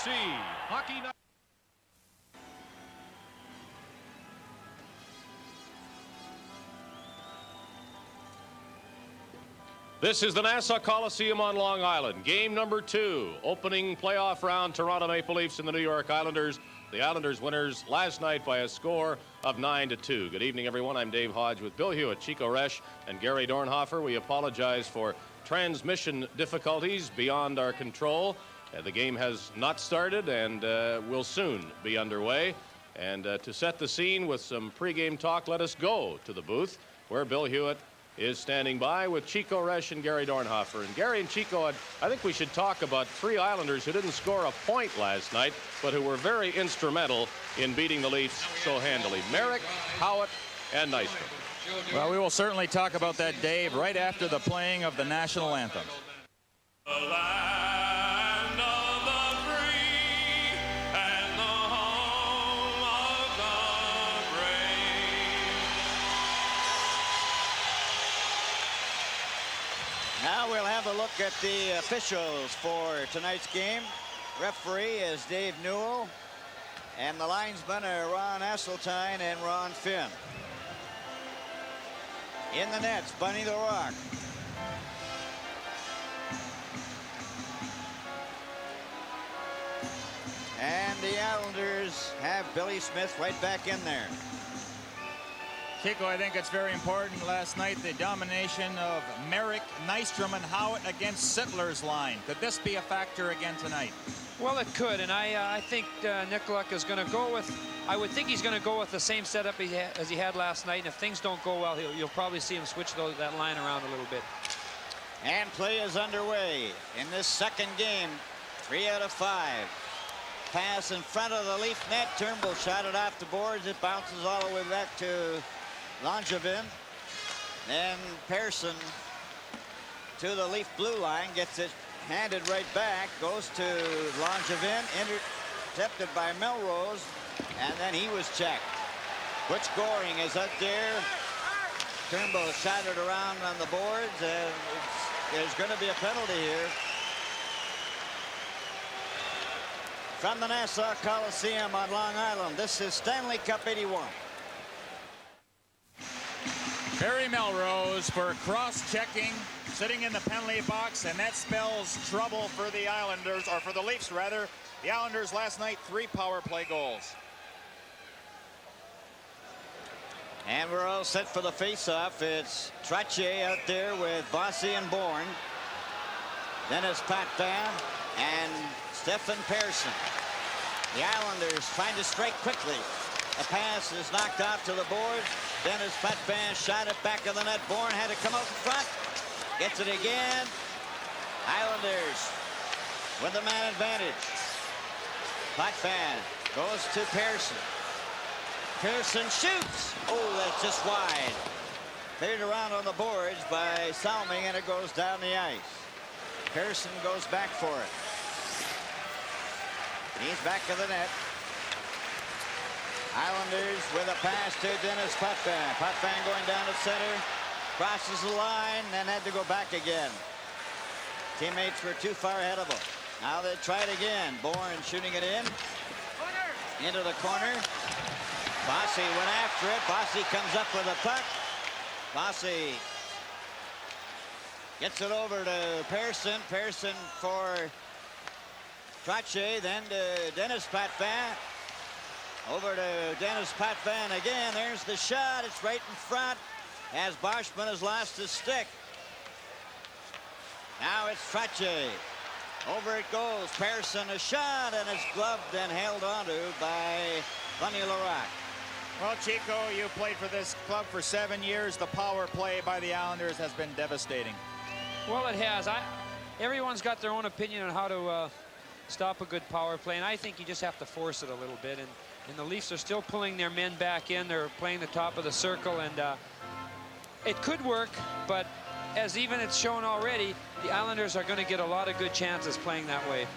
CBC Hockey Night. This is the Nassau Coliseum on Long Island. Game number 2, opening playoff round, Toronto Maple Leafs and the New York Islanders. The Islanders winners last night by a score of 9-2. Good evening, everyone. I'm Dave Hodge with Bill Hewitt, Chico Resch, and Garry Dornhofer. We apologize for transmission difficulties beyond our control. The game has not started and will soon be underway. And to set the scene with some pregame talk, let us go to the booth where Bill Hewitt is standing by with Chico Resch and Garry Dornhofer. And Garry and Chico, I think we should talk about 3 Islanders who didn't score a point last night, but who were very instrumental in beating the Leafs so handily. Merrick, Howatt, and Nystrom. Well, we will certainly talk about that, Dave, right after the playing of the national anthem. Now we'll have a look at the officials for tonight's game. Referee is Dave Newell, and the linesmen are Ron Asseltine and Ron Finn. In the nets, Bunny the Rock. And the Islanders have Billy Smith right back in there. Chico, I think it's very important last night, the domination of Merrick, Nystrom, and Howatt against Sittler's line. Could this be a factor again tonight? Well, it could, and I think Nicolak is going to go with, I would think he's going to go with the same setup as he had last night, and if things don't go well, you'll probably see him switch that line around a little bit. And play is underway in this second game. 3 out of 5. Pass in front of the Leaf net. Turnbull shot it off the boards. It bounces all the way back to Langevin. Then Persson to the Leaf blue line, gets it handed right back, goes to Langevin, intercepted by Melrose, and then he was checked. Butch Goring is up there. Turnbull shot it around on the boards, and there's going to be a penalty here. From the Nassau Coliseum on Long Island, this is Stanley Cup 81. Barry Melrose for cross-checking, sitting in the penalty box, and that spells trouble for the Islanders, or for the Leafs rather. The Islanders last night, 3 power play goals. And we're all set for the face-off. It's Trottier out there with Bossy and Bourne. Denis Potvin and Stefan Persson. The Islanders trying to strike quickly. A pass is knocked off to the boards. Denis Potvin shot it back of the net. Bourne had to come out in front. Gets it again. Islanders with the man advantage. Potvin goes to Persson. Persson shoots. Oh, that's just wide. Cleared around on the boards by Salming, and it goes down the ice. Persson goes back for it. He's back of the net. Islanders with a pass to Denis Potvin. Potvin going down to center. Crosses the line, then had to go back again. Teammates were too far ahead of him. Now they try it again. Bourne shooting it in. Into the corner. Bossy went after it. Bossy comes up with a puck. Bossy gets it over to Persson. Persson for Trottier, then to Denis Potvin. Over to Denis Potvin again. There's the shot. It's right in front as Boschman has lost his stick. Now it's Trottier. Over it goes. Persson, a shot, and it's gloved and held onto by Bunny Larock. Well, Chico, you played for this club for 7 years. The power play by the Islanders has been devastating. Well, it has. Everyone's got their own opinion on how to stop a good power play, and I think you just have to force it a little bit. And the Leafs are still pulling their men back in. They're playing the top of the circle, and it could work, but as even it's shown already, the Islanders are going to get a lot of good chances playing that way.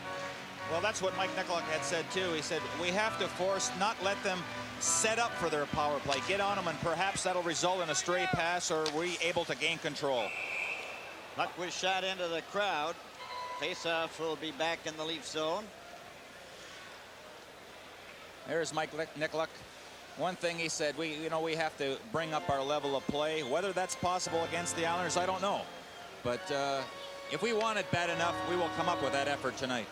Well, that's what Mike Nicolak had said, too. He said, we have to force, not let them set up for their power play. Get on them, and perhaps that'll result in a stray pass, or we able to gain control. Puck was shot into the crowd. Faceoff will be back in the Leaf zone. There's Mike Nickluck. One thing he said, we have to bring up our level of play. Whether that's possible against the Islanders, I don't know. But if we want it bad enough, we will come up with that effort tonight.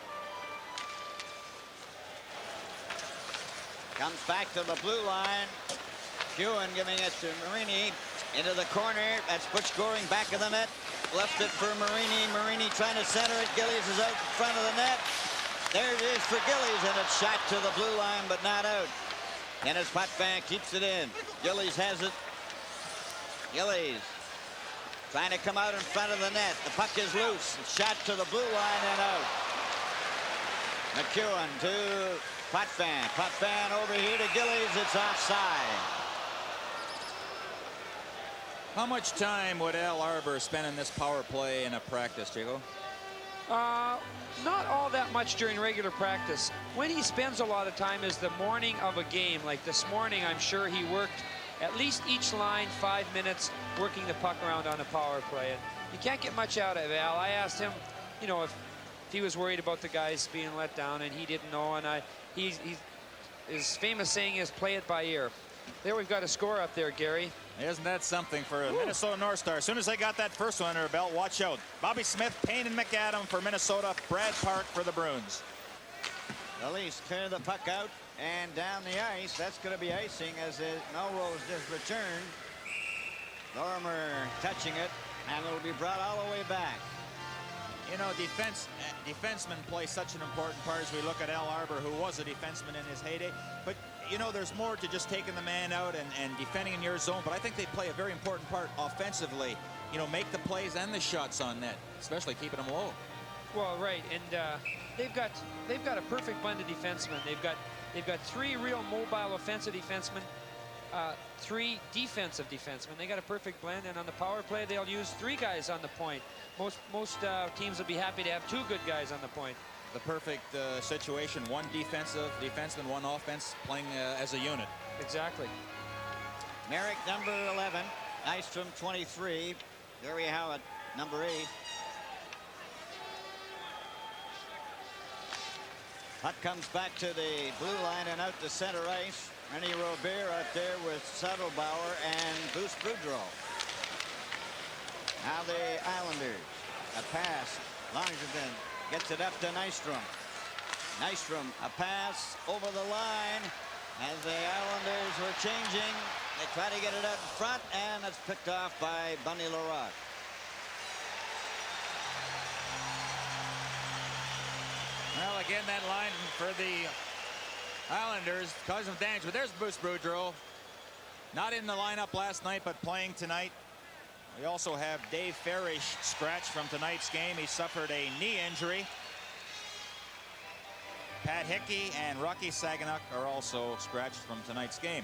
Comes back to the blue line. McEwen giving it to Marini. Into the corner. That's Butch Goring back of the net. Left it for Marini. Marini trying to center it. Gillies is out in front of the net. There it is for Gillies, and it's shot to the blue line, but not out. Denis Potvin keeps it in. Gillies has it. Gillies trying to come out in front of the net. The puck is loose. It's shot to the blue line and out. McEwen to Potvin. Potvin over here to Gillies. It's offside. How much time would Al Arbour spend in this power play in a practice, Jago? Not all that much during regular practice. When he spends a lot of time is the morning of a game. Like this morning, I'm sure he worked at least each line 5 minutes working the puck around on a power play. And you can't get much out of Al. I asked him, you know, if he was worried about the guys being let down, and he didn't know. And his famous saying is, play it by ear. There we've got a score up there, Garry. Isn't that something for a Minnesota North Star? As soon as they got that first one under their belt, watch out. Bobby Smith, Payne, and McAdam for Minnesota. Brad Park for the Bruins. The Leafs clear the puck out and down the ice. That's going to be icing as Melrose just returned. Lorimer touching it, and it'll be brought all the way back. You know, defensemen play such an important part as we look at Al Arbour, who was a defenseman in his heyday. But, you know, there's more to just taking the man out and defending in your zone. But I think they play a very important part offensively. You know, make the plays and the shots on net, especially keeping them low. Well, right, and they've got a perfect blend of defensemen. They've got 3 real mobile offensive defensemen, 3 defensive defensemen. They got a perfect blend, and on the power play, they'll use 3 guys on the point. Most teams will be happy to have 2 good guys on the point. The perfect situation: 1 defensive defenseman, 1 offense, playing as a unit. Exactly. Merrick, number 11. Nystrom, 23. Garry Howatt, number 8. Puck comes back to the blue line and out to center ice. Rennie Robert out there with Sattelbauer and Boudreau. Now the Islanders. A pass. Langevin gets it up to Nystrom. Nystrom, a pass over the line. As the Islanders were changing, they try to get it out in front, and it's picked off by Bunny Larocque. Well, again, that line for the Islanders causing some damage. But there's Boudreau. Not in the lineup last night, but playing tonight. We also have Dave Farish scratched from tonight's game. He suffered a knee injury. Pat Hickey and Rocky Saganuk are also scratched from tonight's game.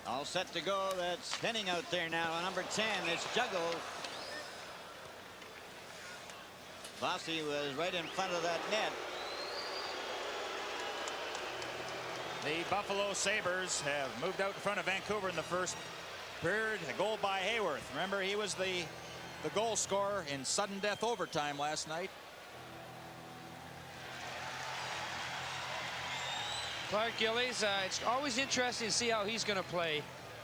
All set to go. That's Henning out there now. Number 10, it's juggled. Bossy was right in front of that net. The Buffalo Sabres have moved out in front of Vancouver in the first period. A goal by Hayworth. Remember, he was the goal scorer in sudden death overtime last night. Clark Gillies, it's always interesting to see how he's going to play.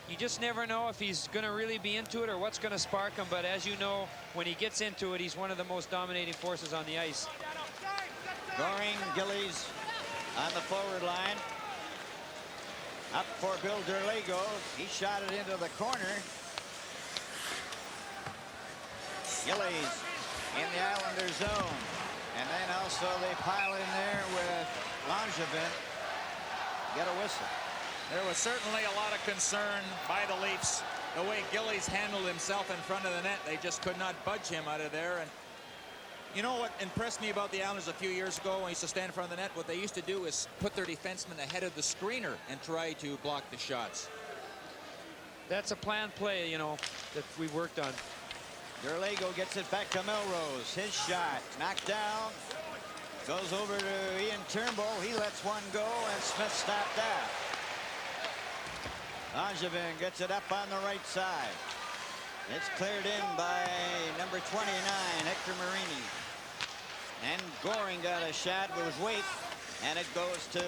You just never know if he's going to really be into it or what's going to spark him. But as you know, when he gets into it, he's one of the most dominating forces on the ice. Goring, Gillies on the forward line. Up for Bill Derlago. He shot it into the corner. Gillies in the Islander zone. And then also they pile in there with Langevin. Get a whistle. There was certainly a lot of concern by the Leafs the way Gillies handled himself in front of the net. They just could not budge him out of there. And you know what impressed me about the Islanders a few years ago when he used to stand in front of the net? What they used to do is put their defenseman ahead of the screener and try to block the shots. That's a planned play, you know, that we worked on. Derlago gets it back to Melrose. His shot knocked down. Goes over to Ian Turnbull. He lets one go, and Smith stopped that. Langevin gets it up on the right side. It's cleared in by number 29, Hector Marini. And Goring got a shot with his weight. And it goes to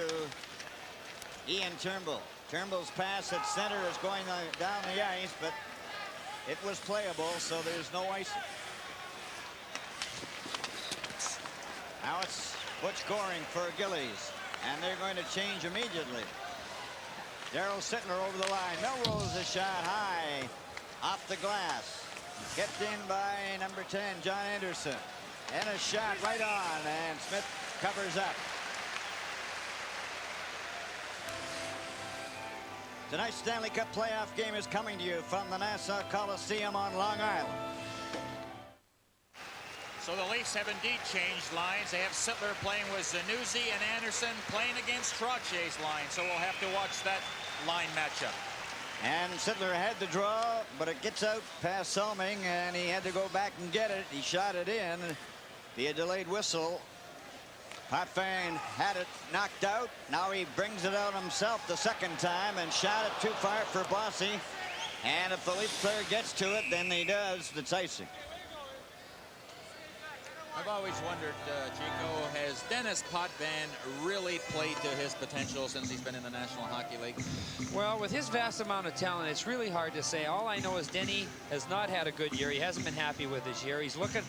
Ian Turnbull. Turnbull's pass at center is going down the ice, but it was playable, so there's no icing. Now it's Butch Goring for Gillies, and they're going to change immediately. Daryl Sittler over the line. Melrose a shot high off the glass. Kept in by number 10, John Anderson. And a shot right on, and Smith covers up. Tonight's Stanley Cup playoff game is coming to you from the Nassau Coliseum on Long Island. So the Leafs have indeed changed lines. They have Sittler playing with Zanuzzi and Anderson playing against Trottier's line. So we'll have to watch that line matchup. And Sittler had the draw, but it gets out past Salming, and he had to go back and get it. He shot it in via delayed whistle. Potvin had it knocked out. Now he brings it out himself the second time and shot it too far for Bossy. And if the Leaf player gets to it, then he does. It's icing. I've always wondered, Chico, has Denis Potvin really played to his potential since he's been in the National Hockey League? Well, with his vast amount of talent, it's really hard to say. All I know is Denis has not had a good year. He hasn't been happy with his year. He's looking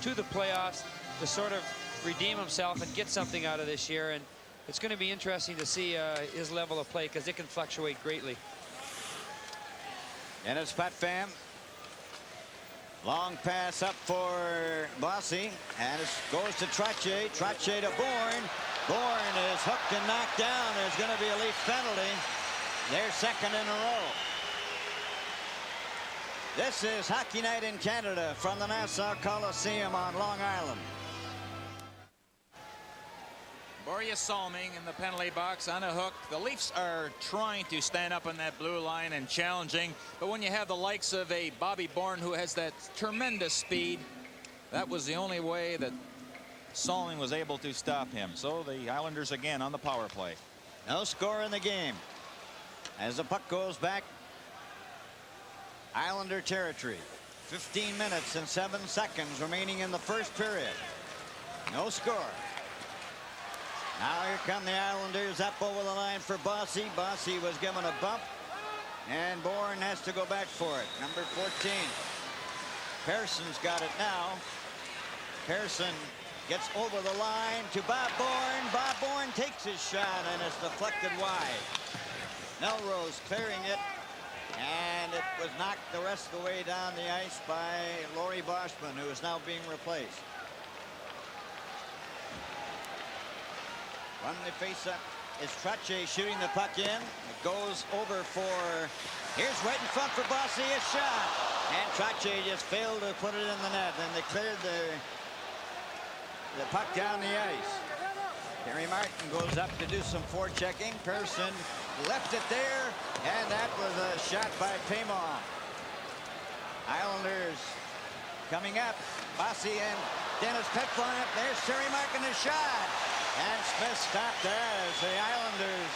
to the playoffs to sort of redeem himself and get something out of this year. And it's going to be interesting to see his level of play, because it can fluctuate greatly. Denis Potvin. Long pass up for Bossy, and it goes to Trottier. Trottier to Bourne. Bourne is hooked and knocked down. There's going to be a Leaf penalty. They're second in a row. This is Hockey Night in Canada from the Nassau Coliseum on Long Island. Borje Salming in the penalty box on a hook. The Leafs are trying to stand up on that blue line and challenging, but when you have the likes of a Bobby Bourne who has that tremendous speed, that was the only way that Salming was able to stop him. So the Islanders again on the power play. No score in the game as the puck goes back Islander territory. 15 minutes and 7 seconds remaining in the first period. No score. Now here come the Islanders up over the line for Bossy. Bossy was given a bump, and Bourne has to go back for it. Number 14. Persson's got it now. Persson gets over the line to Bob Bourne. Bob Bourne takes his shot, and it's deflected wide. Melrose clearing it, and it was knocked the rest of the way down the ice by Laurie Boschman, who is now being replaced. Running the face-up is Trottier shooting the puck in. It goes over for... Here's right in front for Bossy, a shot. And Trottier just failed to put it in the net. Then they cleared the puck down the ice. Gary Martin goes up to do some forechecking. Persson left it there, and that was a shot by Paymon. Islanders coming up. Bossy and Denis Potvin. There's Terry Martin, a shot. And Smith stopped that as the Islanders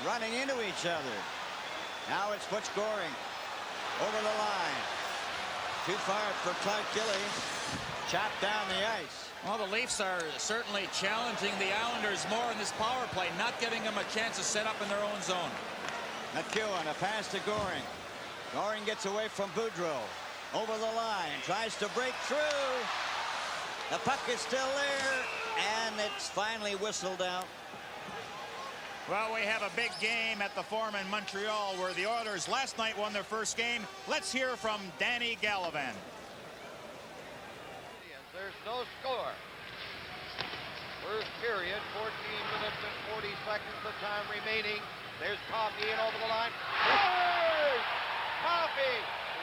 running into each other. Now it's Butch Goring over the line. Too far for Clark Gillies. Chopped down the ice. Well, the Leafs are certainly challenging the Islanders more in this power play, not giving them a chance to set up in their own zone. McEwen, a pass to Goring. Goring gets away from Boudreau. Over the line, tries to break through. The puck is still there, and it's finally whistled out. Well, we have a big game at the Forum in Montreal, where the Oilers last night won their first game. Let's hear from Danny Gallivan. There's no score. First period, 14 minutes and 40 seconds of time remaining. There's Coffey in over the line. Hey! Coffey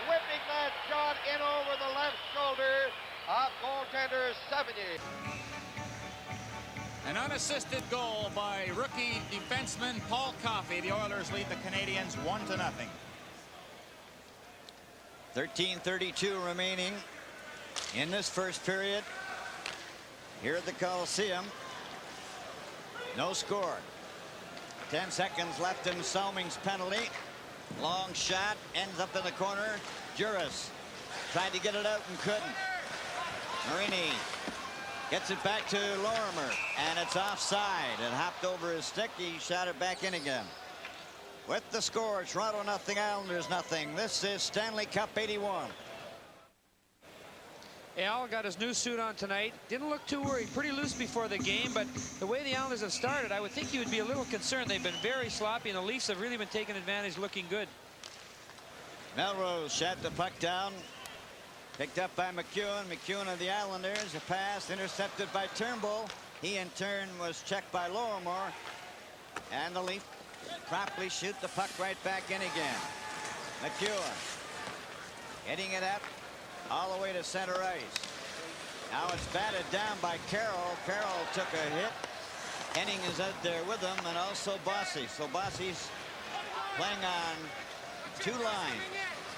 whipping that shot in over the left shoulder of goaltender 70. An unassisted goal by rookie defenseman Paul Coffey. The Oilers lead the Canadiens 1-0. 13:32 remaining in this first period here at the Coliseum. No score. 10 seconds left in Salming's penalty. Long shot ends up in the corner. Juris tried to get it out and couldn't. Marini Gets it back to Lorimer, and it's offside. It hopped over his stick. He shot it back in again. With the score, Toronto nothing, Islanders nothing. This is Stanley Cup 81. Al got his new suit on tonight. Didn't look too worried. Pretty loose before the game, but the way the Islanders have started, I would think he would be a little concerned. They've been very sloppy, and the Leafs have really been taking advantage, looking good. Melrose shot the puck down. Picked up by McEwen. McEwen of the Islanders. A pass intercepted by Turnbull. He in turn was checked by Lorimer. And the Leafs promptly shoot the puck right back in again. McEwen hitting it up all the way to center ice. Now it's batted down by Carroll. Carroll took a hit. Henning is out there with him, and also Bossy. So Bossy's playing on two lines,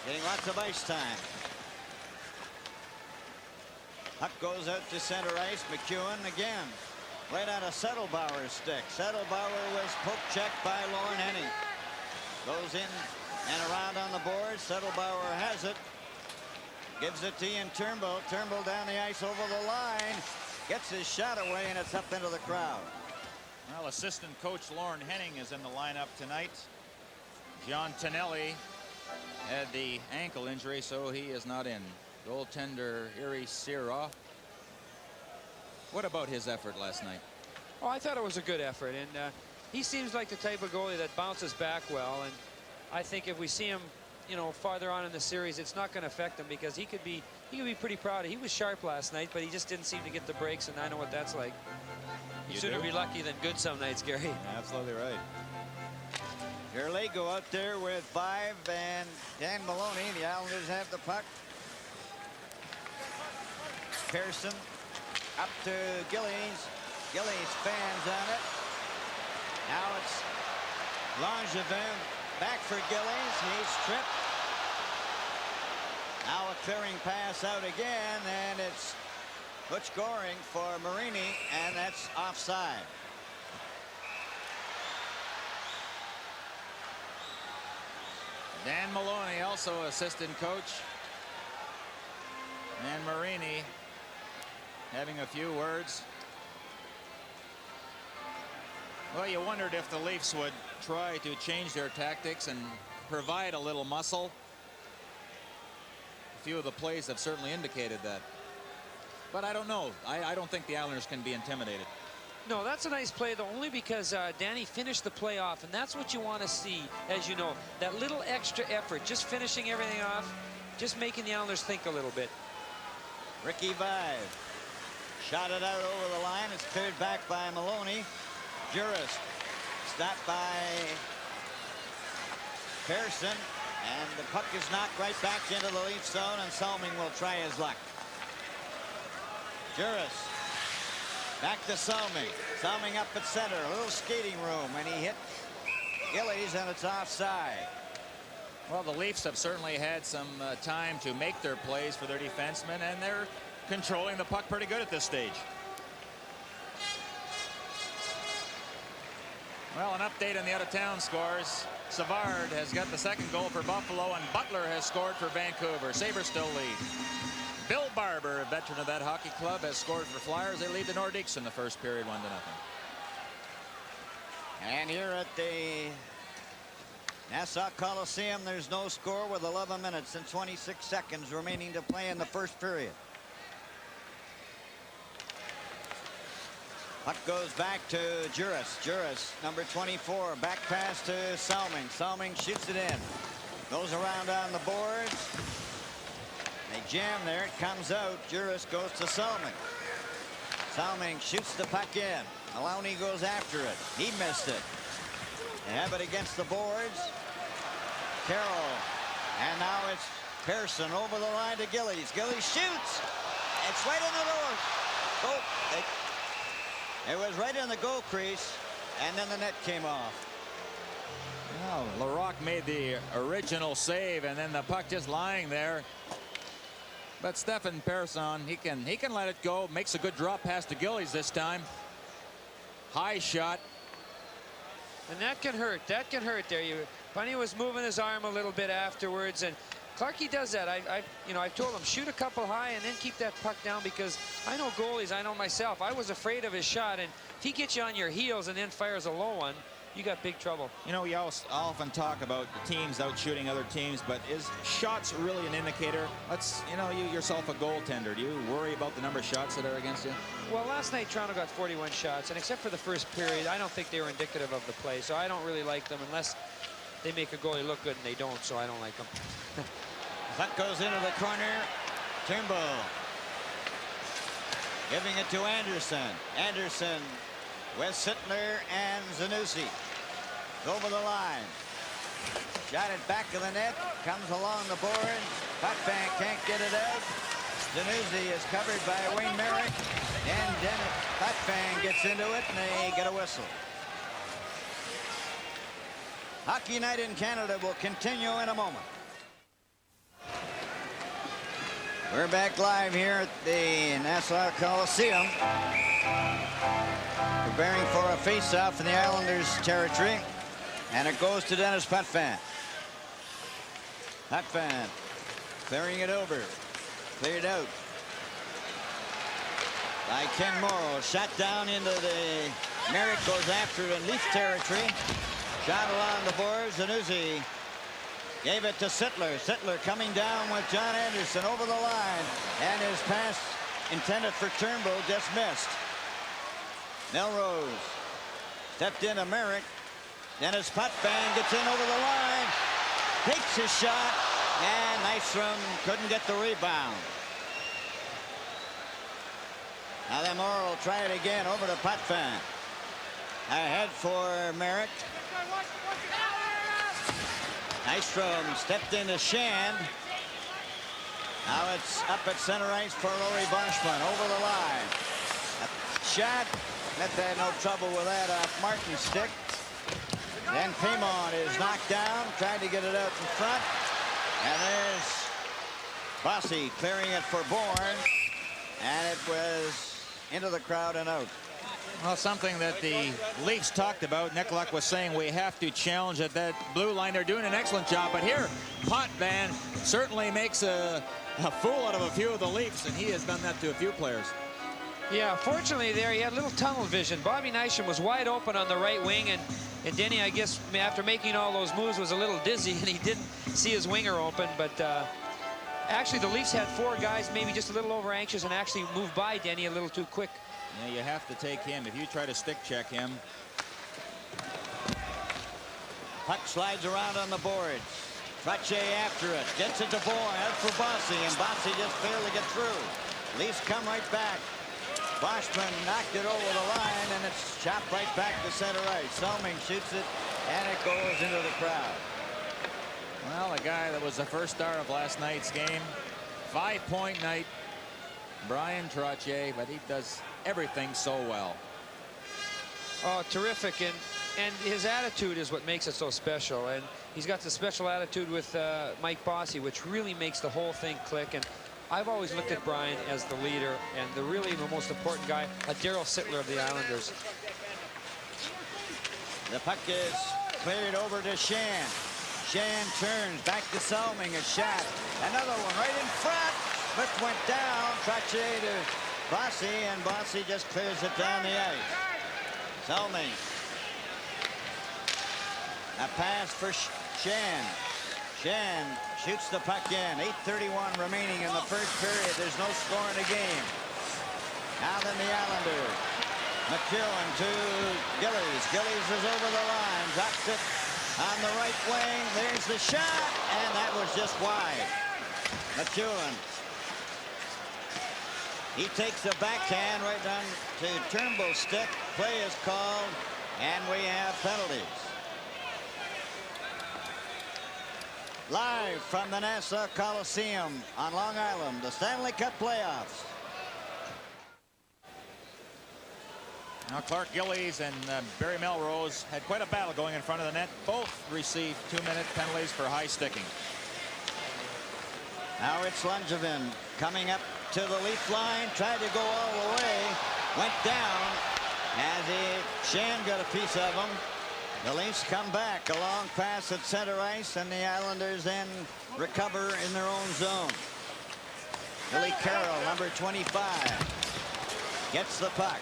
getting lots of ice time. Puck goes out to center ice. McEwen again. Right on a Settlebauer's stick. Settlebauer was poke checked by Lorne. Henning goes in and around on the board. Settlebauer has it. Gives it to Ian Turnbull. Turnbull down the ice over the line. Gets his shot away, and it's up into the crowd. Well, assistant coach Lorne Henning is in the lineup tonight. John Tonelli had the ankle injury, so he is not in. Goaltender Iri Sira. What about his effort last night? Oh, I thought it was a good effort, and he seems like the type of goalie that bounces back well, and I think if we see him, you know, farther on in the series, it's not going to affect him, because he could be pretty proud. He was sharp last night, but he just didn't seem to get the breaks, and I know what that's like. You sooner be lucky than good some nights, Garry. Absolutely right. Gurley go out there with 5, and Dan Maloney. The Islanders have the puck. Persson up to Gillies. Gillies fans on it. Now it's Langevin back for Gillies. He's stripped. Now a clearing pass out again, and it's Butch Goring for Marini, and that's offside. Dan Maloney, also assistant coach. And Marini having a few words. Well, you wondered if the Leafs would try to change their tactics and provide a little muscle. A few of the plays have certainly indicated that. But I don't know. I don't think the Islanders can be intimidated. No, that's a nice play, though, only because Danny finished the play off, and that's what you want to see, as you know. That little extra effort, just finishing everything off, just making the Islanders think a little bit. Ricky Vive shot it out over the line. It's cleared back by Maloney. Juris stopped by Persson, and the puck is knocked right back into the Leaf zone, and Salming will try his luck. Juris back to Salming. Salming up at center, a little skating room, and he hit Gillies, and it's offside. Well, the Leafs have certainly had some time to make their plays for their defensemen, and they're controlling the puck pretty good at this stage. Well, an update on the out-of-town scores. Savard has got the second goal for Buffalo, and Butler has scored for Vancouver. Sabres still lead. Bill Barber, a veteran of that hockey club, has scored for Flyers. They lead the Nordiques in the first period, 1-0. And here at the Nassau Coliseum, there's no score with 11 minutes and 26 seconds remaining to play in the first period. Puck goes back to Juris. Juris, number 24, back pass to Salming. Salming shoots it in. Goes around on the boards. They jam there. It comes out. Juris goes to Salming. Salming shoots the puck in. Maloney goes after it. He missed it. They have it against the boards. Carroll. And now it's Persson over the line to Gillies. Gillies shoots. It's right in the door. Oh, it was right in the goal crease, and then the net came off. Well, Larocque made the original save, and then the puck just lying there. But Stefan Persson, he can let it go. Makes a good drop pass to Gillies this time. High shot. And that can hurt. That can hurt there. Bunny was moving his arm a little bit afterwards, and Clarkie does that. I've told him, shoot a couple high and then keep that puck down, because I know goalies, I know myself. I was afraid of his shot, and if he gets you on your heels and then fires a low one, you got big trouble. You know, we often talk about the teams out shooting other teams, but is shots really an indicator? You yourself a goaltender. Do you worry about the number of shots that are against you? Well, last night Toronto got 41 shots, and except for the first period, I don't think they were indicative of the play, so I don't really like them unless they make a goalie look good, and they don't, so I don't like them. Puck goes into the corner. Turnbull giving it to Anderson. Anderson with Sittler and Zanussi. Over the line. Shot it back of the net. Comes along the board. Potvin can't get it out. Zanussi is covered by Wayne Merrick. And Denis. Potvin gets into it, and they get a whistle. Hockey Night in Canada will continue in a moment. We're back live here at the Nassau Coliseum, preparing for a face-off in the Islanders' territory, and it goes to Denis Potvin. Potvin clearing it over, cleared out by Ken Morrow. Shot down into the Merrick, goes after it in Leaf territory. Shot along the boards. Zanussi gave it to Sittler. Sittler coming down with John Anderson over the line. And his pass intended for Turnbull just missed. Melrose stepped into Merrick. Denis Potvin gets in over the line. Takes his shot. And Nystrom couldn't get the rebound. Now then Morrow will try it again over to Potvin. Ahead for Merrick. Nystrom stepped into Shand. Now it's up at center ice for Laurie Boschman over the line. A shot. Met that, no trouble with that off Martin's stick. Then Pimon is knocked down. Tried to get it out in front. And there's Bossy clearing it for Bourne. And it was into the crowd and out. Well, something that the Leafs talked about. Nicolak was saying we have to challenge at that blue line. They're doing an excellent job. But here, Potvin certainly makes a fool out of a few of the Leafs, and he has done that to a few players. Yeah, fortunately there he had a little tunnel vision. Bobby Nystrom was wide open on the right wing, and Denis, I guess, after making all those moves, was a little dizzy, and he didn't see his winger open. But actually, the Leafs had four guys maybe just a little over anxious and actually moved by Denis a little too quick. Yeah, you have to take him. If you try to stick check him. Puck slides around on the boards. Trottier after it. Gets it to Bourne. Out for Bossy, and Bossy just failed to get through. Leafs come right back. Boschman knocked it over the line, and it's chopped right back to center ice. Selming shoots it, and it goes into the crowd. Well, a guy that was the first star of last night's game. 5-point night. Bryan Trottier, but he does everything so well. Oh, terrific. And his attitude is what makes it so special. And he's got the special attitude with Mike Bossy, which really makes the whole thing click. And I've always looked at Bryan as the leader and the most important guy, a Daryl Sittler of the Islanders. The puck is cleared over to Shand. Shand turns back to Selming. A shot. Another one right in front. Lift went down. Trottier to Bossy, and Bossy just clears it down the ice. Selming. A pass for Shand. Shand shoots the puck in. 8:31 remaining in the first period. There's no score in the game. Now then the Islanders. McEwen to Gillies. Gillies is over the line. Drops it on the right wing. There's the shot, and that was just wide. McEwen. He takes the backhand right down to Turnbull's stick. Play is called, and we have penalties. Live from the Nassau Coliseum on Long Island, the Stanley Cup Playoffs. Now Clark Gillies and Barry Melrose had quite a battle going in front of the net. Both received 2-minute penalties for high sticking. Now it's Langevin coming up to the Leaf line, tried to go all the way, went down as Shand got a piece of him, The Leafs come back. A long pass at center ice, and the Islanders then recover in their own zone. Billy Carroll, number 25, gets the puck.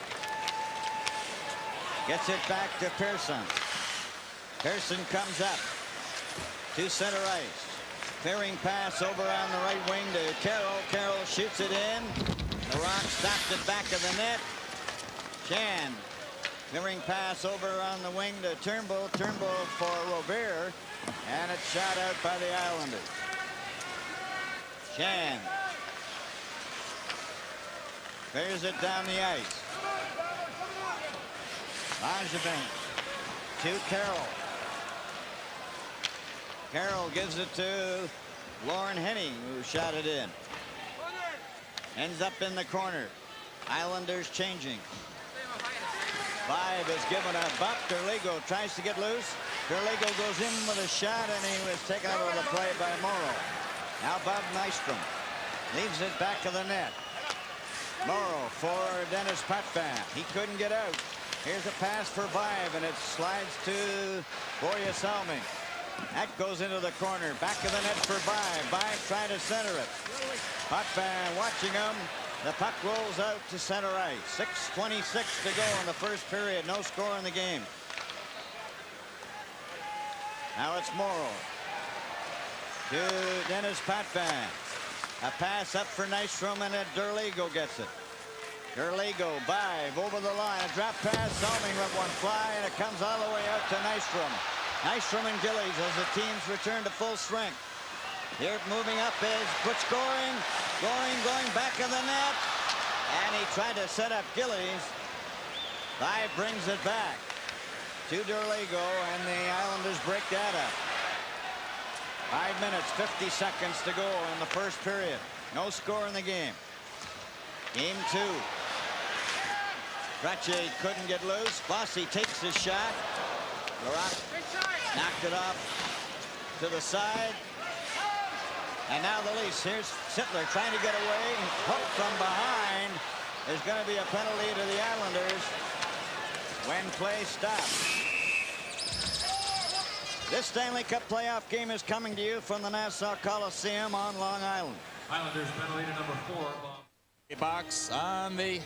Gets it back to Persson. Persson comes up to center ice. Clearing pass over on the right wing to Carroll. Carroll shoots it in. The Rock stopped it back of the net. Chan. Clearing pass over on the wing to Turnbull. Turnbull for Robert. And it's shot out by the Islanders. Chan. Clears it down the ice. Langevin to Carroll. Carroll gives it to Lorne Henning, who shot it in. Ends up in the corner. Islanders changing. Five is given a bump. Derligo tries to get loose. Derligo goes in with a shot, and he was taken out of the play by Morrow. Now Bob Nystrom leaves it back of the net. Morrow for Denis Potvin. He couldn't get out. Here's a pass for Vive, and it slides to Borje Salming. That goes into the corner. Back of the net for Vive. Vive trying to center it. Potvin watching him. The puck rolls out to center ice. 6:26 to go in the first period. No score in the game. Now it's Morrow to Denis Potvin. A pass up for Nystrom, and Derligo gets it. Derligo, Vive over the line. A drop pass. Salming let one fly, and it comes all the way out to Nystrom. Nystrom and Gillies as the teams return to full strength. Here moving up is Butch Goring. Goring going back of the net. And he tried to set up Gillies. Vive brings it back to Derligo, and the Islanders break that up. 5 minutes, 50 seconds to go in the first period. No score in the game. Game 2. Trottier couldn't get loose. Bossy takes his shot. Laurent knocked it off to the side. And now the Leafs. Here's Sittler trying to get away. Hooked from behind. There's going to be a penalty to the Islanders when play stops. This Stanley Cup playoff game is coming to you from the Nassau Coliseum on Long Island. Islanders penalty to number 4. Box on the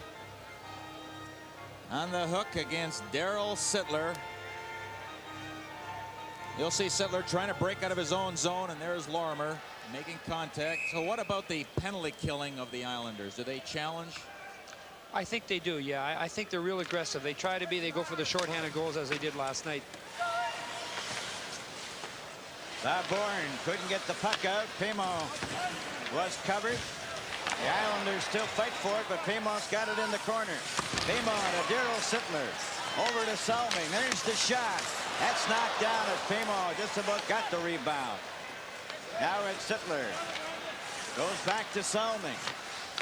hook against Daryl Sittler. You'll see Sittler trying to break out of his own zone, and there's Lorimer making contact. So what about the penalty killing of the Islanders? Do they challenge? I think they do, yeah. I think they're real aggressive. They try to be, they go for the shorthanded goals as they did last night. Bourne couldn't get the puck out. Pimo was covered. The Islanders still fight for it, but Pimo's got it in the corner. Pimo to Daryl Sittler. Over to Salming. There's the shot. That's knocked down as Pimo just about got the rebound. Now it's Sittler. Goes back to Salming.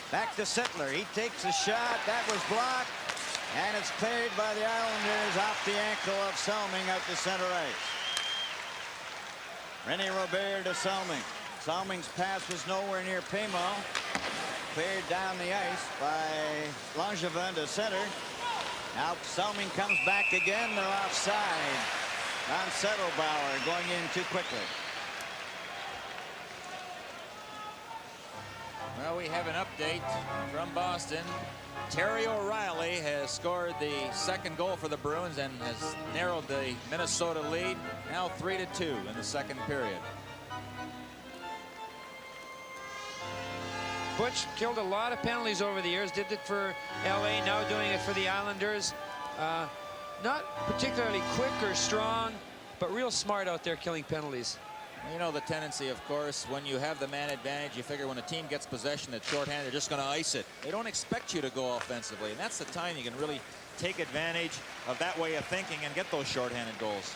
Back to Sittler. He takes a shot. That was blocked. And it's cleared by the Islanders off the ankle of Salming out to center ice. René Robert to Salming. Salming's pass was nowhere near Pimo. Cleared down the ice by Langevin to center. Now Salming comes back again. They're offside. On Settlebauer going in too quickly. Well, we have an update from Boston. Terry O'Reilly has scored the second goal for the Bruins and has narrowed the Minnesota lead. Now 3-2 in the second period. Butch killed a lot of penalties over the years. Did it for LA, now doing it for the Islanders. Not particularly quick or strong, but real smart out there killing penalties. You know the tendency, of course, when you have the man advantage, you figure when a team gets possession that's shorthanded, they're just going to ice it. They don't expect you to go offensively, and that's the time you can really take advantage of that way of thinking and get those shorthanded goals.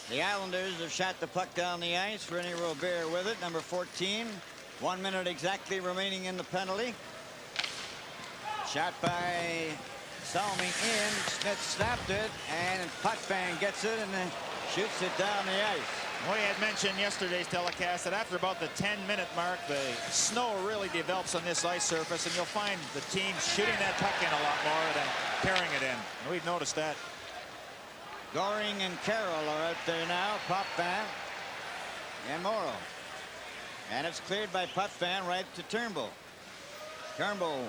The Islanders have shot the puck down the ice. René Robert with it, number 14. 1 minute exactly remaining in the penalty. Shot by Salming in. Smith snapped it, and Potvin gets it and then shoots it down the ice. We had mentioned yesterday's telecast that after about the 10-minute mark, the snow really develops on this ice surface, and you'll find the team shooting that puck in a lot more than carrying it in. And we've noticed that. Goring and Carroll are out there now. Potvin and Morrow. And it's cleared by Potvin right to Turnbull. Turnbull.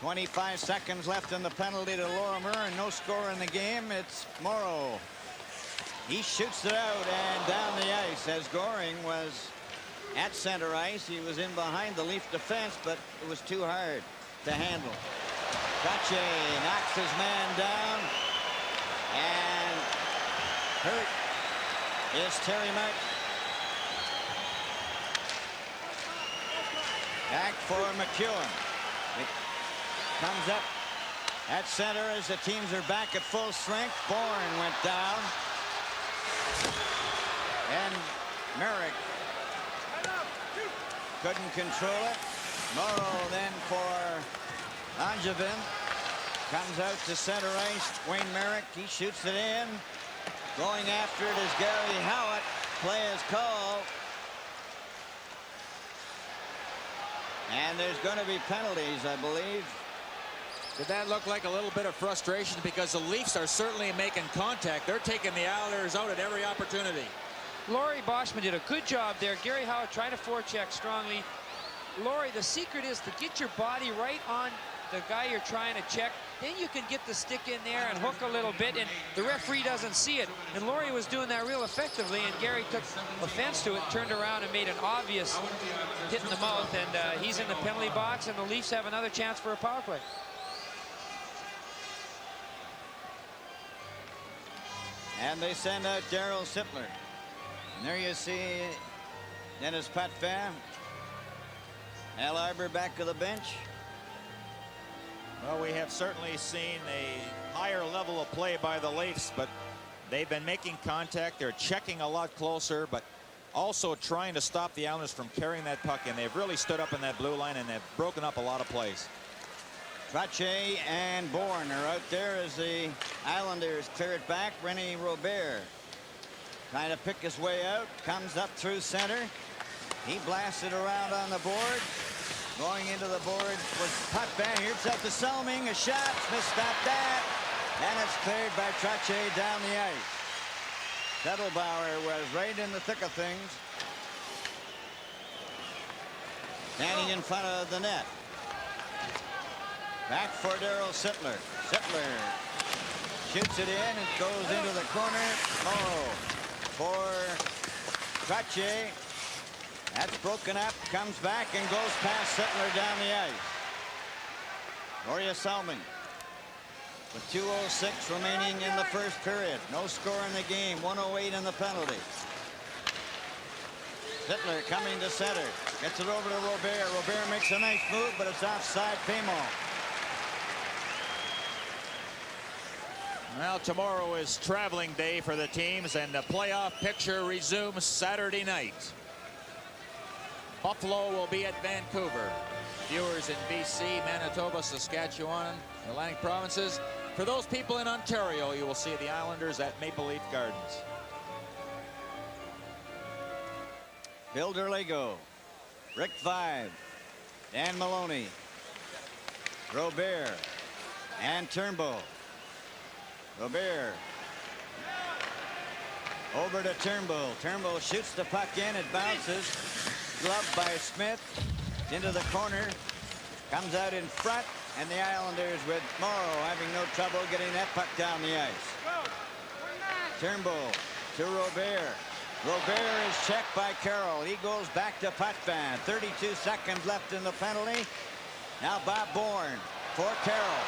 25 seconds left in the penalty to Lorimer, and no score in the game. It's Morrow. He shoots it out and down the ice as Goring was at center ice. He was in behind the Leaf defense, but it was too hard to handle. Trottier knocks his man down, and hurt is Terry Martin. Back for McEwen. It comes up at center as the teams are back at full strength. Bourne went down. And Merrick couldn't control it. Morrow then for Langevin. Comes out to center ice. Wayne Merrick, he shoots it in. Going after it is Garry Howatt. Play is called. And there's going to be penalties, I believe. Did that look like a little bit of frustration? Because the Leafs are certainly making contact. They're taking the Islanders out at every opportunity. Laurie Boschman did a good job there. Garry Howatt trying to forecheck strongly. Laurie, the secret is to get your body right on the guy you're trying to check. Then you can get the stick in there and hook a little bit, and the referee doesn't see it. And Laurie was doing that real effectively, and Garry took offense to it, turned around and made an obvious hit in the mouth, and he's in the penalty box, and the Leafs have another chance for a power play. And they send out Daryl Sittler. And there you see Denis Potvin. Al Arbour back to the bench. Well, we have certainly seen a higher level of play by the Leafs, but they've been making contact. They're checking a lot closer, but also trying to stop the Islanders from carrying that puck in. They've really stood up in that blue line, and they've broken up a lot of plays. Trottier and Bourne are out there as the Islanders clear it back. René Robert trying to pick his way out. Comes up through center. He blasted around on the board. Going into the board was Potvin. Here's out to Selming. A shot. Smith stopped that. And it's cleared by Trottier down the ice. Settlebauer was right in the thick of things. Standing in front of the net. Back for Daryl Sittler. Sittler shoots it in. It goes into the corner. Morrow for Trottier. That's broken up. Comes back and goes past Sittler down the ice. Borje Salming with 2:06 remaining in the first period. No score in the game. 1:08 in the penalty. Sittler coming to center. Gets it over to Robert. Robert makes a nice move, but it's offside. Paymo. Well, tomorrow is traveling day for the teams, and the playoff picture resumes Saturday night. Buffalo will be at Vancouver. Viewers in BC, Manitoba, Saskatchewan, Atlantic provinces. For those people in Ontario, you will see the Islanders at Maple Leaf Gardens. Bill Derlego. Rick Vibe. Dan Maloney. Robert. And Turnbull. Robert. Over to Turnbull. Turnbull shoots the puck in. It bounces. Gloved by Smith. Into the corner. Comes out in front. And the Islanders with Morrow having no trouble getting that puck down the ice. Turnbull to Robert. Robert is checked by Carroll. He goes back to Potvin. 32 seconds left in the penalty. Now Bob Bourne for Carroll.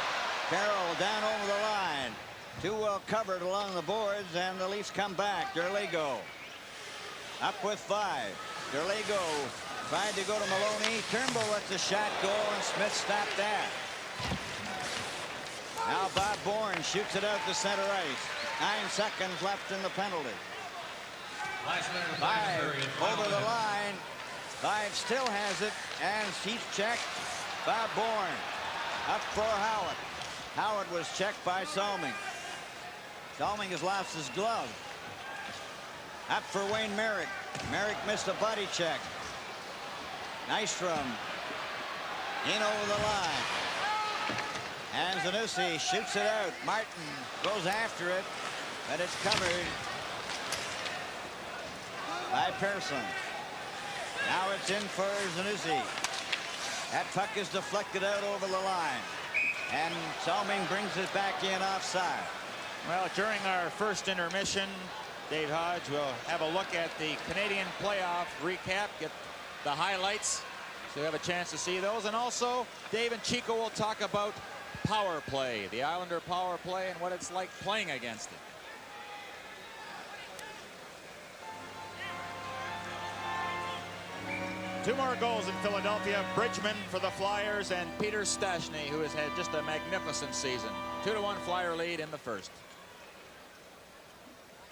Carroll down over the line. Too well covered along the boards, and the Leafs come back. Derlego up with 5. Derlego tried to go to Maloney. Turnbull lets the shot go, and Smith stopped that. Now Bob Bourne shoots it out to center ice. 9 seconds left in the penalty. Vibe over the line. Vibe still has it, and he's checked. Bob Bourne up for Howatt. Howatt was checked by Salming. Salming has lost his glove. Up for Wayne Merrick. Merrick missed a body check. Nystrom in over the line. And Zanussi shoots it out. Martin goes after it, but it's covered by Persson. Now it's in for Zanussi. That puck is deflected out over the line. And Salming brings it back in offside. Well, during our first intermission, Dave Hodge will have a look at the Canadian playoff recap, get the highlights, so you have a chance to see those. And also, Dave and Chico will talk about power play, the Islander power play, and what it's like playing against it. Two more goals in Philadelphia. Bridgman for the Flyers and Peter Stastny, who has had just a magnificent season. 2-1 Flyer lead in the first.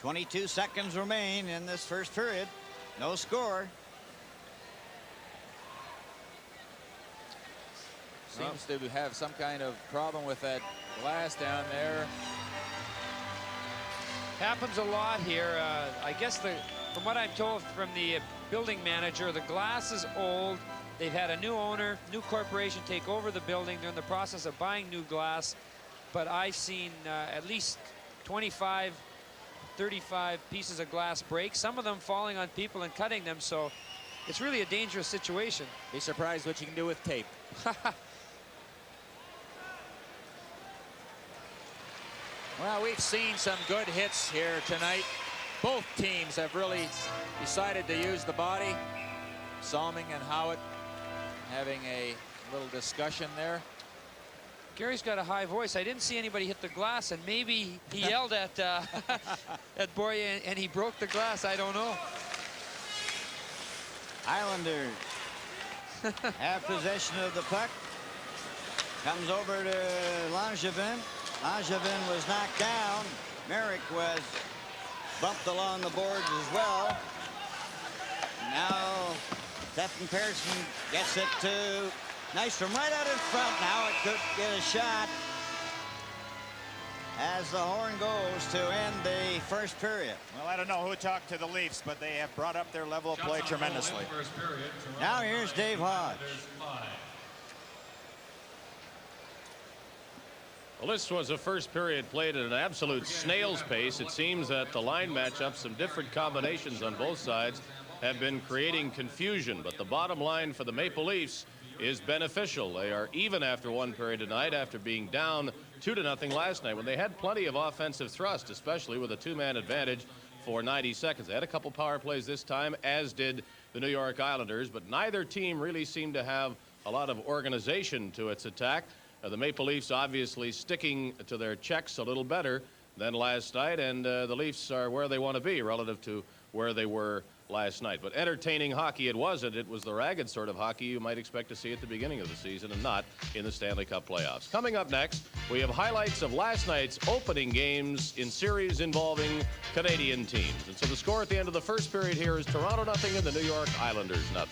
22 seconds remain in this first period. No score. Seems to have some kind of problem with that glass down there. Happens a lot here. I guess from what I'm told from the building manager, the glass is old. They've had a new owner, new corporation take over the building. They're in the process of buying new glass. But I've seen at least 25, 35 pieces of glass break, some of them falling on people and cutting them. So it's really a dangerous situation. Be surprised what you can do with tape. Well, we've seen some good hits here tonight. Both teams have really decided to use the body. Salming and Howatt having a little discussion there. Gary's got a high voice. I didn't see anybody hit the glass, and maybe he yelled at at Borje and he broke the glass. I don't know. Islanders have possession of the puck. Comes over to Langevin. Langevin was knocked down. Merrick was bumped along the boards as well. Now Stefan Persson gets it to Nystrom right out in front. Now it could get a shot as the horn goes to end the first period. Well, I don't know who talked to the Leafs, but they have brought up their level of play tremendously. Now here's Dave Hodge. Well, this was a first period played at an absolute snail's pace. It seems that the line matchups, some different combinations on both sides, have been creating confusion. But the bottom line for the Maple Leafs is beneficial. They are even after one period tonight after being down 2-0 last night when they had plenty of offensive thrust, especially with a two-man advantage for 90 seconds. They had a couple power plays this time, as did the New York Islanders, but neither team really seemed to have a lot of organization to its attack. The Maple Leafs obviously sticking to their checks a little better than last night, and the Leafs are where they want to be relative to where they were last night. But entertaining hockey it wasn't. It was the ragged sort of hockey you might expect to see at the beginning of the season and not in the Stanley Cup playoffs. Coming up next, we have highlights of last night's opening games in series involving Canadian teams. And so the score at the end of the first period here is Toronto 0 and the New York Islanders 0.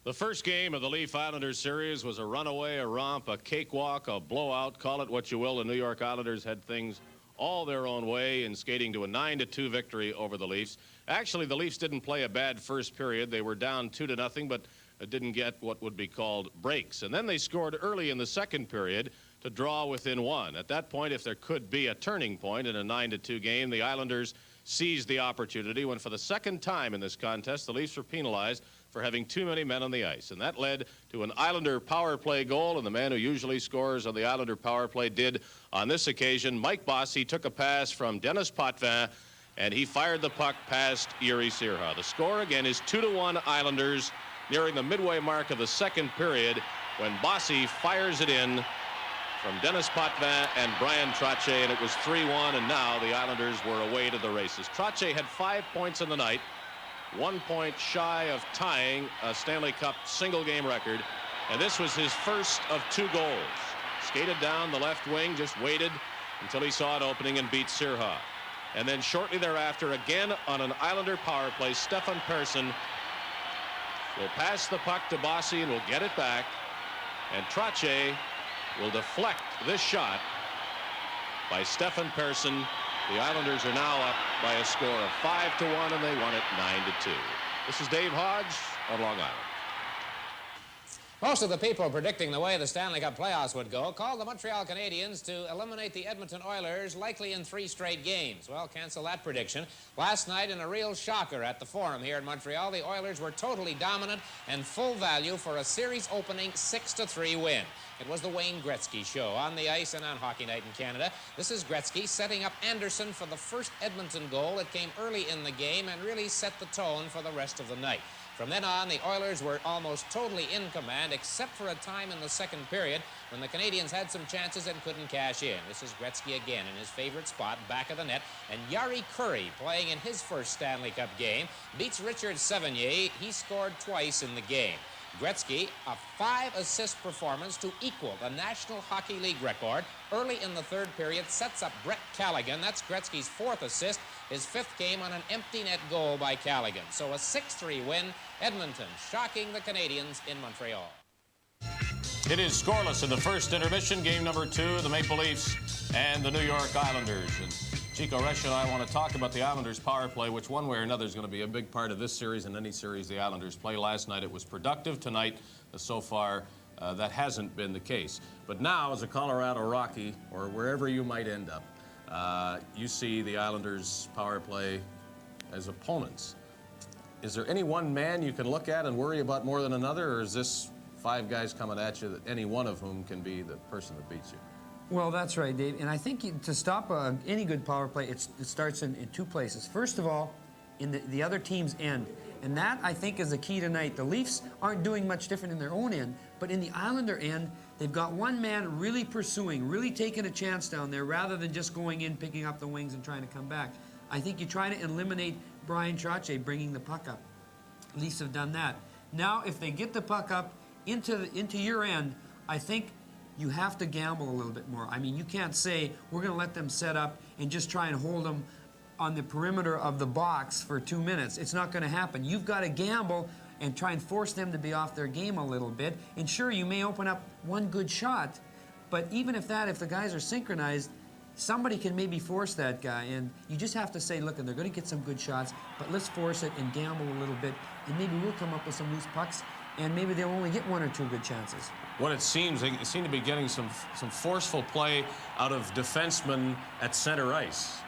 The first game of the Leaf Islanders series was a runaway, a romp, a cakewalk, a blowout. Call it what you will. The New York Islanders had things all their own way in skating to a 9-2 victory over the Leafs. Actually, the Leafs didn't play a bad first period. They were down 2-0, but didn't get what would be called breaks. And then they scored early in the second period to draw within one. At that point, if there could be a turning point in a 9-2 game, the Islanders seized the opportunity when, for the second time in this contest, the Leafs were penalized for having too many men on the ice. And that led to an Islander power play goal, and the man who usually scores on the Islander power play did on this occasion. Mike Bossy took a pass from Denis Potvin, and he fired the puck past Jiri Sirha. The score again is 2-1 Islanders, nearing the midway mark of the second period when Bossy fires it in from Denis Potvin and Bryan Trottier, and it was 3-1, and now the Islanders were away to the races. Trottier had 5 points in the night, 1 point shy of tying a Stanley Cup single game record, and this was his first of 2 goals. Skated down the left wing, just waited until he saw an opening and beat Sirha. And then shortly thereafter, again on an Islander power play, Stefan Persson will pass the puck to Bossy and will get it back. And Trottier will deflect this shot by Stefan Persson. The Islanders are now up by a score of 5-1, and they won it 9-2. This is Dave Hodge on Long Island. Most of the people predicting the way the Stanley Cup playoffs would go called the Montreal Canadiens to eliminate the Edmonton Oilers likely in 3 straight games. Well, cancel that prediction. Last night, in a real shocker at the Forum here in Montreal, the Oilers were totally dominant and full value for a series-opening 6-3 win. It was the Wayne Gretzky show on the ice and on Hockey Night in Canada. This is Gretzky setting up Anderson for the first Edmonton goal. It came early in the game and really set the tone for the rest of the night. From then on, the Oilers were almost totally in command, except for a time in the second period when the Canadiens had some chances and couldn't cash in. This is Gretzky again in his favorite spot, back of the net. And Jari Kurri, playing in his first Stanley Cup game, beats Richard Sevigny. He scored twice in the game. Gretzky, a 5-assist performance to equal the National Hockey League record. Early in the third period, sets up Brett Callaghan. That's Gretzky's 4th assist. His 5th came on an empty net goal by Callaghan. So a 6-3 win. Edmonton shocking the Canadiens in Montreal. It is scoreless in the first intermission. Game number 2, the Maple Leafs and the New York Islanders. And Chico Resch and I want to talk about the Islanders' power play, which one way or another is going to be a big part of this series and any series the Islanders play. Last night it was productive. Tonight, so far, that hasn't been the case. But now, as a Colorado Rocky, or wherever you might end up, you see the Islanders' power play as opponents. Is there any one man you can look at and worry about more than another, or is this 5 guys coming at you that any one of whom can be the person that beats you? Well, that's right, Dave. And I think to stop any good power play, it starts in 2 places. First of all, in the other team's end. And that, I think, is the key tonight. The Leafs aren't doing much different in their own end, but in the Islander end, they've got one man really pursuing, really taking a chance down there rather than just going in, picking up the wings and trying to come back. I think you try to eliminate Bryan Trottier bringing the puck up. Leafs have done that. Now, if they get the puck up into your end, I think you have to gamble a little bit more. I mean, you can't say, we're going to let them set up and just try and hold them on the perimeter of the box for 2 minutes. It's not going to happen. You've got to gamble and try and force them to be off their game a little bit. And sure, you may open up one good shot, but even if the guys are synchronized, somebody can maybe force that guy. And you just have to say, look, they're going to get some good shots, but let's force it and gamble a little bit, and maybe we'll come up with some loose pucks, and maybe they'll only get 1 or 2 good chances. What it seems, they seem to be getting some forceful play out of defensemen at center ice.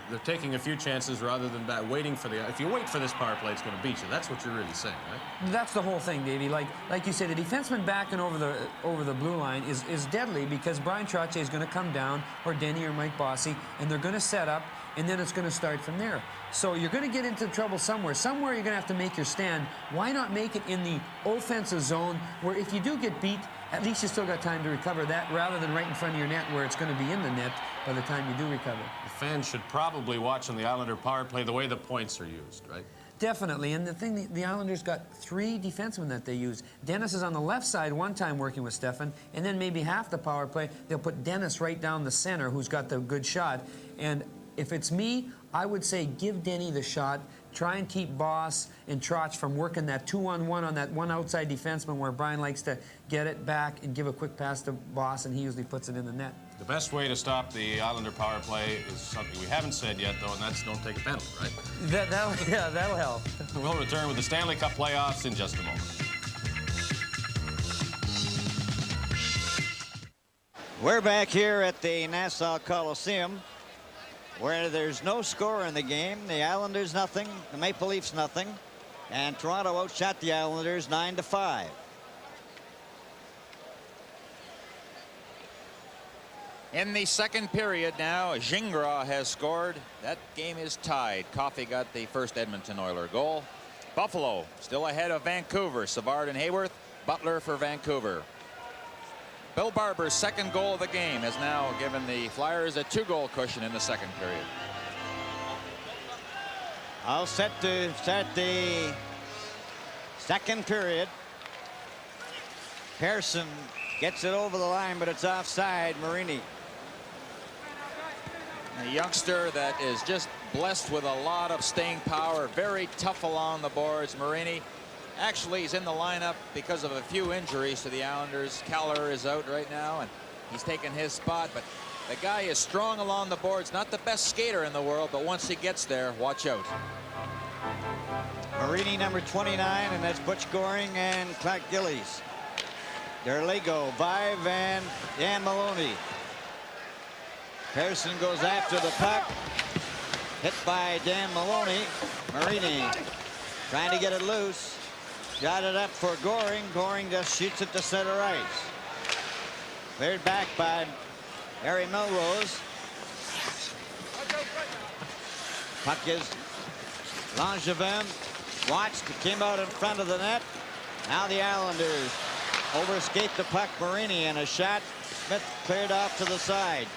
They're taking a few chances rather than waiting for if you wait for this power play, it's going to beat you. That's what you're really saying, right? That's the whole thing, Davey. Like you say, the defenseman backing over the blue line is deadly because Bryan Trottier is going to come down, or Denis or Mike Bossy, and they're going to set up, and then it's going to start from there. So you're going to get into trouble somewhere. Somewhere you're going to have to make your stand. Why not make it in the offensive zone where if you do get beat, at least you still got time to recover that rather than right in front of your net where it's going to be in the net by the time you do recover. The fans should probably watch on the Islander power play the way the points are used, right? Definitely, and the thing, the Islanders got 3 defensemen that they use. Denis is on the left side one time working with Stefan, and then maybe half the power play, they'll put Denis right down the center who's got the good shot. And if it's me, I would say give Denis the shot, try and keep Boss and Trotch from working that 2-on-1 on that one outside defenseman where Bryan likes to get it back and give a quick pass to Boss, and he usually puts it in the net. The best way to stop the Islander power play is something we haven't said yet, though, and that's don't take a penalty, right? That'll help. We'll return with the Stanley Cup playoffs in just a moment. We're back here at the Nassau Coliseum, where there's no score in the game. The Islanders nothing, the Maple Leafs nothing, and Toronto outshot the Islanders 9-5. In the second period now, Gingras has scored. That game is tied. Coffey got the first Edmonton Oiler goal. Buffalo still ahead of Vancouver. Savard and Hayworth. Butler for Vancouver. Bill Barber's second goal of the game has now given the Flyers a 2-goal cushion in the second period. All set to start the second period. Persson gets it over the line, but it's offside. Marini. A youngster that is just blessed with a lot of staying power, very tough along the boards. Marini Actually, he's in the lineup because of a few injuries to the Islanders. Keller is out right now, and he's taken his spot. But the guy is strong along the boards. Not the best skater in the world, but once he gets there, watch out. Marini, number 29, and that's Butch Goring and Clark Gillies. There they go, Vive and Dan Maloney. Persson goes after the puck. Hit by Dan Maloney. Marini trying to get it loose. Got it up for Goring. Goring just shoots it to center ice. Cleared back by Harry Melrose. Puck is Langevin. Watched, came out in front of the net. Now the Islanders overskate the puck. Marini and a shot. Smith cleared off to the side.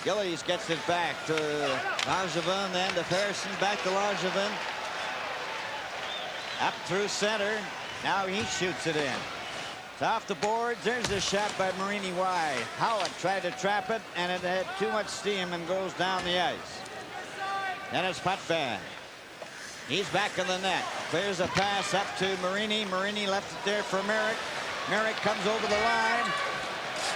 Gillies gets it back to Langevin, then to Persson, back to Langevin. Up through center. Now he shoots it in. It's off the boards. There's a shot by Marini wide. Howatt tried to trap it, and it had too much steam and goes down the ice. Then it's Potvin. He's back in the net. Clears a pass up to Marini. Marini left it there for Merrick. Merrick comes over the line.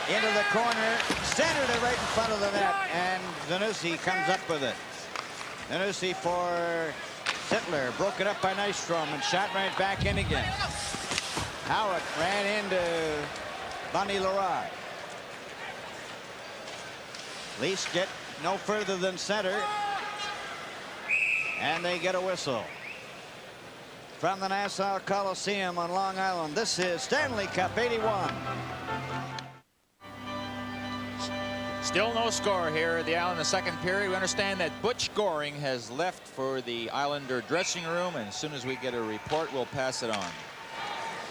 Into the corner. Centered it right in front of the net. And Denis comes up with it. Denis for Sittler. Broke it up by Nystrom and shot right back in again. Howatt ran into Bunny Leroy. Leafs get no further than center. And they get a whistle. From the Nassau Coliseum on Long Island, this is Stanley Cup 81. Still no score here at the Island in the second period. We understand that Butch Goring has left for the Islander dressing room, and as soon as we get a report, we'll pass it on.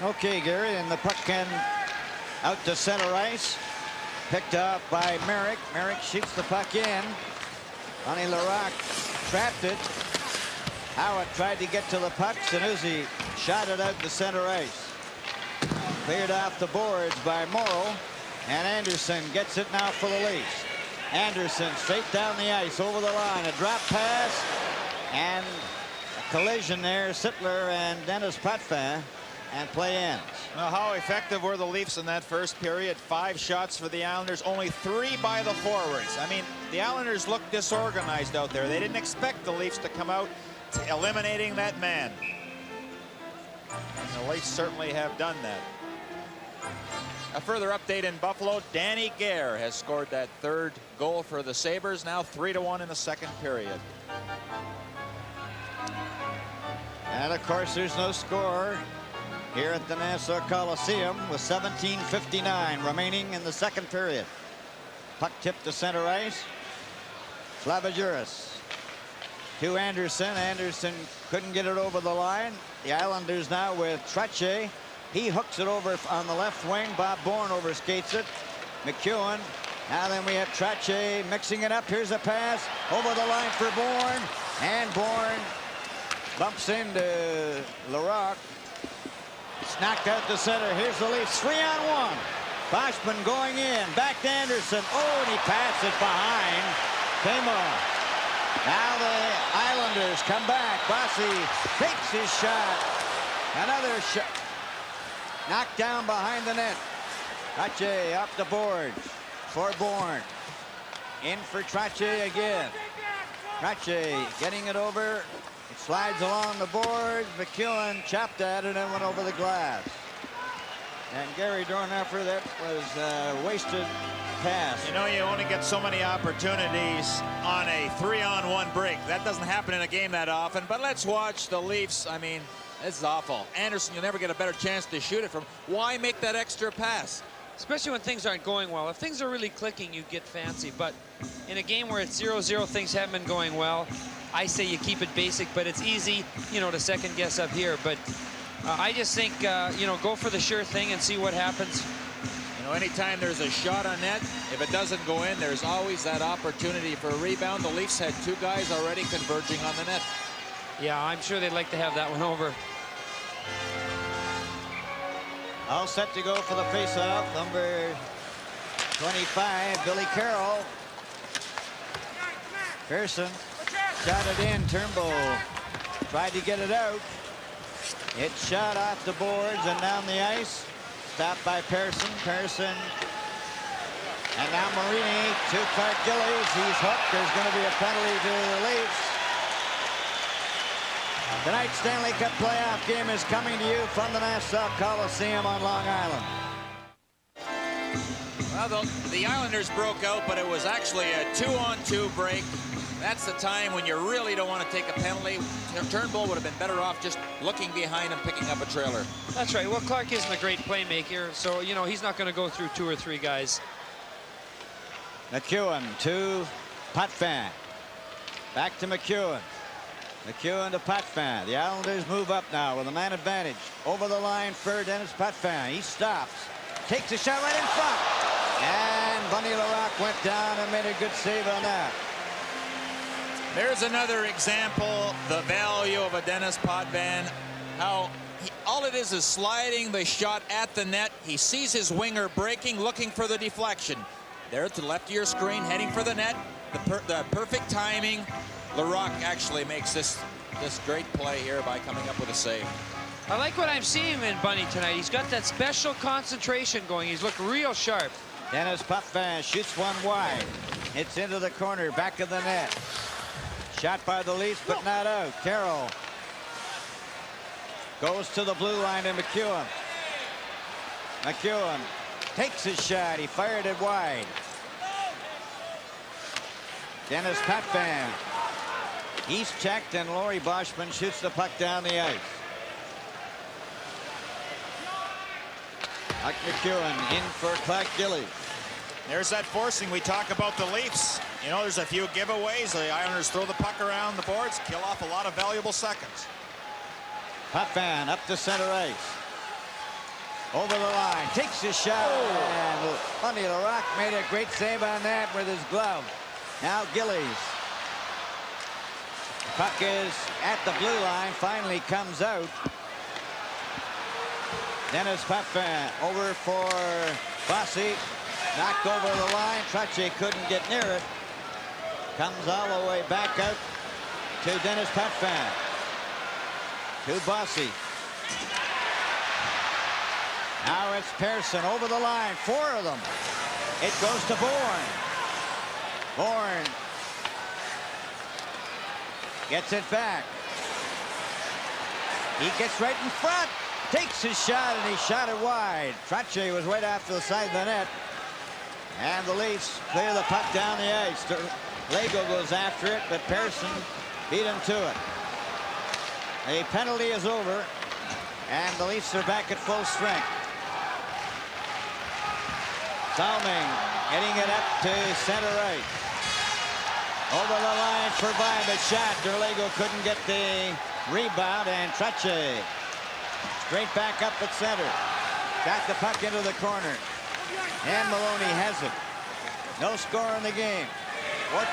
Okay, Garry, and the puck can out to center ice. Picked up by Merrick. Merrick shoots the puck in. Bunny Leroy trapped it. Howatt tried to get to the puck. Sanusi shot it out to center ice. Cleared off the boards by Morrow. And Anderson gets it now for the Leafs. Anderson straight down the ice over the line. A drop pass. And a collision there. Sittler and Denis Potvin. And play ends. Now, how effective were the Leafs in that first period? 5 shots for the Islanders, only 3 by the forwards. I mean, the Islanders looked disorganized out there. They didn't expect the Leafs to come out to eliminating that man. And the Leafs certainly have done that. A further update in Buffalo. Danny Garry has scored that 3rd goal for the Sabres. Now 3-1 in the second period. And of course, there's no score here at the Nassau Coliseum with 17:59 remaining in the second period. Puck tipped to center ice. Slavajuris to Anderson. Anderson couldn't get it over the line. The Islanders now with Trottier. He hooks it over on the left wing. Bob Bourne overskates it. McEwen. Now then we have Trottier mixing it up. Here's a pass over the line for Bourne. And Bourne bumps into Leroy. It's knocked out to center. Here's the Leafs 3-on-1. Boschman going in. Back to Anderson. Oh, and he passed it behind. Came off. Now the Islanders come back. Bossy takes his shot. Another shot. Knocked down behind the net. Trottier up the boards for Bourne. In for Trottier again. Trottier getting it over. It slides along the boards. McEwen chopped at it and went over the glass. And Garry Dornhofer, that was a wasted pass. You know, you only get so many opportunities on a 3-on-1 break. That doesn't happen in a game that often. But let's watch the Leafs. I mean, this is awful. Anderson, you'll never get a better chance to shoot it from. Why make that extra pass? Especially when things aren't going well. If things are really clicking, you get fancy. But in a game where it's 0-0, things haven't been going well, I say you keep it basic, but it's easy, you know, to second guess up here. But I just think, you know, go for the sure thing and see what happens. You know, anytime there's a shot on net, if it doesn't go in, there's always that opportunity for a rebound. The Leafs had 2 guys already converging on the net. Yeah, I'm sure they'd like to have that one over. All set to go for the faceoff. Number 25, Billy Carroll. Persson shot it in. Turnbull tried to get it out. It shot off the boards and down the ice. Stopped by Persson. Persson. And now Marini to Clark Gillies. He's hooked. There's going to be a penalty to the Leafs. Tonight's Stanley Cup playoff game is coming to you from the Nassau Coliseum on Long Island. Well, the Islanders broke out, but it was actually a 2-on-2 break. That's the time when you really don't want to take a penalty. Turnbull would have been better off just looking behind and picking up a trailer. That's right. Well, Clark isn't a great playmaker, so, you know, he's not going to go through 2 or 3 guys. McEwen to Potvin. Back to McEwen. McEwen to Potvin. The Islanders move up now with a man advantage. Over the line for Denis Potvin. He stops. Takes a shot right in front. And Bunny LaRocque went down and made a good save on that. There's another example, the value of a Denis Potvin. How all it is sliding the shot at the net. He sees his winger breaking, looking for the deflection. There to the left of your screen, heading for the net. The perfect timing. LaRocque actually makes this great play here by coming up with a save. I like what I'm seeing in Bunny tonight. He's got that special concentration going. He's looked real sharp. Denis Potvin shoots one wide. It's into the corner, back of the net. Shot by the Leafs, but not out. Carroll goes to the blue line to McEwen. McEwen takes his shot. He fired it wide. Denis Potvin. He's checked, and Laurie Boschman shoots the puck down the ice. McEwen in for Clark Gillies. There's that forcing. We talk about the Leafs. You know, there's a few giveaways. The Islanders throw the puck around the boards, kill off a lot of valuable seconds. Potvin up to center ice. Over the line, takes his shot, and Bunny LaRocque made a great save on that with his glove. Now Gillies. Puck is at the blue line, finally comes out. Denis Potvin over for Bossy. Knocked over the line. Trottier couldn't get near it. Comes all the way back out to Denis Potvin. To Bossy. Now it's Persson over the line. 4 of them. It goes to Bourne. Bourne gets it back. He gets right in front. Takes his shot, and he shot it wide. Trottier was right after the side of the net. And the Leafs clear the puck down the ice. Lego goes after it, but Persson beat him to it. A penalty is over, and the Leafs are back at full strength. Salming getting it up to center right. Over the line for Bryan, but shot. Derlego couldn't get the rebound, and Trottier straight back up at center. Got the puck into the corner. And Maloney has it. No score in the game.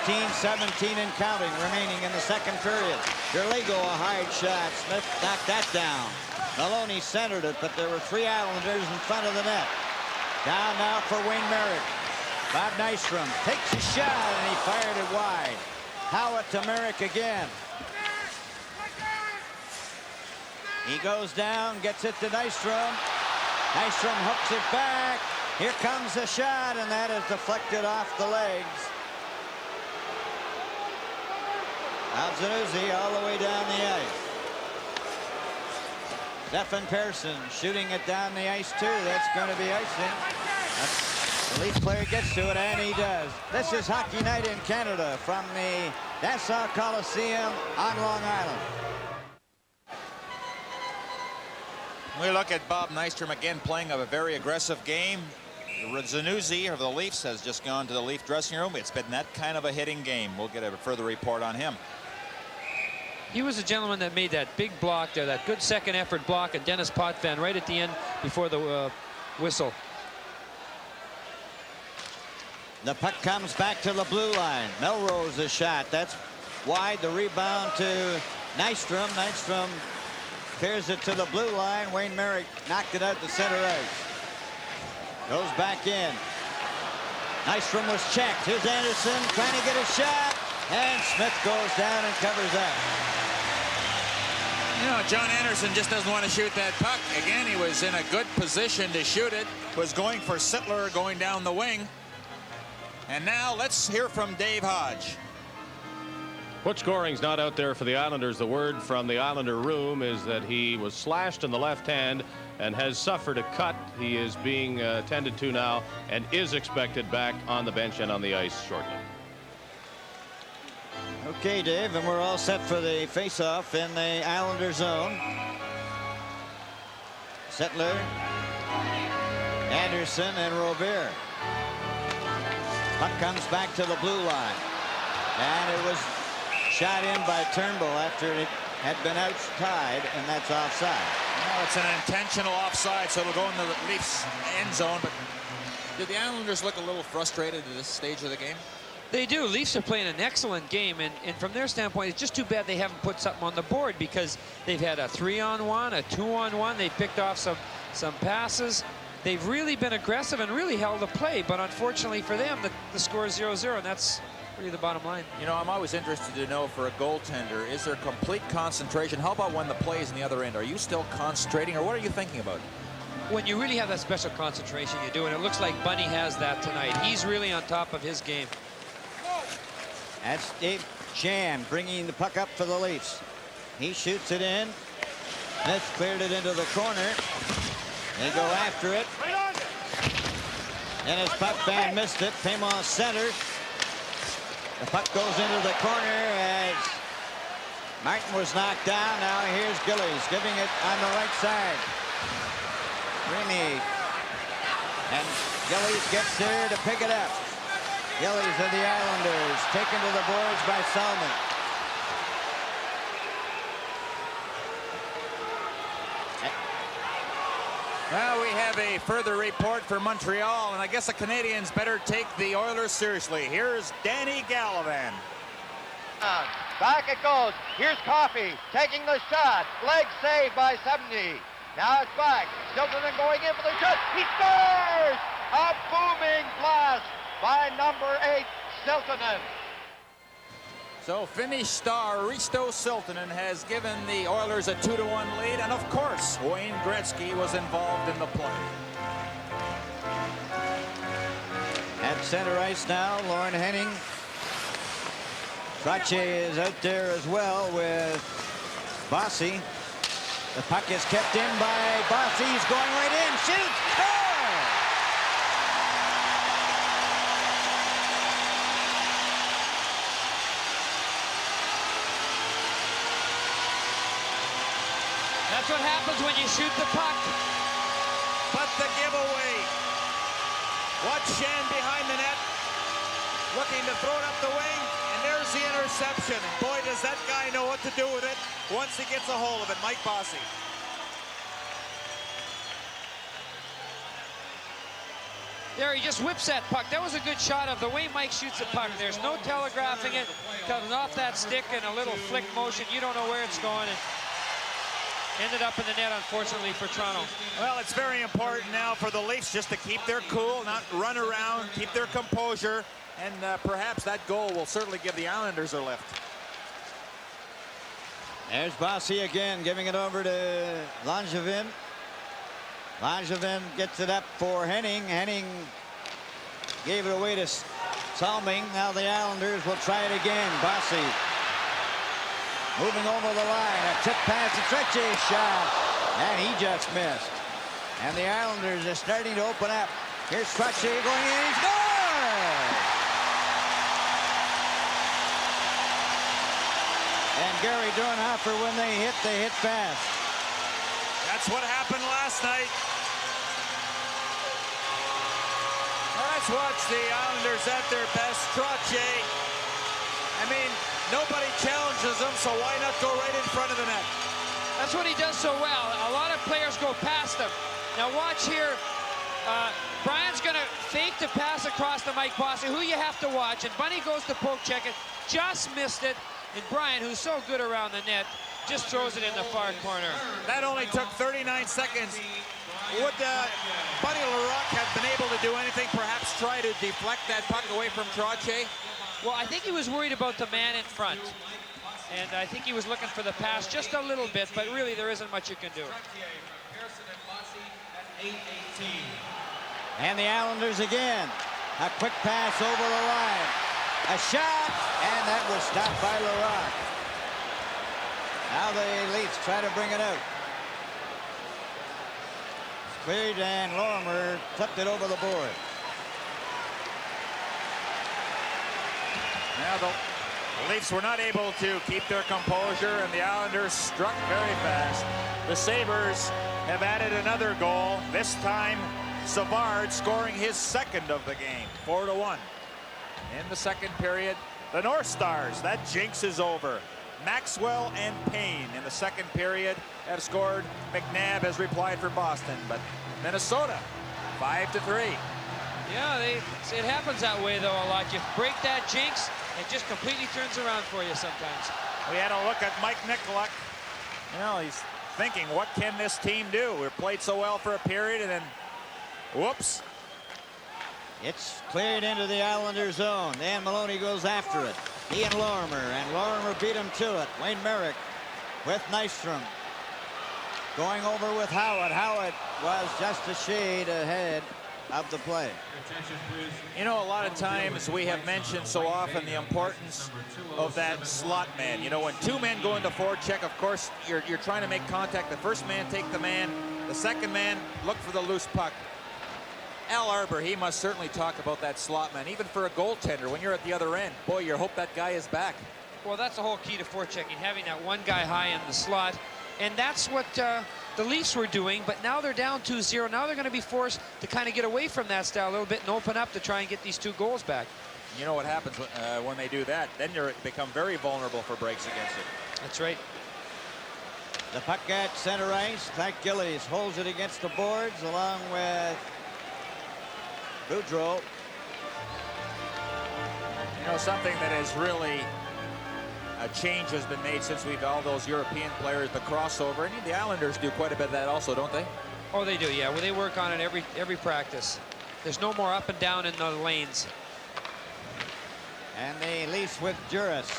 14-17 and counting remaining in the second period. Derlego a hard shot. Smith knocked that down. Maloney centered it, but there were 3 Islanders in front of the net. Down now for Wayne Merrick. Bob Nystrom takes a shot, and he fired it wide. Howatt to Merrick again. He goes down, gets it to Nystrom. Nystrom hooks it back. Here comes the shot, and that is deflected off the legs. Zanuzzi all the way down the ice. Stefan Persson shooting it down the ice, too. That's going to be icing. The Leafs player gets to it, and he does. This is Hockey Night in Canada from the Nassau Coliseum on Long Island. We look at Bob Nystrom again playing a very aggressive game. Zanuzzi of the Leafs has just gone to the Leaf dressing room. It's been that kind of a hitting game. We'll get a further report on him. He was a gentleman that made that big block there, that good second effort block, and Denis Potvin right at the end before the whistle. The puck comes back to the blue line. Melrose a shot. That's wide. The rebound to Nystrom. Nystrom clears it to the blue line. Wayne Merrick knocked it out to center ice. Goes back in. Nystrom was checked. Here's Anderson trying to get a shot. And Smith goes down and covers up. You know, John Anderson just doesn't want to shoot that puck. Again, he was in a good position to shoot it. Was going for Sittler going down the wing. And now let's hear from Dave Hodge. Butch Goring's not out there for the Islanders. The word from the Islander room is that he was slashed in the left hand and has suffered a cut. He is being attended to now and is expected back on the bench and on the ice shortly. Okay, Dave, and we're all set for the face-off in the Islander zone. Settler, Anderson, and Robert. Puck comes back to the blue line. And it was shot in by Turnbull after it had been outside, and that's offside. Well, it's an intentional offside, so it'll go in the Leafs end zone. But did the Islanders look a little frustrated at this stage of the game? They do. Leafs are playing an excellent game, and from their standpoint, it's just too bad they haven't put something on the board, because they've had a 3-on-1, a 2-on-1. They picked off some passes. They've really been aggressive and really held the play, but unfortunately for them, the score is 0-0, and that's really the bottom line. You know, I'm always interested to know, for a goaltender, is there complete concentration? How about when the play is in the other end? Are you still concentrating, or what are you thinking about? When you really have that special concentration, you do, and it looks like Bunny has that tonight. He's really on top of his game. That's Dave Chan bringing the puck up for the Leafs. He shoots it in. Smith cleared it into the corner. They go after it. And his puck ban missed it. Paymo center. The puck goes into the corner as Martin was knocked down. Now here's Gillies giving it on the right side. Remy. And Gillies gets there to pick it up. Gillies of the Islanders taken to the boards by Salmon. Well, we have a further report for Montreal, and I guess the Canadians better take the Oilers seriously. Here's Danny Gallivan. Back it goes. Here's Coffey taking the shot. Leg saved by 70. Now it's back. Siltonen going in for the shot. He scores! A booming blast by number 8, Siltonen. So Finnish star Risto Siltonen has given the Oilers a 2-1 lead, and of course Wayne Gretzky was involved in the play. At center ice now, Lorne Henning. Trottier is out there as well with Bossy. The puck is kept in by Bossy. He's going right in. Shoots! Score! That's what happens when you shoot the puck. But the giveaway. Watch Shan behind the net, looking to throw it up the wing, and there's the interception. And boy, does that guy know what to do with it once he gets a hold of it. Mike Bossy. There, he just whips that puck. That was a good shot of the way Mike shoots the puck. There's no telegraphing it. Comes off that stick in a little flick motion. You don't know where it's going. And ended up in the net, unfortunately, for Toronto. Well, it's very important now for the Leafs just to keep their cool, not run around, keep their composure, and perhaps that goal will certainly give the Islanders a lift. There's Bossy again, giving it over to Langevin. Langevin gets it up for Henning. Henning gave it away to Salming. Now the Islanders will try it again. Bossy moving over the line. A tip pass to Trottier shot. And he just missed. And the Islanders are starting to open up. Here's Trottier going in. He scores! And Garry Dornhofer, when they hit fast. That's what happened last night. Let's watch the Islanders at their best. Trottier. I mean, nobody challenges him, so why not go right in front of the net? That's what he does so well. A lot of players go past him. Now watch here. Bryan's going to fake the pass across to Mike Bossy, who you have to watch. And Bunny goes to poke check it. Just missed it. And Bryan, who's so good around the net, just throws it in the far corner. That only took 39 seconds. Would Bunny LaRock have been able to do anything, perhaps try to deflect that puck away from Trottier? Well, I think he was worried about the man in front. And I think he was looking for the pass just a little bit, but really there isn't much you can do. Persson and Bossy at 8:18. And the Islanders again. A quick pass over the line. A shot, and that was stopped by Lorne. Now the Leafs try to bring it out. Cleared, and Lorimer flipped it over the board. Now the Leafs were not able to keep their composure, and the Islanders struck very fast. The Sabres have added another goal. This time, Savard scoring his second of the game, 4-1. In the second period, the North Stars, that jinx is over. Maxwell and Payne in the second period have scored. McNabb has replied for Boston, but Minnesota 5-3. Yeah, it happens that way though a lot. You break that jinx, it just completely turns around for you sometimes. We had a look at Mike Nicolak. You know, he's thinking, what can this team do? We played so well for a period, and then whoops. It's cleared into the Islander zone. Dan Maloney goes after it. He and Lorimer beat him to it. Wayne Merrick with Nystrom. Going over with Howatt. Howatt was just a shade ahead of the play. You know, a lot of times we have mentioned so often the importance of that slot man. You know, when two men go into forecheck, of course, you're trying to make contact. The first man take the man. The second man look for the loose puck. Al Arbour, he must certainly talk about that slot man. Even for a goaltender, when you're at the other end, boy, you hope that guy is back. Well, that's the whole key to forechecking, having that one guy high in the slot. And that's what the Leafs were doing, but now they're down 2-0. Now they're going to be forced to kind of get away from that style a little bit and open up to try and get these 2 goals back. You know what happens when they do that? Then you become very vulnerable for breaks against it. That's right. The puck at center ice. Gillies holds it against the boards along with Boudreau. You know, something that is really a change has been made since we've all those European players, the crossover. And the Islanders do quite a bit of that also, don't they? Oh, they do, yeah. Well, they work on it every practice. There's no more up and down in the lanes. And the Leafs with Juris.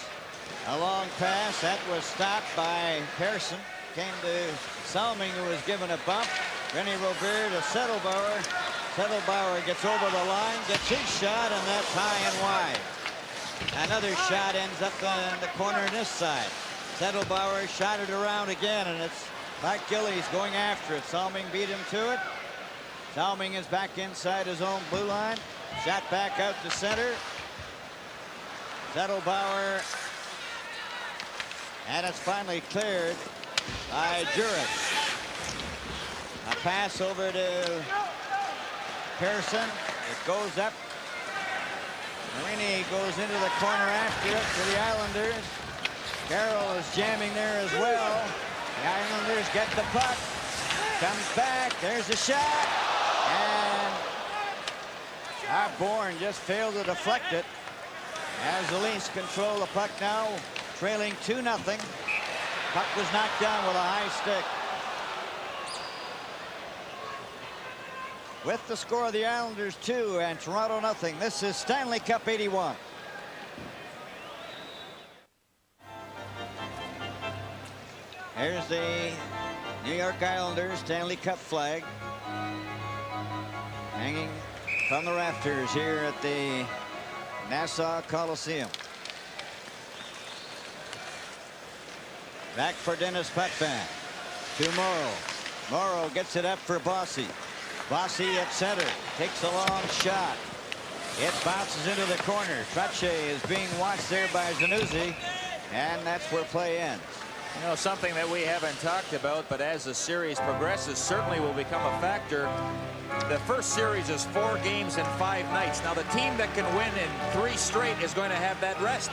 A long pass. That was stopped by Persson. Came to Salming, who was given a bump. Rennie Robert to Settlebauer. Settlebauer gets over the line, gets his shot, and that's high and wide. Another shot ends up in the corner on this side. Settlebauer shot it around again, and it's Gillies going after it. Salming beat him to it. Salming is back inside his own blue line. Shot back out to center. Settlebauer. And it's finally cleared by Juris. A pass over to Persson. It goes up. Marini goes into the corner after it for the Islanders. Carroll is jamming there as well. The Islanders get the puck. Comes back. There's a shot. And Bourne just failed to deflect it. As the Leafs control the puck now, trailing 2-0. Puck was knocked down with a high stick. With the score of the Islanders 2 and Toronto 0. This is Stanley Cup 81. Here's the New York Islanders Stanley Cup flag hanging from the rafters here at the Nassau Coliseum. Back for Denis Potvin. To Morrow. Morrow gets it up for Bossy. Bossy at center, takes a long shot. It bounces into the corner. Trottier is being watched there by Zanuzzi, and that's where play ends. You know, something that we haven't talked about, but as the series progresses, certainly will become a factor. The first series is 4 games in 5 nights. Now, the team that can win in 3 straight is going to have that rest.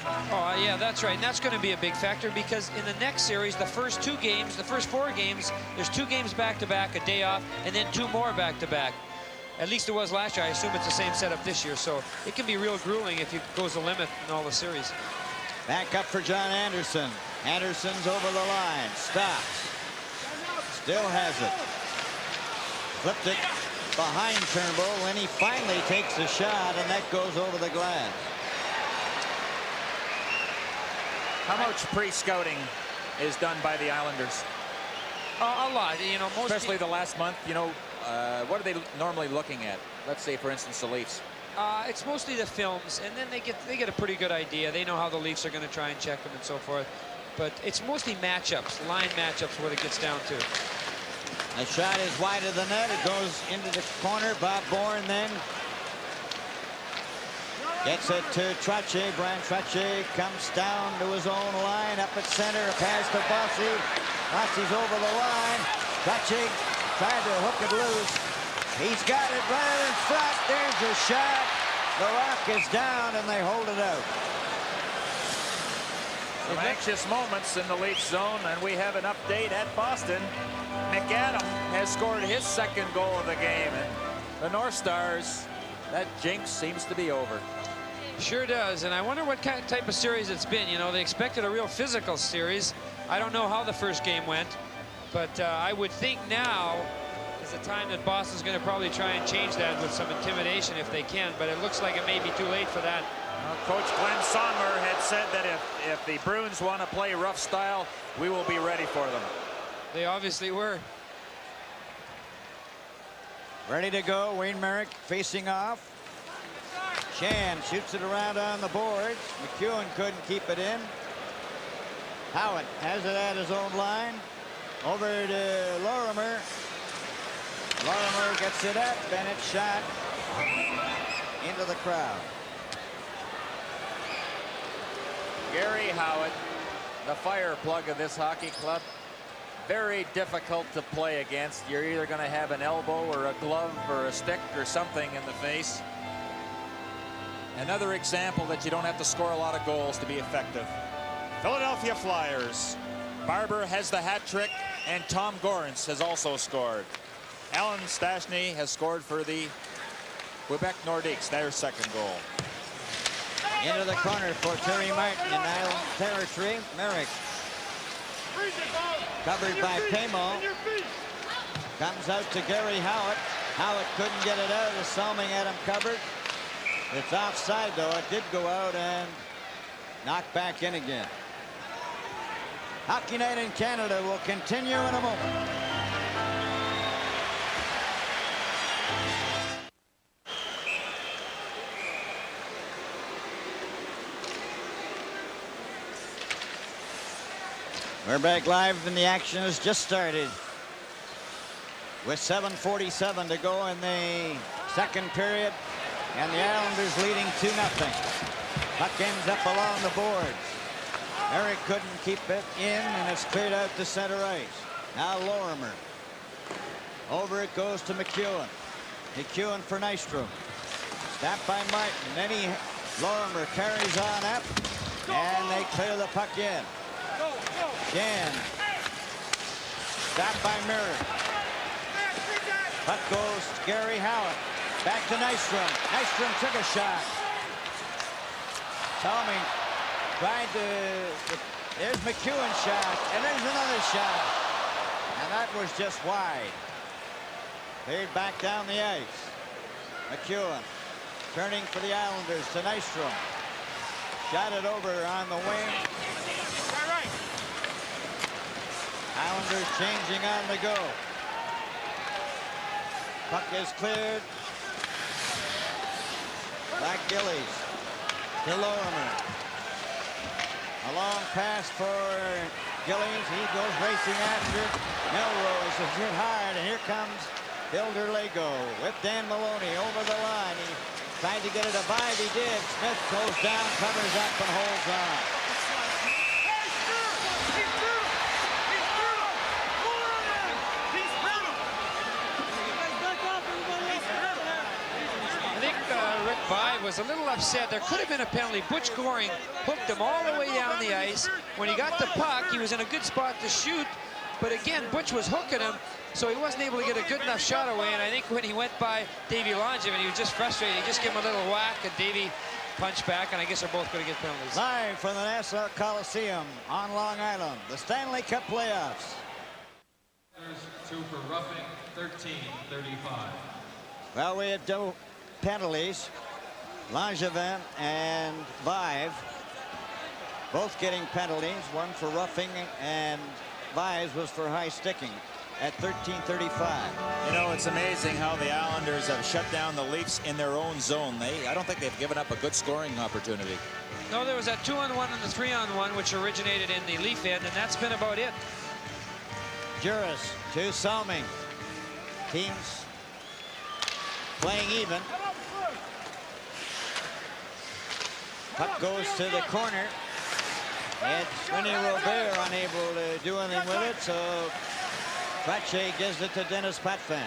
Oh, yeah, that's right. And that's going to be a big factor because in the next series, the first 4 games, there's 2 games back-to-back, a day off, and then 2 more back-to-back. At least it was last year. I assume it's the same setup this year. So it can be real grueling if it goes the limit in all the series. Back up for John Anderson. Anderson's over the line. Stops. Still has it. Flipped it behind Turnbull, and he finally takes a shot, and that goes over the glass. How much pre-scouting is done by the Islanders? A lot, you know, Especially the last month, you know, what are they normally looking at? Let's say, for instance, the Leafs. It's mostly the films, and then they get a pretty good idea. They know how the Leafs are going to try and check them and so forth. But it's mostly matchups, line matchups, what it gets down to. The shot is wide of the net. It goes into the corner. Bob Bourne then gets it to Trottier. Brian Trottier comes down to his own line. Up at center. A pass to Bossy. Bossy's over the line. Trottier tried to hook it loose. He's got it right in front. There's a shot. The rock is down, and they hold it out. Some anxious moments in the Leafs zone, and we have an update at Boston. McAdam has scored his second goal of the game, and the North Stars, that jinx seems to be over. Sure does, and I wonder what kind of type of series it's been. You know, they expected a real physical series. I don't know how the first game went, but I would think now is the time that Boston's going to probably try and change that with some intimidation if they can, but it looks like it may be too late for that. Coach Glenn Sommer had said that if the Bruins want to play rough style, we will be ready for them. They obviously were. Ready to go. Wayne Merrick facing off. Shan shoots it around on the boards. McEwen couldn't keep it in. Howatt has it at his own line. Over to Lorimer. Lorimer gets it up, and it's shot into the crowd. Garry Howatt, the fire plug of this hockey club. Very difficult to play against. You're either going to have an elbow or a glove or a stick or something in the face. Another example that you don't have to score a lot of goals to be effective. Philadelphia Flyers. Barber has the hat trick, and Tom Gorence has also scored. Alan Stastny has scored for the Quebec Nordiques, their second goal. Into the corner for Terry Martin in Island territory. Merrick covered by Pamo. Comes out to Garry Howatt. Howatt couldn't get it out. The Salming had him covered. It's offside, though. It did go out and knocked back in again. Hockey Night in Canada will continue in a moment. We're back live, and the action has just started with 7:47 to go in the second period, and the Islanders leading 2-0. Puck ends up along the boards. Merrick couldn't keep it in, and it's cleared out to center ice. Now Lorimer. Over it goes to McEwen. McEwen for Nystrom. Snapped by Martin. Then Lorimer carries on up, and they clear the puck in. Again. Stopped by Merrick. Puck goes to Garry Howatt. Back to Nystrom. Nystrom took a shot. Salming tried to... There's McEwen's shot. And there's another shot. And that was just wide. Cleared back down the ice. McEwen turning for the Islanders to Nystrom. Shot it over on the wing. Islanders changing on the go. Puck is cleared. Back Gillies to Lorimer. A long pass for Gillies. He goes racing after Melrose. Is hit hard, and here comes Builder Lego with Dan Maloney over the line. He tried to get it above. He did. Smith goes down, covers up, and holds on. Was a little upset. There could have been a penalty. Butch Goring hooked him all the way down the ice. When he got the puck, he was in a good spot to shoot, but again, Butch was hooking him, so he wasn't able to get a good enough shot away. And I think when he went by Davey Langevin, he was just frustrated. He just gave him a little whack, and Davey punched back, and I guess they're both going to get penalties. Live from the Nassau Coliseum on Long Island, the Stanley Cup Playoffs. 2 for roughing, 13-35. Well, we had two penalties. Langevin and Vive. both getting penalties. One for roughing and Vise was for high sticking at 13:35. You know, it's amazing how the Islanders have shut down the Leafs in their own zone. I don't think they've given up a good scoring opportunity. No, there was that 2-on-1 and the 3-on-1, which originated in the Leaf end, and that's been about it. Juris to Salming. Teams playing even. Puck goes to the corner. It's Winnie Robert unable to do anything with it, so Trottier gives it to Denis Potvin.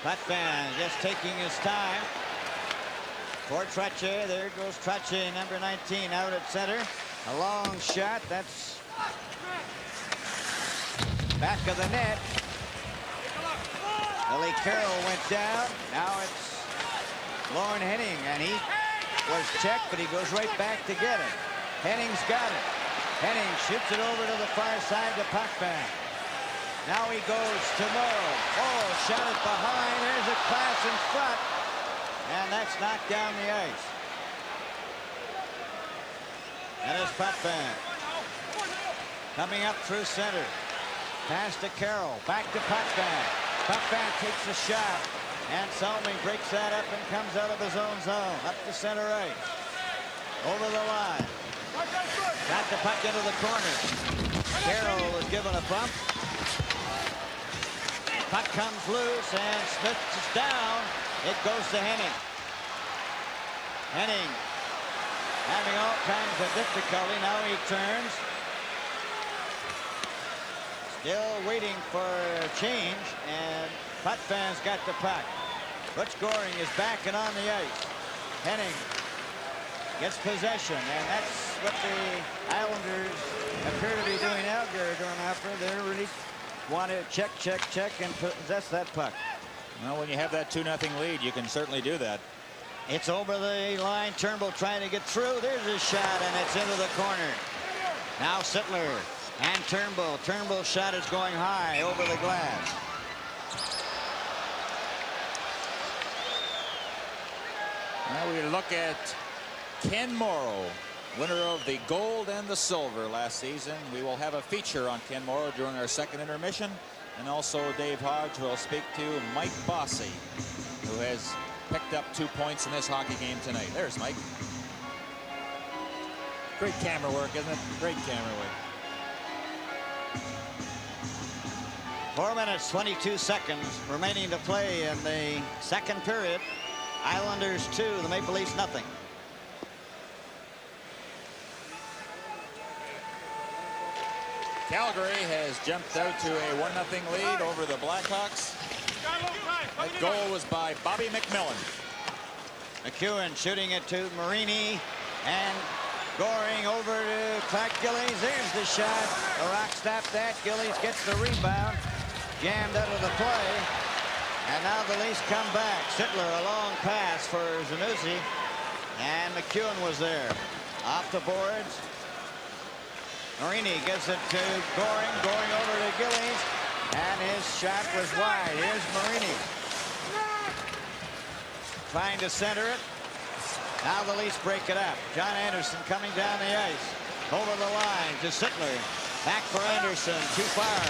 Potvin just taking his time. For Trottier, there goes Trottier, number 19, out at center. A long shot, that's back of the net. Billy Carroll went down. Now it's Lorne Henning, and he was checked, but he goes right back to get it. Henning's got it. Henning shoots it over to the far side to Potvin. Now he goes to Morrow. Oh, shot it behind. There's a pass in front. And that's knocked down the ice. And it's Potvin. Coming up through center. Pass to Carroll. Back to Potvin. Potvin takes a shot. And Salming breaks that up and comes out of his own zone. Up to center ice. Over the line. Got the puck into the corner. Carroll is given a bump. Puck comes loose and Smith is down. It goes to Henning. Henning having all kinds of difficulty. Now he turns. Still waiting for a change, and Potvin's got the puck. Butch Goring is back and on the ice. Henning gets possession, and that's what the Islanders appear to be doing now, Garry Dornhofer. They're really want to check, and possess that puck. Well, when you have that 2-0 lead, you can certainly do that. It's over the line. Turnbull trying to get through. There's a shot, and it's into the corner. Now Sittler and Turnbull. Turnbull's shot is going high over the glass. Now we look at Ken Morrow, winner of the gold and the silver last season. We will have a feature on Ken Morrow during our second intermission. And also Dave Hodge will speak to Mike Bossy, who has picked up 2 points in this hockey game tonight. There's Mike. Great camera work, isn't it? Great camera work. 4 minutes, 22 seconds remaining to play in the second period. Islanders 2, the Maple Leafs nothing. Calgary has jumped out to a 1-0 lead over the Blackhawks. That goal was by Bobby McMillan. McEwen shooting it to Marini, and Goring over to Clark Gillies. There's the shot. The Rock stopped that. Gillies gets the rebound. Jammed out of the play. And now the Leafs come back. Sittler, a long pass for Zanussi. And McEwen was there. Off the boards. Marini gives it to Goring. Goring over to Gillies. And his shot was wide. Here's Marini. Trying to center it. Now the Leafs break it up. John Anderson coming down the ice. Over the line to Sittler. Back for Anderson. Too far.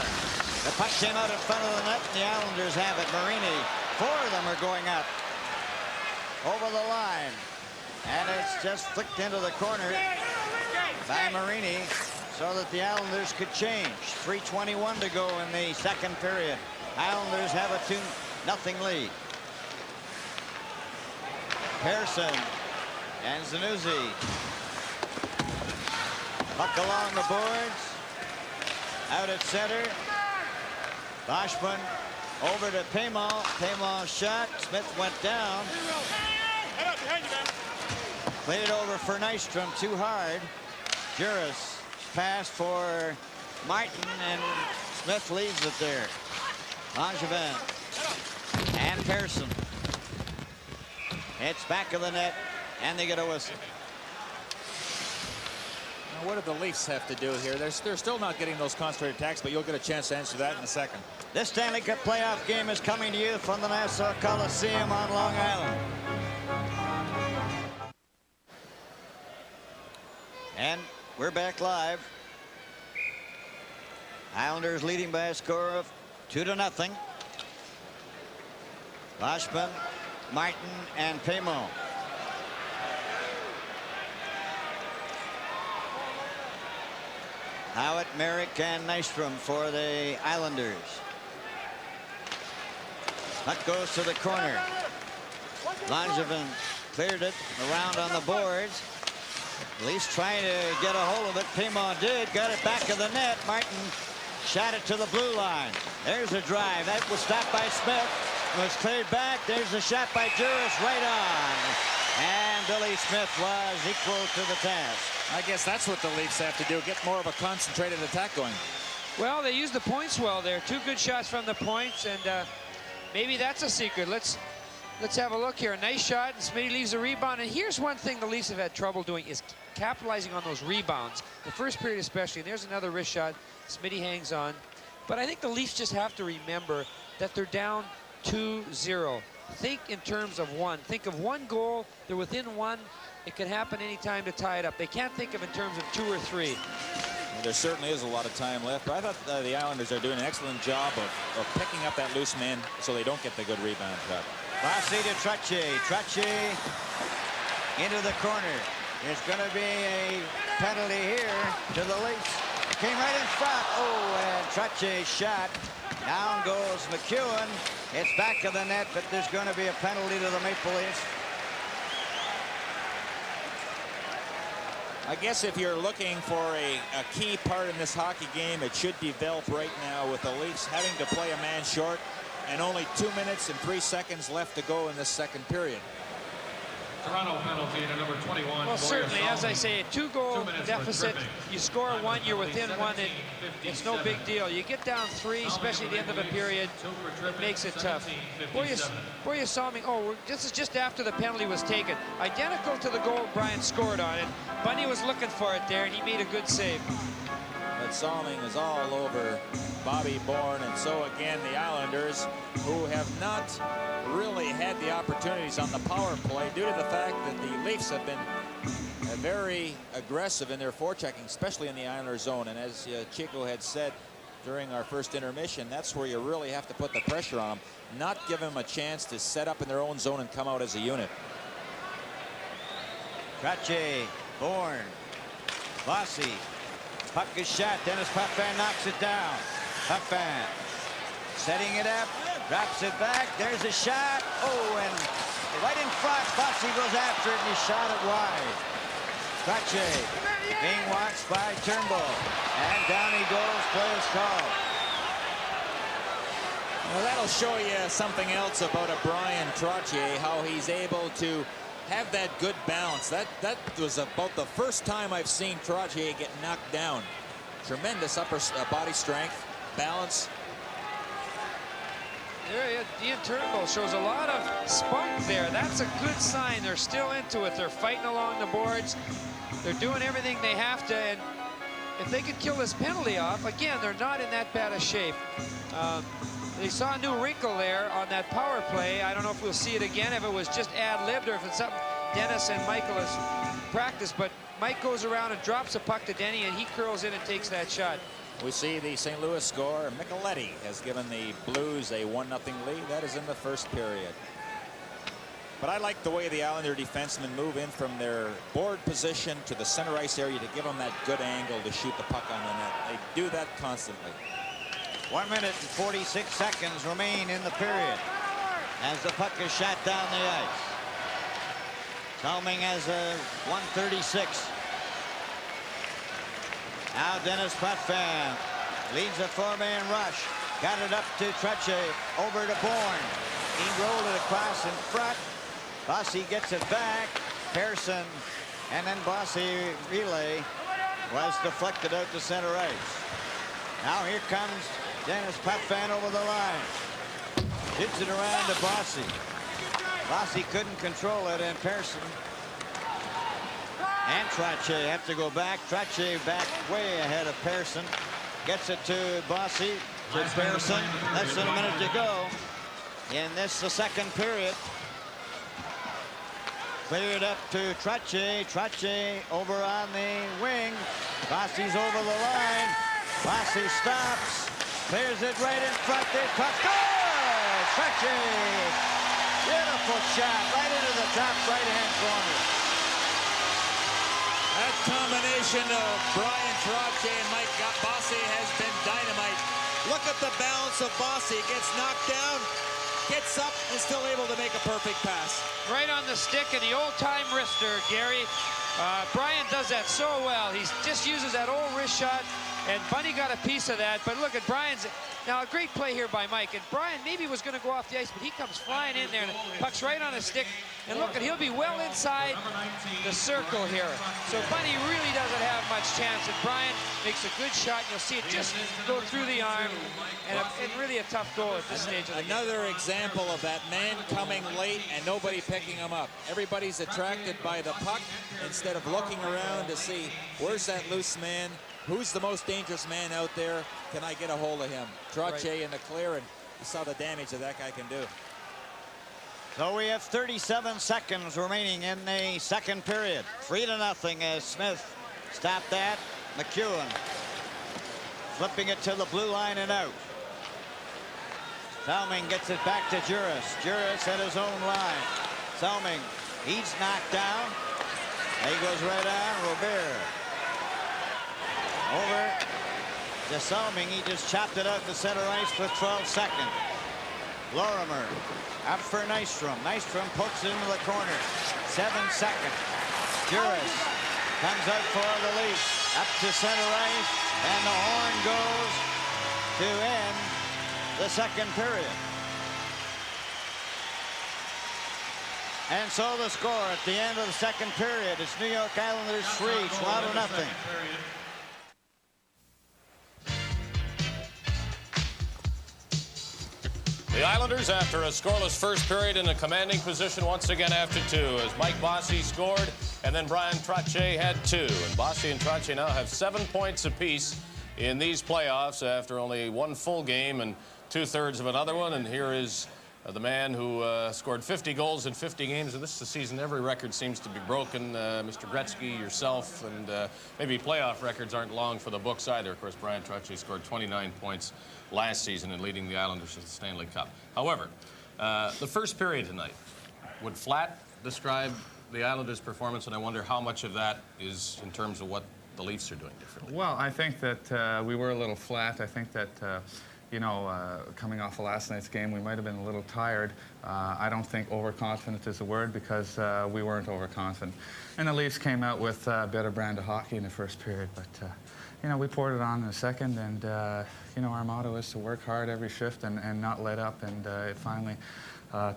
The puck came out in front of the net, and the Islanders have it. Marini. 4 of them are going up. Over the line. And it's just flicked into the corner by Marini so that the Islanders could change. 3:21 to go in the second period. Islanders have a 2-0 lead. Persson and Zanussi. Puck along the boards. Out at center. Boschman over to Paymal. Paymal shot. Smith went down. Played it over for Nystrom. Too hard. Juris pass for Martin, and Smith leaves it there. Langevin and Persson. It's back of the net, and they get a whistle. Now, what do the Leafs have to do here? They're still not getting those concentrated attacks, but you'll get a chance to answer that in a second. This Stanley Cup playoff game is coming to you from the Nassau Coliseum on Long Island. And We're back live. Islanders leading by a score of 2-0. Lashman, Martin, and Paymo. Howatt, Merrick, and Nystrom for the Islanders. Puck goes to the corner. Langevin cleared it around on the boards. At least trying to get a hold of it. Paymo did. Got it back of the net. Martin shot it to the blue line. There's a drive. That was stopped by Smith. It was cleared back. There's a shot by Juris right on. And Billy Smith was equal to the task. I guess that's what the Leafs have to do. Get more of a concentrated attack going. Well, they used the points well there. 2 good shots from the points, and maybe that's a secret. Let's have a look here. A nice shot, and Smitty leaves a rebound. And here's one thing the Leafs have had trouble doing is capitalizing on those rebounds. The first period especially. And there's another wrist shot. Smitty hangs on. But I think the Leafs just have to remember that they're down 2-0. Think in terms of one. Think of 1 goal. They're within 1. It can happen anytime to tie it up. They can't think of in terms of 2 or 3. Well, there certainly is a lot of time left. But I thought the Islanders are doing an excellent job of picking up that loose man so they don't get the good rebound shot. Bossy to Trottier. Trottier into the corner. There's going to be a penalty here to the Leafs. Came right in front. Oh, and Trottier's shot. Down goes McEwen. It's back of the net, but there's going to be a penalty to the Maple Leafs. I guess if you're looking for a key part in this hockey game, it should develop right now with the Leafs having to play a man short and only 2 minutes and 3 seconds left to go in this second period. Toronto penalty to number 21. Well, certainly, as I say, a 2-goal deficit. You score 1, you're within 1, and it's no big deal. You get down 3, especially at the end of a period, it makes it tough. Borje saw me. Oh, this is just after the penalty was taken. Identical to the goal Bryan scored on it. Bunny was looking for it there, and he made a good save. But Salming is all over Bobby Bourne, and so again the Islanders, who have not really had the opportunities on the power play due to the fact that the Leafs have been very aggressive in their forechecking, especially in the Islander zone. And as Chico had said during our first intermission, that's where you really have to put the pressure on them, not give them a chance to set up in their own zone and come out as a unit. Trottier, Bourne, Bossy. Puck is shot. Denis Potvin knocks it down. Potvin setting it up. Drops it back. There's a shot. Oh, and right in front. Bossy goes after it, and he shot it wide. Trottier being watched by Turnbull. And down he goes. Play is called. Well, that'll show you something else about a Bryan Trottier, how he's able to have that good balance. That was about the first time I've seen Trottier get knocked down. Tremendous upper body strength, balance. There, Ian Turnbull shows a lot of spunk there. That's a good sign. They're still into it. They're fighting along the boards. They're doing everything they have to. And if they could kill this penalty off, again, they're not in that bad a shape. They saw a new wrinkle there on that power play. I don't know if we'll see it again, if it was just ad-libbed or if it's something Denis and Michael has practiced. But Mike goes around and drops a puck to Denis, and he curls in and takes that shot. We see the St. Louis score. Micheletti has given the Blues a 1-0 lead. That is in the first period. But I like the way the Islander defensemen move in from their board position to the center ice area to give them that good angle to shoot the puck on the net. They do that constantly. 1 minute and 46 seconds remain in the period as the puck is shot down the ice. Salming has a 136. Now Denis Potvin leads a 4-man rush. Got it up to Trottier, over to Bourne. He rolled it across in front. Bossy gets it back. Persson, and then Bossy relay was deflected out to center ice. Now here comes Denis Potvin over the line. Hits it around to Bossy. Bossy couldn't control it, and Persson and Trottier have to go back. Trottier back way ahead of Persson. Gets it to Bossy, to Persson. Less than a minute to go in this, the second period. Cleared up to Trottier. Trottier over on the wing. Bossy's over the line. Bossy stops. Clears it right in front. They puck. Good! Trottier. Beautiful shot right into the top right-hand corner. That combination of Bryan, Trottier, and Mike Bossy has been dynamite. Look at the balance of Bossy. Gets knocked down, gets up, and still able to make a perfect pass. Right on the stick and the old-time wrister, Garry. Bryan does that so well. He just uses that old wrist shot, and Bunny got a piece of that. But look at Bryan's. Now, a great play here by Mike. And Bryan maybe was going to go off the ice, but he comes flying in there, and puck's right on his stick. And look, he'll be well inside the circle here. So Bunny really doesn't have much chance, and Bryan makes a good shot. You'll see it just go through the arm, and really a tough goal at this stage of the game. Another example of that man coming late and nobody picking him up. Everybody's attracted by the puck instead of looking around to see where's that loose man. Who's the most dangerous man out there? Can I get a hold of him? Trottier in the clear, and you saw the damage that guy can do. So we have 37 seconds remaining in the second period. 3-0 as Smith stopped that. McEwen flipping it to the blue line and out. Salming gets it back to Juris. Juris at his own line. Salming, he's knocked down. He goes right on. Robert. Over to Salming. He just chopped it out to center ice with 12 seconds. Lorimer up for Nystrom. Nystrom pokes it into the corner. 7 seconds. Juris comes out for the Leafs. Up to center ice. And the horn goes to end the second period. And so the score at the end of the second period is New York Islanders 3, Toronto 0. The Islanders, after a scoreless first period, in a commanding position once again after 2, as Mike Bossy scored, and then Bryan Trottier had 2. And Bossy and Trottier now have 7 points apiece in these playoffs after only 1 full game and 2/3 of another one. And here is the man who scored 50 goals in 50 games. And this is a season every record seems to be broken. Mr. Gretzky, yourself, and maybe playoff records aren't long for the books either. Of course, Bryan Trottier scored 29 points last season in leading the Islanders to the Stanley Cup. However, the first period tonight, would flat describe the Islanders' performance? And I wonder how much of that is in terms of what the Leafs are doing differently. Well, I think that we were a little flat. I think that you know, coming off of last night's game, we might have been a little tired. I don't think overconfident is a word, because we weren't overconfident. And the Leafs came out with a better brand of hockey in the first period. But, you know, we poured it on in the second. And, you know, our motto is to work hard every shift and not let up. And it finally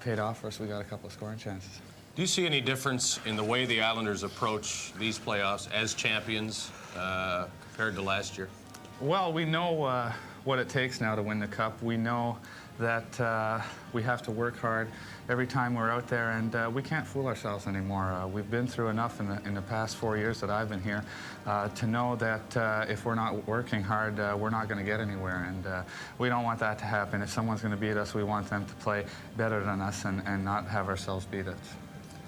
paid off for us. We got a couple of scoring chances. Do you see any difference in the way the Islanders approach these playoffs as champions compared to last year? Well, we know what it takes now to win the Cup. We know that we have to work hard every time we're out there, and we can't fool ourselves anymore. We've been through enough in the past 4 years that I've been here to know that if we're not working hard, we're not going to get anywhere, and we don't want that to happen. If someone's going to beat us, we want them to play better than us and not have ourselves beat us.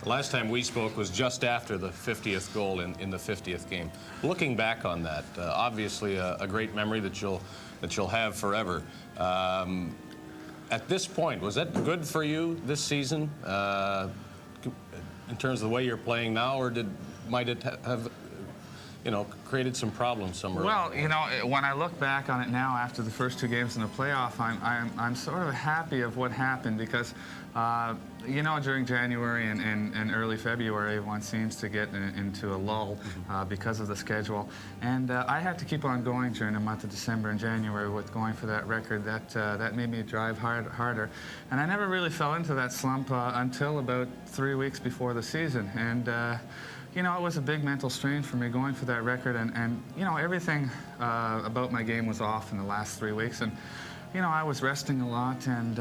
The last time we spoke was just after the 50th goal in the 50th game. Looking back on that, obviously a great memory that you'll have forever. At this point, was that good for you this season in terms of the way you're playing now, or might it have, you know, created some problems somewhere? Well, you know, when I look back on it now after the first 2 games in the playoff, I'm sort of happy of what happened, because you know, during January and early February, everyone seems to get into a lull because of the schedule. And I had to keep on going during the month of December and January with going for that record. That made me drive harder. And I never really fell into that slump until about 3 weeks before the season. And you know, it was a big mental strain for me going for that record. And you know, everything about my game was off in the last 3 weeks. And you know, I was resting a lot, and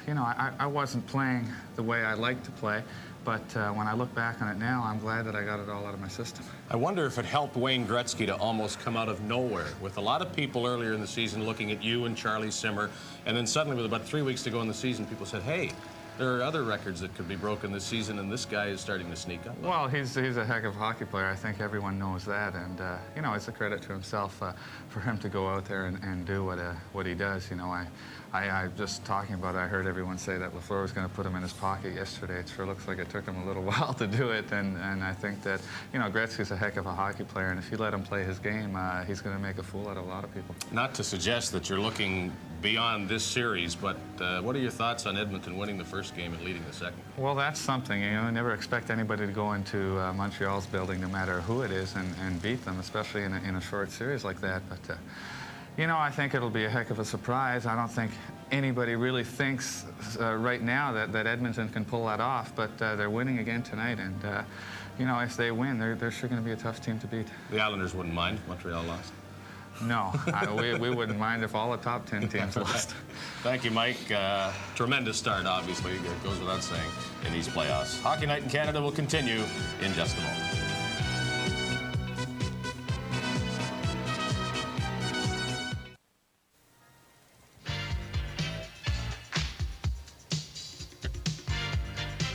you know, I wasn't playing the way I like to play. But when I look back on it now, I'm glad that I got it all out of my system. I wonder if it helped Wayne Gretzky to almost come out of nowhere, with a lot of people earlier in the season looking at you and Charlie Simmer, and then suddenly with about 3 weeks to go in the season, people said, hey, There are other records that could be broken this season, and this guy is starting to sneak up. Well, he's a heck of a hockey player. I think everyone knows that, and you know, it's a credit to himself for him to go out there and do what he does. You know, I just talking about it, I heard everyone say that LaFleur was going to put him in his pocket yesterday. It sure looks like it took him a little while to do it, and I think that, you know, Gretzky's a heck of a hockey player, and if you let him play his game, he's going to make a fool out of a lot of people. Not to suggest that you're looking beyond this series, but what are your thoughts on Edmonton winning the first game and leading the second? Well, that's something. You know, I never expect anybody to go into Montreal's building, no matter who it is, and beat them, especially in a short series like that. But you know, I think it'll be a heck of a surprise. I don't think anybody really thinks right now that Edmonton can pull that off, but they're winning again tonight, and you know, if they win, they're sure going to be a tough team to beat. The Islanders wouldn't mind if Montreal lost? No, we wouldn't mind if all the top 10 teams lost. Thank you, Mike. Tremendous start, obviously. It goes without saying in these playoffs. Hockey Night in Canada will continue in just a moment.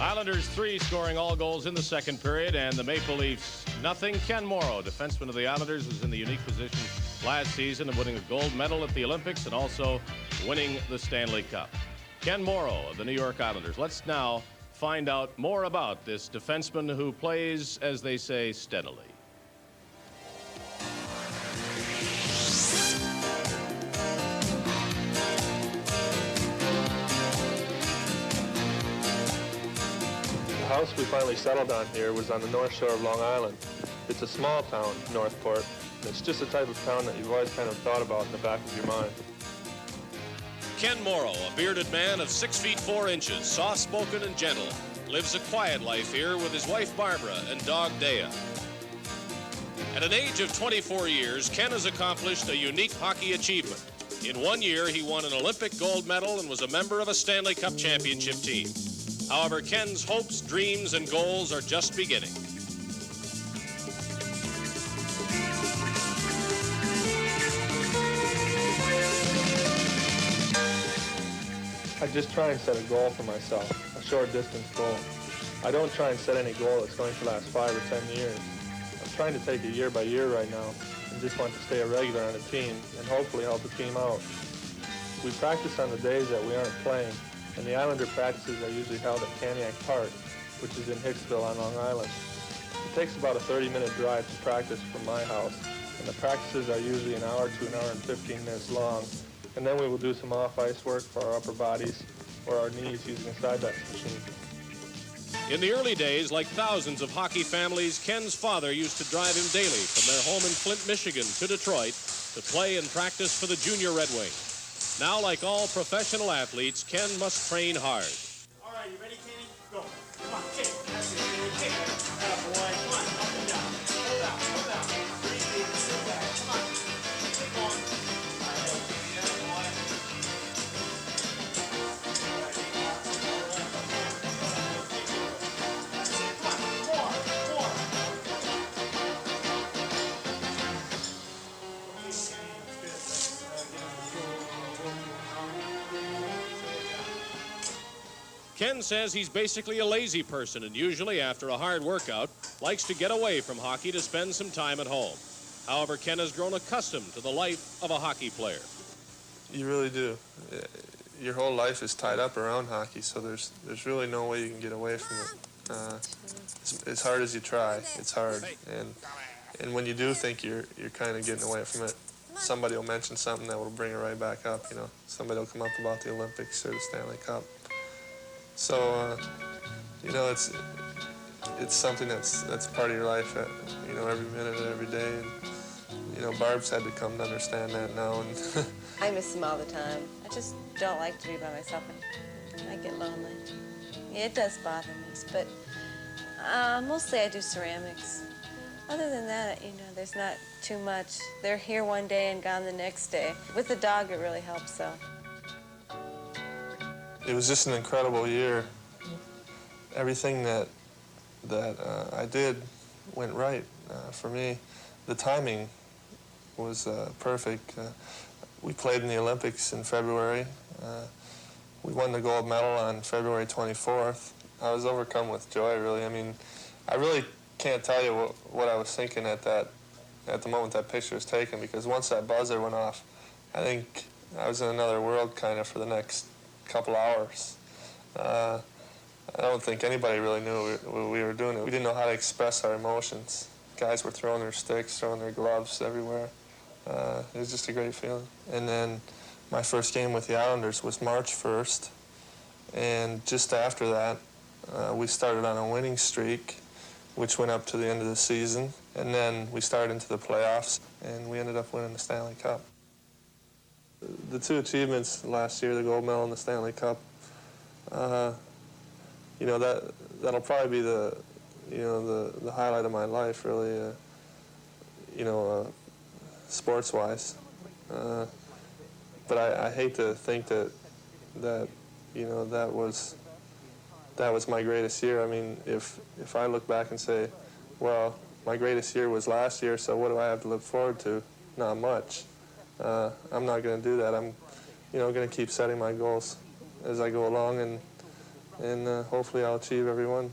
Islanders 3 scoring all goals in the second period, and the Maple Leafs nothing. Ken Morrow, defenseman of the Islanders, was in the unique position last season of winning a gold medal at the Olympics and also winning the Stanley Cup. Ken Morrow of the New York Islanders. Let's now find out more about this defenseman who plays, as they say, steadily. The house we finally settled on here was on the north shore of Long Island. It's a small town, Northport, and it's just the type of town that you've always kind of thought about in the back of your mind. Ken Morrow, a bearded man of 6 feet 4 inches, soft-spoken and gentle, lives a quiet life here with his wife Barbara and dog Dea. At an age of 24 years, Ken has accomplished a unique hockey achievement. In 1 year, he won an Olympic gold medal and was a member of a Stanley Cup championship team. However, Ken's hopes, dreams, and goals are just beginning. I just try and set a goal for myself, a short distance goal. I don't try and set any goal that's going to last 5 or 10 years. I'm trying to take it year by year right now and just want to stay a regular on a team and hopefully help the team out. We practice on the days that we aren't playing, and the Islander practices are usually held at Caniac Park, which is in Hicksville on Long Island. It takes about a 30-minute drive to practice from my house, and the practices are usually an hour to an hour and 15 minutes long. And then we will do some off-ice work for our upper bodies or our knees using a Cybex machine. In the early days, like thousands of hockey families, Ken's father used to drive him daily from their home in Flint, Michigan to Detroit to play and practice for the Junior Red Wings. Now, like all professional athletes, Ken must train hard. All right, you ready, Kenny? Go. Come on, kick. That's it, Kenny. Kick. Boy. Come on, up and down. Hold out, hold out. 3 feet, sit back. Come on. Keep on. Ken says he's basically a lazy person and usually after a hard workout likes to get away from hockey to spend some time at home. However, Ken has grown accustomed to the life of a hockey player. You really do. Your whole life is tied up around hockey, so there's really no way you can get away from it. As hard as you try, it's hard. And when you do think you're kind of getting away from it, somebody will mention something that will bring it right back up. You know, somebody will come up about the Olympics or the Stanley Cup. So, you know, it's something that's part of your life, you know, every minute of every day. And, you know, Barb's had to come to understand that now. And I miss him all the time. I just don't like to be by myself. I get lonely. Yeah, it does bother me, but mostly I do ceramics. Other than that, you know, there's not too much. They're here one day and gone the next day. With the dog, it really helps, though. It was just an incredible year. Everything that I did went right for me. The timing was perfect. We played in the Olympics in February. we won the gold medal on February 24th, I was overcome with joy, really. I mean, I really can't tell you what I was thinking at the moment that picture was taken, because once that buzzer went off, I think I was in another world kind of for the next couple hours. I don't think anybody really knew what we were doing. We didn't know how to express our emotions. Guys were throwing their sticks, throwing their gloves everywhere. It was just a great feeling. And then my first game with the Islanders was March 1st, and just after that, we started on a winning streak, which went up to the end of the season, and then we started into the playoffs, and we ended up winning the Stanley Cup. The two achievements last year, the gold medal and the Stanley Cup, you know, that'll probably be the highlight of my life, really, you know, sports-wise. But I hate to think that you know, that was my greatest year. I mean, if I look back and say, well, my greatest year was last year, so what do I have to look forward to? Not much. I'm not going to do that. I'm, you know, going to keep setting my goals as I go along, and hopefully I'll achieve every one.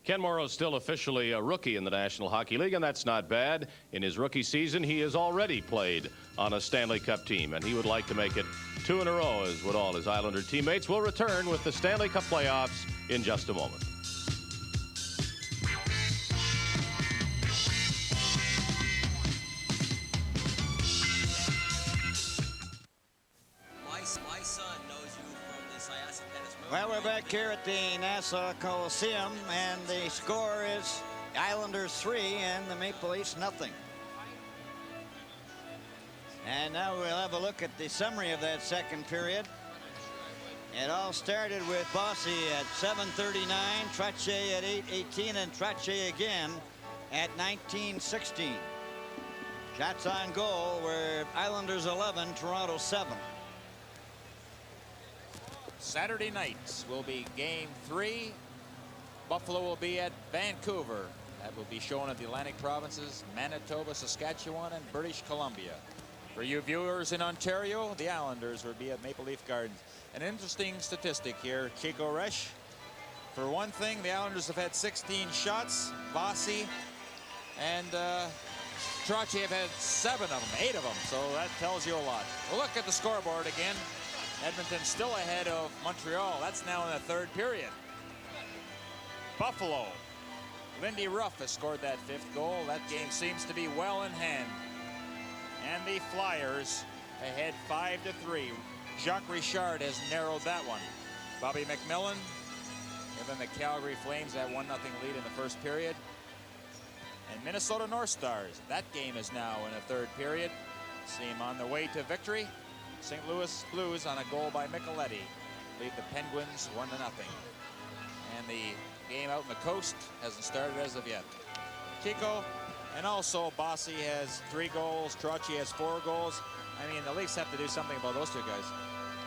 Ken Morrow is still officially a rookie in the National Hockey League, and that's not bad. In his rookie season, he has already played on a Stanley Cup team, and he would like to make it 2 in a row, as would all his Islander teammates. We'll return with the Stanley Cup playoffs in just a moment. Well, we're back here at the Nassau Coliseum, and the score is Islanders 3 and the Maple Leafs nothing. And now we'll have a look at the summary of that second period. It all started with Bossy at 7:39, Trottier at 8:18, and Trottier again at 19:16. Shots on goal were Islanders 11, Toronto 7. Saturday night will be game 3. Buffalo will be at Vancouver. That will be shown at the Atlantic Provinces, Manitoba, Saskatchewan, and British Columbia. For you viewers in Ontario, the Islanders will be at Maple Leaf Gardens. An interesting statistic here, Chico Resch. For one thing, the Islanders have had 16 shots. Bossy and Trottier have had 7 of them, 8 of them, so that tells you a lot. We'll look at the scoreboard again. Edmonton still ahead of Montreal. That's now in the third period. Buffalo. Lindy Ruff has scored that 5th goal. That game seems to be well in hand. And the Flyers ahead 5-3. Jacques Richard has narrowed that one. Bobby McMillan giving the Calgary Flames that 1-0 lead in the first period. And Minnesota North Stars. That game is now in the third period. Seem on the way to victory. St. Louis Blues on a goal by Micheletti lead the Penguins 1-0. And the game out in the coast hasn't started as of yet. Chico, and also Bossy has 3 goals. Trottier has 4 goals. I mean, the Leafs have to do something about those 2 guys.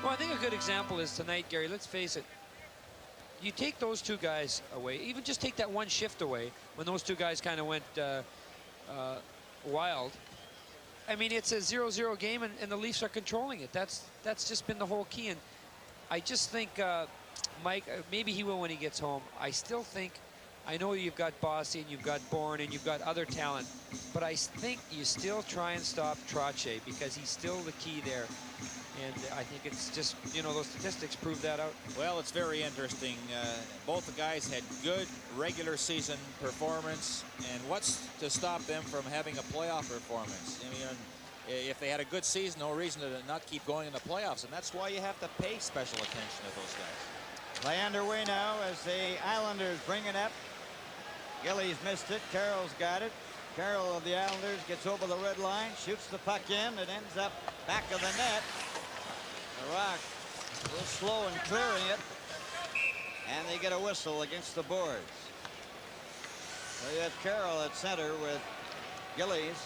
Well, I think a good example is tonight, Gary. Let's face it. You take those 2 guys away, even just take that 1 shift away when those 2 guys kind of went wild. I mean, it's a 0-0 game, and the Leafs are controlling it. That's just been the whole key. And I just think, Mike, maybe he will when he gets home. I still think, I know you've got Bossy and you've got Bourne and you've got other talent, but I think you still try and stop Trottier because he's still the key there. And I think it's just, you know, those statistics prove that out. Well, it's very interesting. Both the guys had good regular season performance, and what's to stop them from having a playoff performance? I mean, if they had a good season, no reason to not keep going in the playoffs, and that's why you have to pay special attention to those guys. Play underway now as the Islanders bring it up. Gillies missed it. Carroll's got it. Carroll of the Islanders gets over the red line, shoots the puck in. It ends up back of the net. The Rock a little slow in clearing it, and they get a whistle against the boards. So you have Carroll at center with Gillies.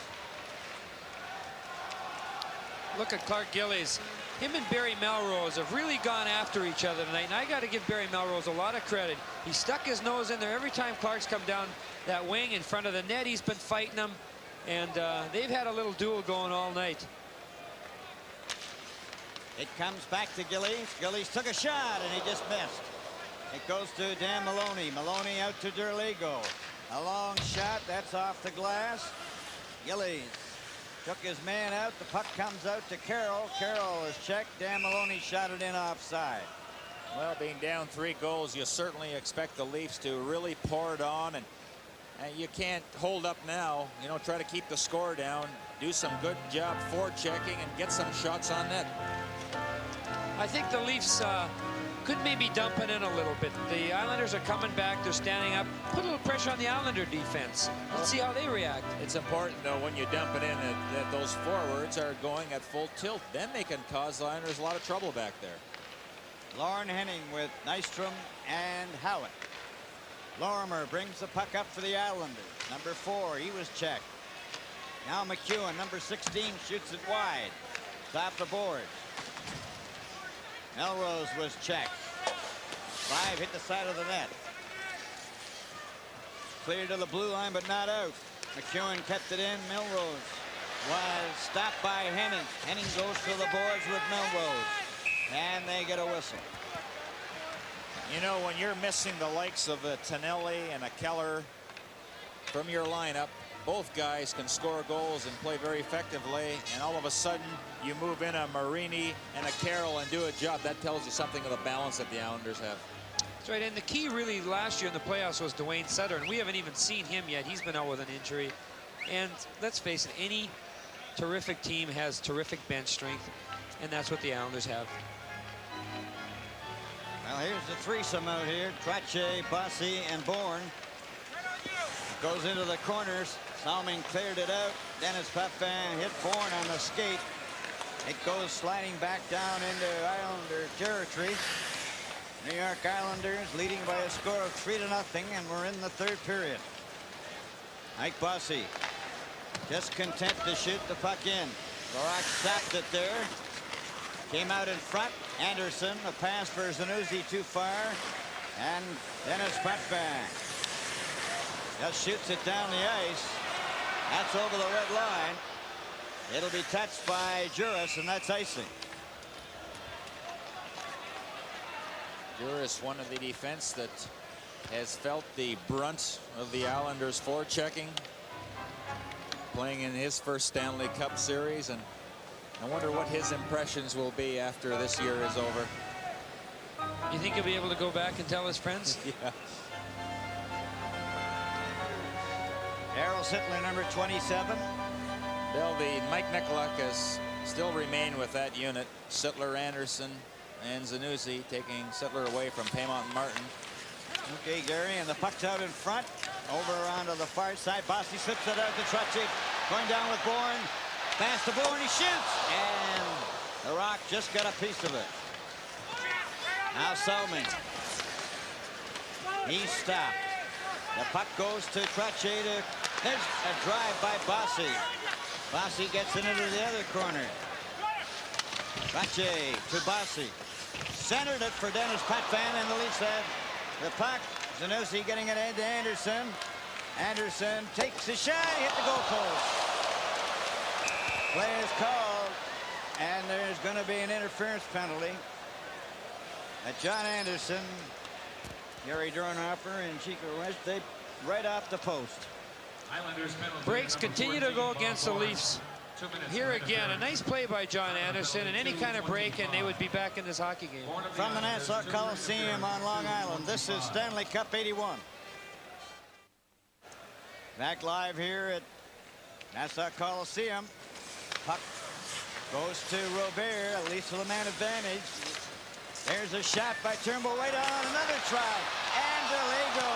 Look at Clark Gillies. Him and Barry Melrose have really gone after each other tonight, and I got to give Barry Melrose a lot of credit. He stuck his nose in there every time Clark's come down that wing in front of the net. He's been fighting them, and they've had a little duel going all night. It comes back to Gillies. Gillies took a shot and he just missed. It goes to Dan Maloney. Maloney out to Derligo. A long shot. That's off the glass. Gillies took his man out. The puck comes out to Carroll. Carroll is checked. Dan Maloney shot it in offside. Well, being down 3 goals, you certainly expect the Leafs to really pour it on, and you can't hold up now. You know, try to keep the score down, do some good job forechecking, and get some shots on net. I think the Leafs could maybe dump it in a little bit. The Islanders are coming back. They're standing up. Put a little pressure on the Islander defense. Let's see how they react. It's important, though, when you dump it in, that those forwards are going at full tilt. Then they can cause the Islanders a lot of trouble back there. Lorne Henning with Nystrom and Howatt. Lorimer brings the puck up for the Islanders. Number 4, he was checked. Now McEwen, number 16, shoots it wide. Top the boards. Melrose was checked. 5 hit the side of the net. Cleared to the blue line, but not out. McEwen kept it in. Melrose was stopped by Henning. Henning goes to the boards with Melrose. And they get a whistle. You know, when you're missing the likes of a Tonelli and a Keller from your lineup, both guys can score goals and play very effectively, and all of a sudden you move in a Marini and a Carroll and do a job. That tells you something of the balance that the Islanders have. That's right, and the key really last year in the playoffs was Dwayne Sutter, and we haven't even seen him yet. He's been out with an injury. And let's face it, any terrific team has terrific bench strength, and that's what the Islanders have. Well, here's the threesome out here. Trottier, Bossy, and Bourne. Goes into the corners. Salming cleared it out. Denis Potvin hit Bourne on the skate. It goes sliding back down into Islander territory. New York Islanders leading by a score of 3-0, and we're in the 3rd period. Mike Bossy just content to shoot the puck in. Barak stopped it there. Came out in front. Anderson, a pass for Zanuzzi too far. And Denis Potvin just shoots it down the ice. That's over the red line. It'll be touched by Juris, and that's icing. Juris, one of the defense that has felt the brunt of the Islanders forechecking, playing in his first Stanley Cup series, and I wonder what his impressions will be after this year is over. You think he'll be able to go back and tell his friends? Yeah. Carroll Sittler, number 27. Bill, the Mike Nicolak has still remained with that unit. Sittler, Anderson, and Zanuzzi, taking Sittler away from Paymont and Martin. Okay, Garry, and the puck's out in front. Over onto the far side. Bossy slips it out to Trottier. Going down with Bourne. Pass to Bourne, he shoots, and the Rock just got a piece of it. Now Salming. He's stopped. The puck goes to Trottier. There's a drive by Bossy. Bossy gets it into the other corner. Trottier to Bossy. Centered it for Denis Potvin, and the Leafs have the puck. Zanuzzi getting it into Anderson. Anderson takes a shot, hit the goalpost. Play is called, and there's going to be an interference penalty. John Anderson, Gary Dornhofer, and Chico West, they right off the post. Breaks continue to go against the Leafs. Here again, a nice play by John Anderson, and any kind of break, and they would be back in this hockey game. From the Nassau Coliseum on Long Island, this is Stanley Cup 81. Back live here at Nassau Coliseum. Puck goes to Robert, at least with a man advantage. There's a shot by Turnbull right on, another try. And Derligo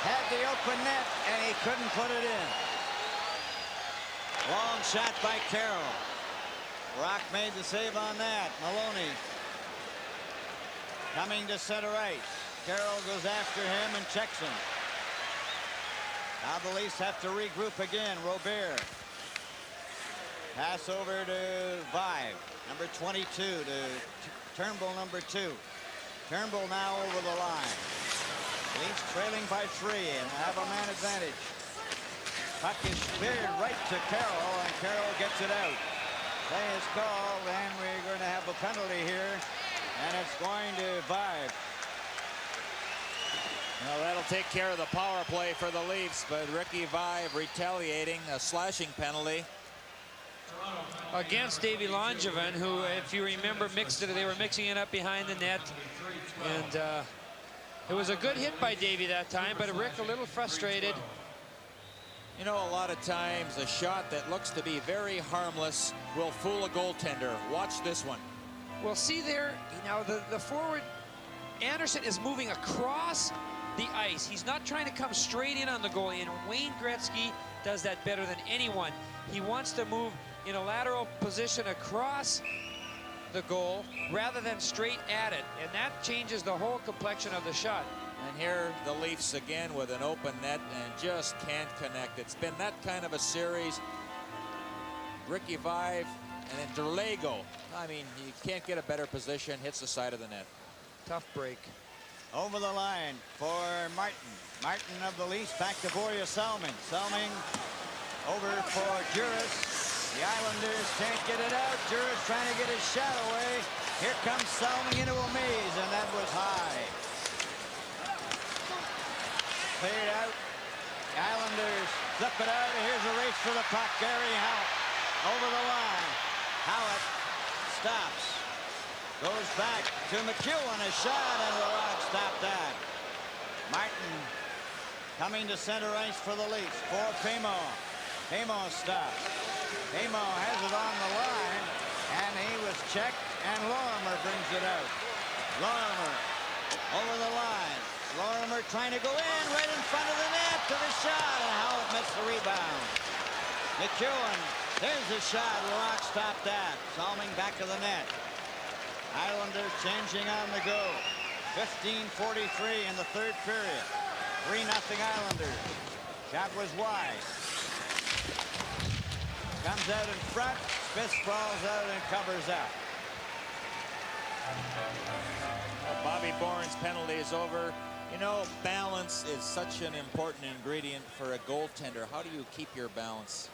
had the open net, and he couldn't put it in. Long shot by Carroll. Rock made the save on that. Maloney coming to center ice. Carroll goes after him and checks him. Now the Leafs have to regroup again. Robert. Pass over to Vive, number 22, to Turnbull, number 2. Turnbull now over the line. Leafs trailing by 3 and have a man advantage. Puck is speared right to Carroll, and Carroll gets it out. Play is called, and we're going to have a penalty here, and it's going to Vive. Well, that'll take care of the power play for the Leafs, but Ricky Vive retaliating a slashing penalty. Against Davy Langevin, who, if you remember, they were mixing it up behind the net. And it was a good hit by Davy that time, but Rick a little frustrated. You know, a lot of times a shot that looks to be very harmless will fool a goaltender. Watch this one. Well, see there, now the forward, Anderson is moving across the ice. He's not trying to come straight in on the goalie, and Wayne Gretzky does that better than anyone. He wants to move in a lateral position across the goal rather than straight at it, and that changes the whole complexion of the shot. And here the Leafs again with an open net and just can't connect. It's been that kind of a series. Ricky Vive and then Derlego. I mean, you can't get a better position. Hits the side of the net. Tough break. Over the line for Martin. Martin of the Leafs back to Borje Salming. Salming over for Juris. The Islanders can't get it out. Juris trying to get his shot away. Here comes Salming into a maze, and that was high. Cleared out. The Islanders flip it out. Here's a race for the puck. Garry Howatt over the line. Howatt stops. Goes back to McEwen. A shot, and Lorne stopped that. Martin coming to center ice for the Leafs. For Pamo. Pamo stops. Pamo has it on the line, and he was checked, and Lorimer brings it out. Lorimer over the line. Lorimer trying to go in right in front of the net to the shot, and Howatt missed the rebound. McEwen, there's the shot. Lorne stopped that. Salming back to the net. Islanders changing on the go. 15:43 in the third period. 3-0 Islanders. Shot was wide. Comes out in front. Smith sprawls out and covers up. Bobby Bourne's penalty is over. You know, balance is such an important ingredient for a goaltender. How do you keep your balance?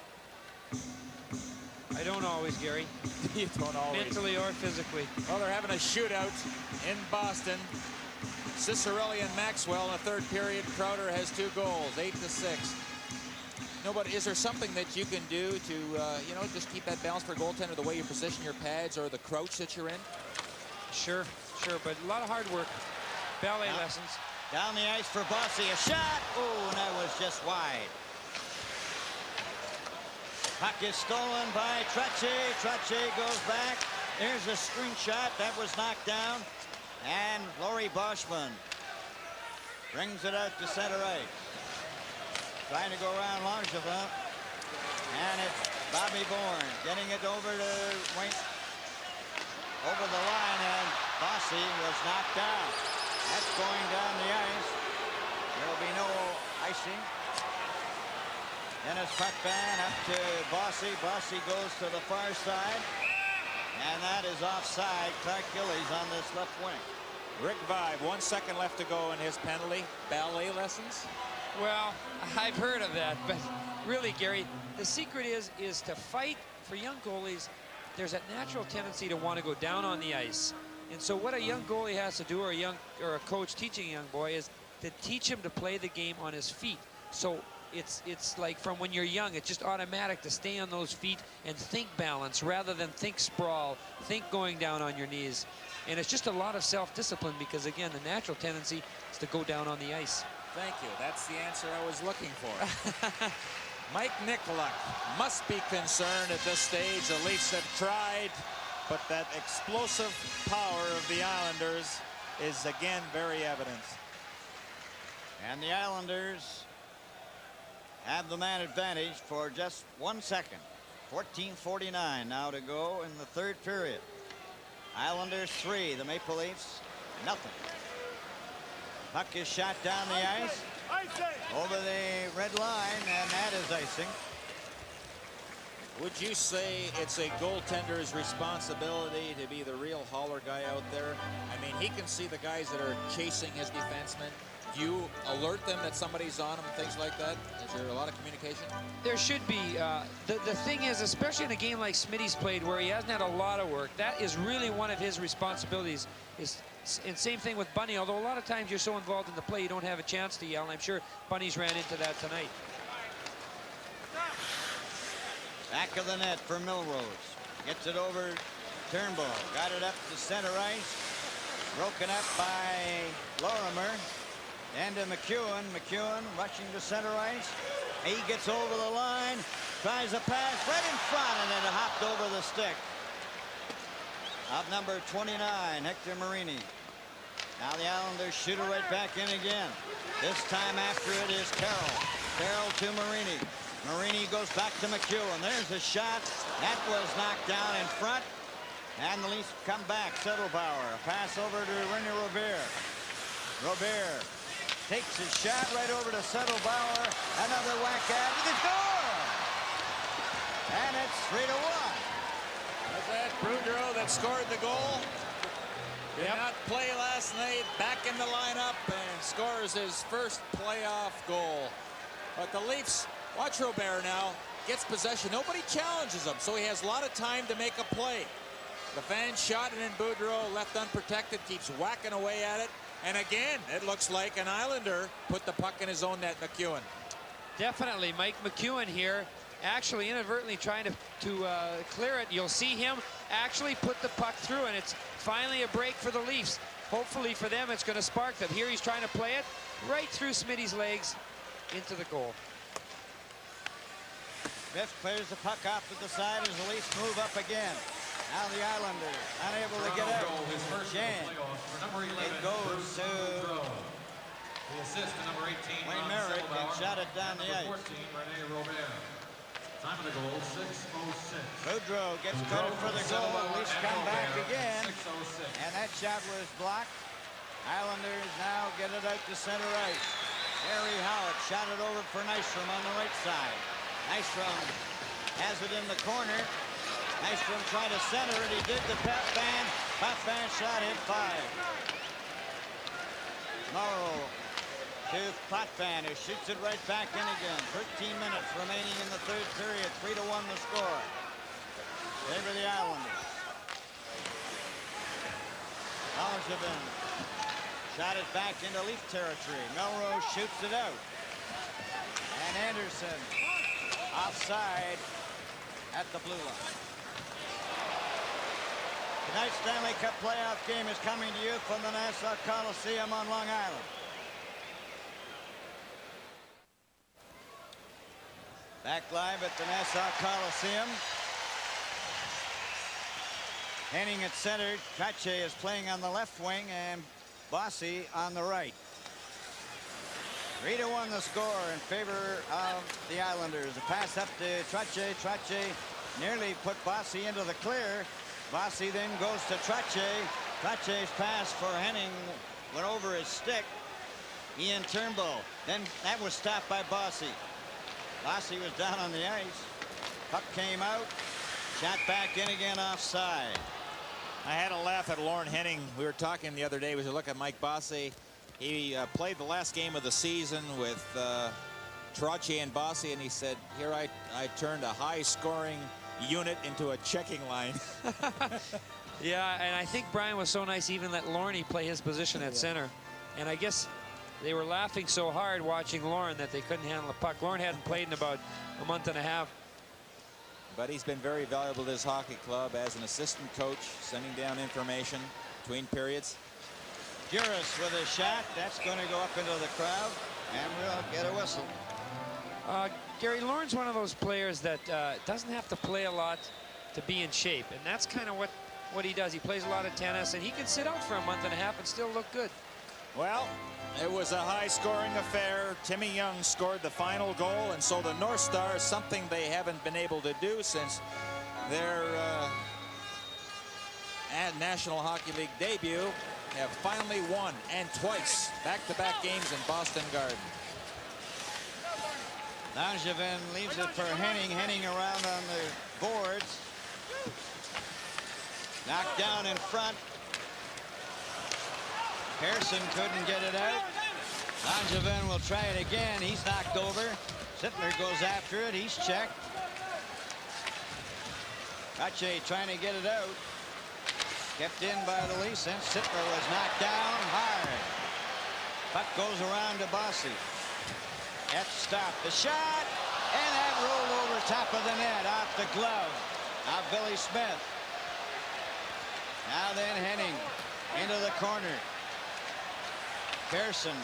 I don't always, Gary. You don't always. Mentally or physically. Well, they're having a shootout in Boston. Cicerelli and Maxwell in the third period. Crowder has 2 goals, 8-6. No, but is there something that you can do to, you know, just keep that balance for a goaltender, the way you position your pads or the crouch that you're in? Sure, but a lot of hard work. Ballet lessons. Down the ice for Bossy. A shot. Oh, and that was just wide. Puck is stolen by Trottier. Trottier goes back. There's a screen shot. That was knocked down. And Laurie Boschman brings it out to center ice. Trying to go around Langevin. And it's Bobby Bourne getting it over to Wayne. Over the line, and Bossy was knocked down. That's going down the ice. There will be no icing. Denis Potvin up to Bossy. Bossy goes to the far side. And that is offside. Clark Gillies on this left wing. Rick Vive, 1 second left to go in his penalty. Ballet lessons? Well, I've heard of that, but really, Gary, the secret is to fight. For young goalies, there's a natural tendency to want to go down on the ice. And so what a young goalie has to do, or a coach teaching a young boy, is to teach him to play the game on his feet. So it's like from when you're young, it's just automatic to stay on those feet and think balance rather than think sprawl, think going down on your knees. And it's just a lot of self-discipline because, again, the natural tendency is to go down on the ice. Thank you. That's the answer I was looking for. Mike Nicolak must be concerned at this stage. The Leafs have tried, but that explosive power of the Islanders is again very evident. And the Islanders have the man advantage for just 1 second. 14:49 now to go in the third period. Islanders 3, the Maple Leafs nothing. Puck is shot down the ice. Over the red line, and that is icing. Would you say it's a goaltender's responsibility to be the real hauler guy out there? I mean, he can see the guys that are chasing his defensemen. Do you alert them that somebody's on them and things like that? Is there a lot of communication? There should be. The thing is, especially in a game like Smitty's played where he hasn't had a lot of work, that is really one of his responsibilities. And same thing with Bunny, although a lot of times you're so involved in the play you don't have a chance to yell, and I'm sure Bunny's ran into that tonight. Back of the net for Melrose. Gets it over Turnbull. Got it up to center ice. Broken up by Lorimer. And to McEwen. McEwen rushing to center ice. He gets over the line. Tries a pass right in front, and then it hopped over the stick of number 29, Hector Marini. Now the Islanders shoot it right back in again. This time after it is Carroll. Carroll to Marini. Marini goes back to McEwen. There's a shot. That was knocked down in front. And the Leafs come back. Settlebauer. A pass over to René Robert. Robert takes his shot right over to Settlebauer. Another whack at it. The score! And it's 3-1. Was that Boudreau that scored the goal? Did not play last night. Back in the lineup and scores his first playoff goal. But the Leafs, watch Robert now, gets possession. Nobody challenges him, so he has a lot of time to make a play. The fan shot, and then Boudreau, left unprotected, keeps whacking away at it. And again, it looks like an Islander put the puck in his own net, McEwen. Definitely, Mike McEwen here, actually inadvertently trying to clear it. You'll see him actually put the puck through, and it's finally a break for the Leafs. Hopefully for them, it's going to spark them. Here he's trying to play it right through Smitty's legs into the goal. Smith clears the puck off to the side as the Leafs move up again. Now the Islanders unable to get out. Jan. It goes to the assist to number 18. Wayne Merrick and shot it down the ice. 14, René Robert. Time of the goal, 6:06. Boudreau gets credit for the goal. The Leafs come back again. 6:06. And that shot was blocked. Islanders now get it out to center ice. Harry Howatt shot it over for Nystrom on the right side. Nystrom has it in the corner. Nystrom trying to center it. He did the Potvin. Potvin shot hit 5. Morrow to Potvin, who shoots it right back in again. 13 minutes remaining in the third period. 3-1 the score. Favor the Islanders. Langevin shot it back into Leaf territory. Melrose shoots it out. And Anderson offside at the blue line. Tonight's Stanley Cup playoff game is coming to you from the Nassau Coliseum on Long Island. Back live at the Nassau Coliseum. Henning at center. Trottier is playing on the left wing and Bossy on the right. 3-1 the score in favor of the Islanders. A pass up to Trottier. Trottier nearly put Bossy into the clear. Bossy then goes to Trottier. Trottier's pass for Henning went over his stick. Ian Turnbull. Then that was stopped by Bossy. Bossy was down on the ice. Puck came out. Shot back in again offside. I had a laugh at Lorne Henning. We were talking the other day. We should look at Mike Bossy. He played the last game of the season with Trottier and Bossy, and he said, here I turned a high-scoring unit into a checking line. Yeah, and I think Bryan was so nice, he even let Lorne play his position at center. And I guess they were laughing so hard watching Lorne that they couldn't handle the puck. Lorne hadn't played in about a month and a half. But he's been very valuable to his hockey club as an assistant coach, sending down information between periods. Gillies with a shot. That's going to go up into the crowd, and we'll get a whistle. Garry, Lorne's one of those players that doesn't have to play a lot to be in shape, and that's kind of what he does. He plays a lot of tennis, and he can sit out for a month and a half and still look good. Well, it was a high-scoring affair. Timmy Young scored the final goal, and so the North Stars, something they haven't been able to do since their National Hockey League debut, have finally won, and twice, back-to-back games in Boston Garden. Langevin leaves it for Henning. Henning around on the boards. Knocked down in front. Persson couldn't get it out. Langevin will try it again. He's knocked over. Sittler goes after it. He's checked. Trottier trying to get it out. Kept in by the Leafs, and Sittler was knocked down hard. Puck goes around to Bossy. That's stopped. The shot, and that rolled over top of the net, off the glove of Billy Smith. Now then Henning into the corner. Persson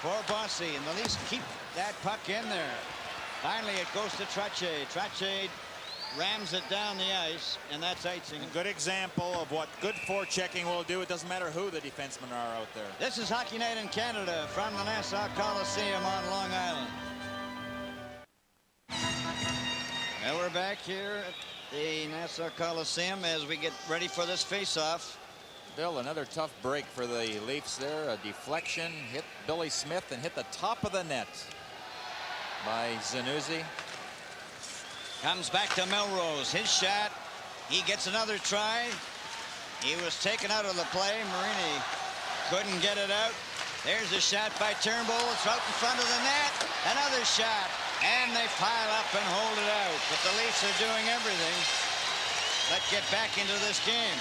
for Bossy, and the Leafs keep that puck in there. Finally, it goes to Trottier. Trottier rams it down the ice, and that's icing. A good example of what good forechecking will do. It doesn't matter who the defensemen are out there. This is Hockey Night in Canada from the Nassau Coliseum on Long Island. Well, we're back here at the Nassau Coliseum as we get ready for this face-off. Bill, another tough break for the Leafs there. A deflection hit Billy Smith and hit the top of the net by Zanuzzi. Comes back to Melrose. His shot. He gets another try. He was taken out of the play. Marini couldn't get it out. There's a shot by Turnbull. It's out in front of the net. Another shot. And they pile up and hold it out. But the Leafs are doing everything. Let's get back into this game.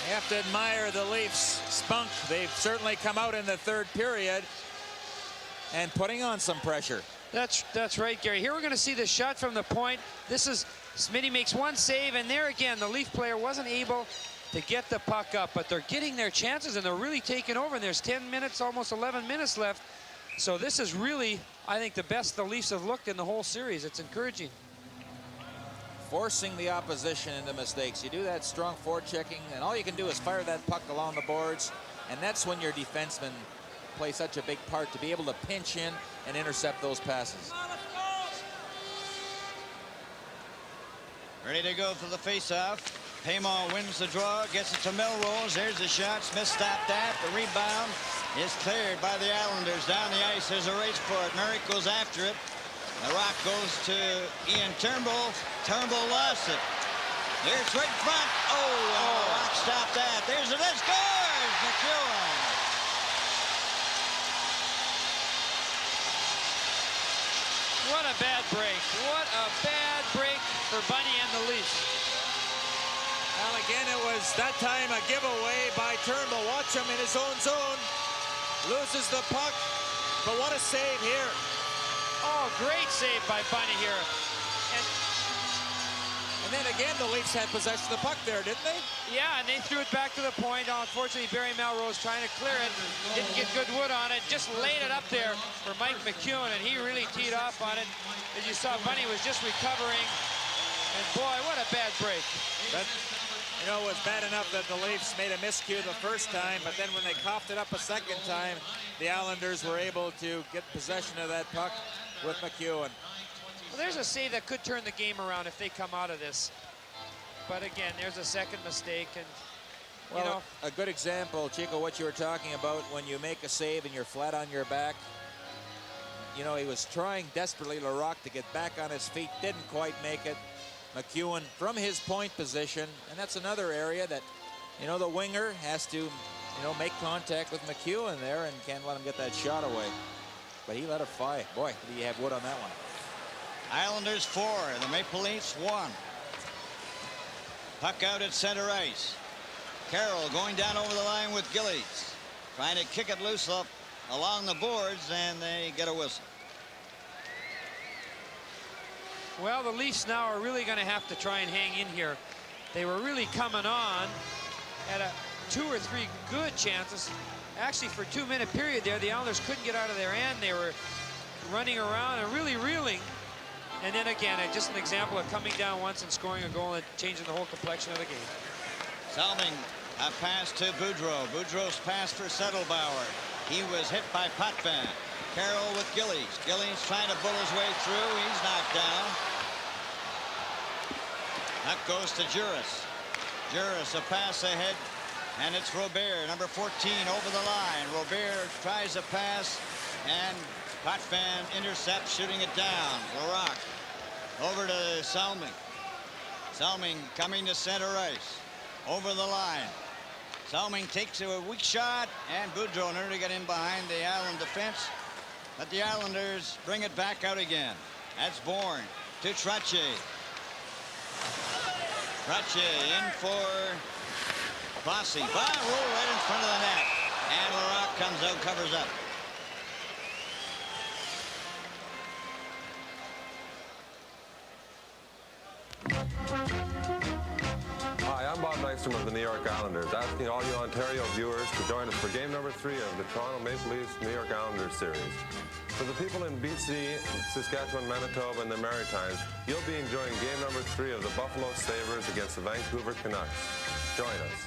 You have to admire the Leafs' spunk. They've certainly come out in the third period and putting on some pressure. That's right, Gary. Here we're going to see the shot from the point. This is Smitty makes one save, and there again, the Leaf player wasn't able to get the puck up, but they're getting their chances, and they're really taking over, and there's 10 minutes, almost 11 minutes left. So this is really, I think, the best the Leafs have looked in the whole series. It's encouraging. Forcing the opposition into mistakes. You do that strong forechecking, and all you can do is fire that puck along the boards, and that's when your defensemen play such a big part, to be able to pinch in and intercept those passes. Ready to go for the face-off. Paymont wins the draw, gets it to Melrose. There's the shot. Smith stopped that. The rebound is cleared by the Islanders. Down the ice, there's a race for it. Merrick goes after it. The rock goes to Ian Turnbull. Turnbull lost it. There's right in front. Oh, the rock stopped that. There's it. It scores! McEwen. What a bad break. What a bad break for Bunny and the Leafs. Well, again, it was that time a giveaway by Turnbull. Watch him in his own zone. Loses the puck. But what a save here. Oh, great save by Bunny here. And then again, the Leafs had possession of the puck there, didn't they? Yeah, and they threw it back to the point. Unfortunately, Barry Melrose trying to clear it. Didn't get good wood on it. Just laid it up there for Mike McEwen, and he really teed off on it. As you saw, Bunny was just recovering. And boy, what a bad break. That, you know, it was bad enough that the Leafs made a miscue the first time, but then when they coughed it up a second time, the Islanders were able to get possession of that puck with McEwen. Well, there's a save that could turn the game around if they come out of this. But again, there's a second mistake, and well, you know, a good example, Chico, what you were talking about when you make a save and you're flat on your back. You know, he was trying desperately, Larocque, to get back on his feet, didn't quite make it. McEwen from his point position, and that's another area that, you know, the winger has to, you know, make contact with McEwen there and can't let him get that shot away. But he let it fly. Boy, did he have wood on that one. Islanders 4 and the Maple Leafs 1. Puck out at center ice. Carroll going down over the line with Gillies. Trying to kick it loose up along the boards, and they get a whistle. well, the Leafs now are really going to have to try and hang in here. They were really coming on at 2 or 3 good chances. Actually, for a 2-minute period there, the Islanders couldn't get out of their end. They were running around and really reeling. And then again, just an example of coming down once and scoring a goal and changing the whole complexion of the game. Salming a pass to Boudreau. Boudreau's pass for Settlebauer. He was hit by Potvin. Carroll with Gillies. Gillies trying to bull his way through. He's knocked down. That goes to Juris. Juris, a pass ahead And it's Robert, number 14, over the line. Robert tries a pass, and Potvin intercepts, shooting it down. Larocque over to Salming. Salming coming to center ice. Over the line. Salming takes a weak shot, and Boudreau nearly got in behind the Island defense. But the Islanders bring it back out again. That's Bourne to Trottier. Trottier in for Bossy. Roll right in front of the net. And Larocque comes out, covers up. Hi, I'm Bob Nystrom of the New York Islanders, asking all you Ontario viewers to join us for game number 3 of the Toronto Maple Leafs New York Islanders series. For the people in BC, Saskatchewan, Manitoba, and the Maritimes, you'll be enjoying game number 3 of the Buffalo Sabres against the Vancouver Canucks. Join us.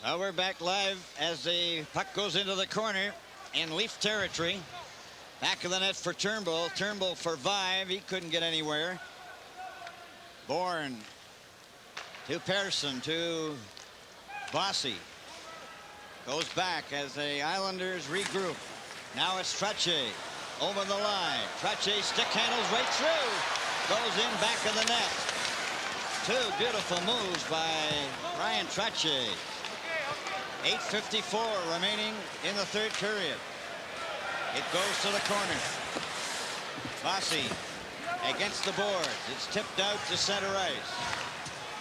Well, we're back live as the puck goes into the corner in Leaf territory. Back of the net for Turnbull. Turnbull for Vive. He couldn't get anywhere. Bourne to Persson to Bossy. Goes back as the Islanders regroup. Now it's Trottier over the line. Trottier stick handles right through. Goes in back of the net. Two beautiful moves by Bryan Trottier. 8:54 remaining in the third period. It goes to the corner. Bossy against the boards. It's tipped out to center ice.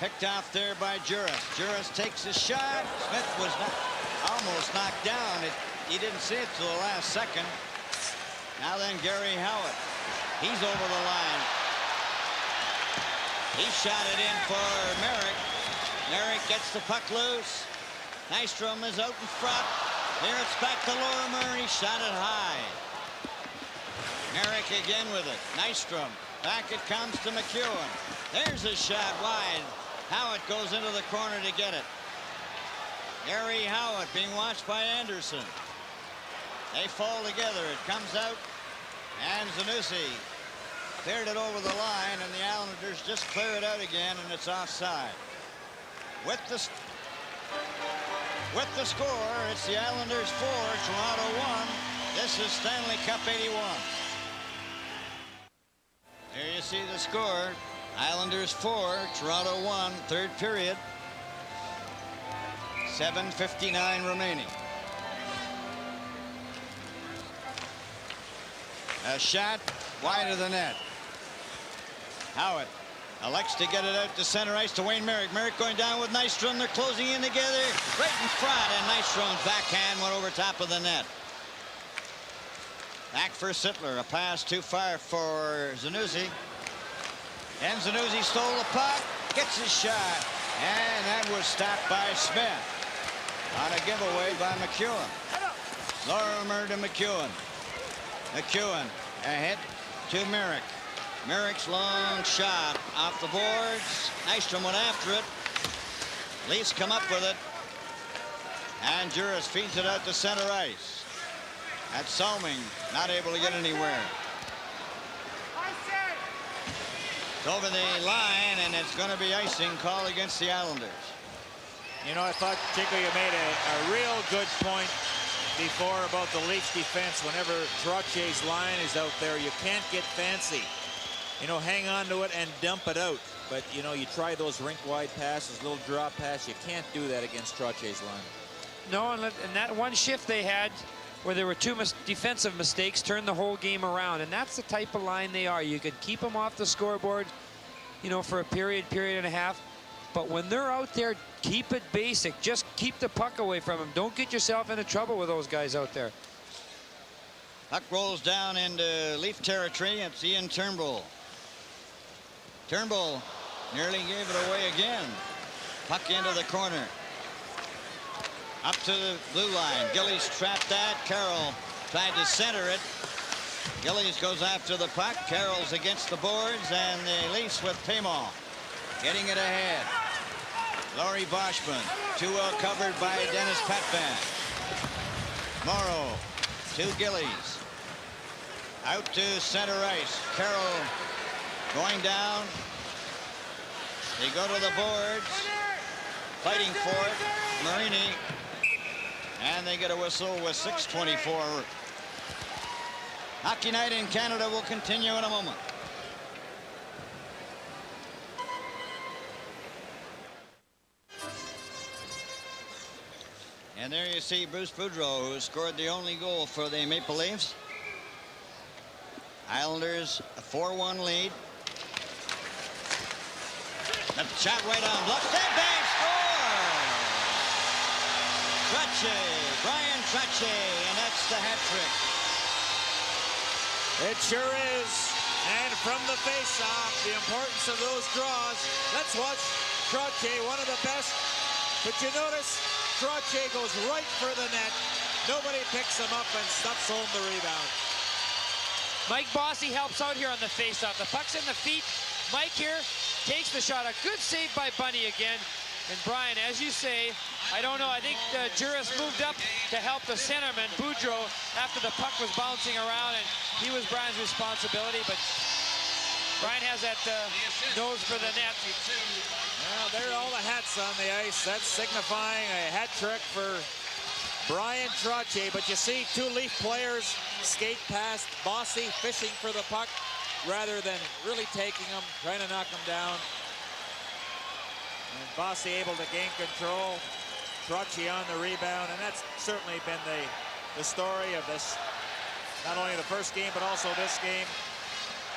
Picked off there by Juris. Juris takes a shot. Smith was almost knocked down. He didn't see it till the last second. Now then, Garry Howatt. He's over the line. He shot it in for Merrick. Merrick gets the puck loose. Nystrom is out in front. Here it's back to Lorimer. He shot it high. Merrick again with it. Nystrom. Back it comes to McEwen. There's a shot wide. Howatt goes into the corner to get it. Garry Howatt being watched by Anderson. They fall together. It comes out. And Zanussi cleared it over the line, and the Islanders just clear it out again, and it's offside. With the score, it's the Islanders 4, Toronto 1. This is Stanley Cup 81. There you see the score. Islanders 4, Toronto 1, third period. 7:59 remaining. A shot wide of the net. Howatt elects to get it out to center ice to Wayne Merrick. Merrick going down with Nystrom. They're closing in together right in front, and Nystrom's backhand went over top of the net. Back for Sittler. A pass too far for Zanussi. And Zanussi stole the puck. Gets his shot. And that was stopped by Smith. On a giveaway by McEwen. Lorimer to McEwen. McEwen ahead to Merrick. Merrick's long shot off the boards. Nystrom went after it. Leafs come up with it. And Juris feeds it out to center ice. That's Salming, not able to get anywhere. It's over the line, and it's going to be icing call against the Islanders. You know, I thought, Chico, you made a real good point before about the Leafs defense. Whenever Trottier's line is out there, you can't get fancy. You know, hang on to it and dump it out. But, you know, you try those rink-wide passes, little drop pass. You can't do that against Trottier's line. No, and that one shift they had where there were two defensive mistakes turned the whole game around. And that's the type of line they are. You can keep them off the scoreboard, you know, for a period and a half. But when they're out there, keep it basic. Just keep the puck away from them. Don't get yourself into trouble with those guys out there. Puck rolls down into Leaf territory. It's Ian Turnbull. Turnbull nearly gave it away again. Puck into the corner. Up to the blue line. Gillies trapped that. Carroll tried to center it. Gillies goes after the puck. Carroll's against the boards, and the Leafs with Paymal getting it ahead. Laurie Boschman, too well covered by Denis Potvin. Morrow to Gillies. Out to center ice. Carroll going down. They go to the boards. Fighting for it. Marini. And they get a whistle with 6:24. Hockey Night in Canada will continue in a moment. And there you see Bruce Boudreau, who scored the only goal for the Maple Leafs. Islanders a 4-1 lead. The shot right on. Block that bang score! Trottier, Bryan Trottier, and that's the hat trick. It sure is. And from the face-off, the importance of those draws. Let's watch Trottier, one of the best. But you notice Trottier goes right for the net. Nobody picks him up and stuffs home the rebound. Mike Bossy helps out here on the face-off. The puck's in the feet. Mike here takes the shot. A good save by Bunny again. And Bryan, as you say, I don't know, I think Gillies moved up to help the centerman, Boudreau, after the puck was bouncing around, and he was Bryan's responsibility, but Bryan has that nose for the net. Well, there are all the hats on the ice. That's signifying a hat trick for Bryan Trottier, but you see two Leaf players skate past Bossy, fishing for the puck, rather than really taking him, trying to knock him down. And Bossy able to gain control. Trottier on the rebound, and that's certainly been the story of this, not only the first game, but also this game.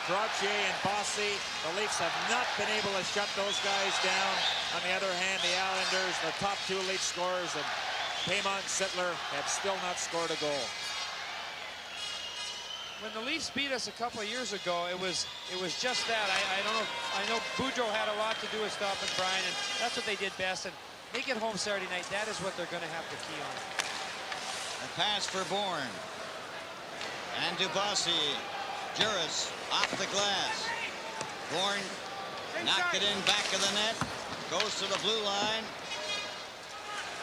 Trottier and Bossy, the Leafs have not been able to shut those guys down. On the other hand, the Islanders, the top two Leaf scorers, and Paymont and Sittler have still not scored a goal. When the Leafs beat us a couple of years ago, it was just that. I know Boudreau had a lot to do with stopping Bryan, and that's what they did best. And they get home Saturday night. That is what they're going to have to key on. A pass for Bourne. And to Bossy. Gillies off the glass. Bourne knocked it in back of the net. Goes to the blue line.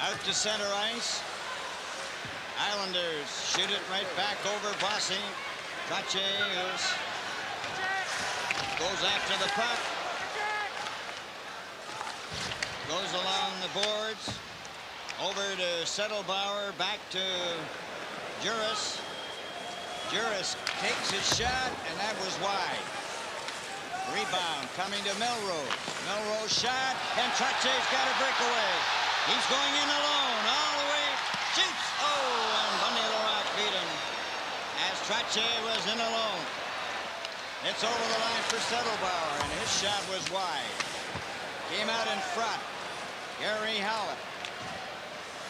Out to center ice. Islanders shoot it right back over Bossy. Trottier goes after the puck. Goes along the boards. Over to Settlebauer. Back to Gillies. Gillies takes his shot, and that was wide. Rebound coming to Melrose. Melrose shot, and Trottier's got a breakaway. He's going in alone, all the way. Shoots! Oh, and Bunny Larocque beat him as Trottier was in alone. It's over the line for Settlebauer, and his shot was wide. Came out in front. Garry Howatt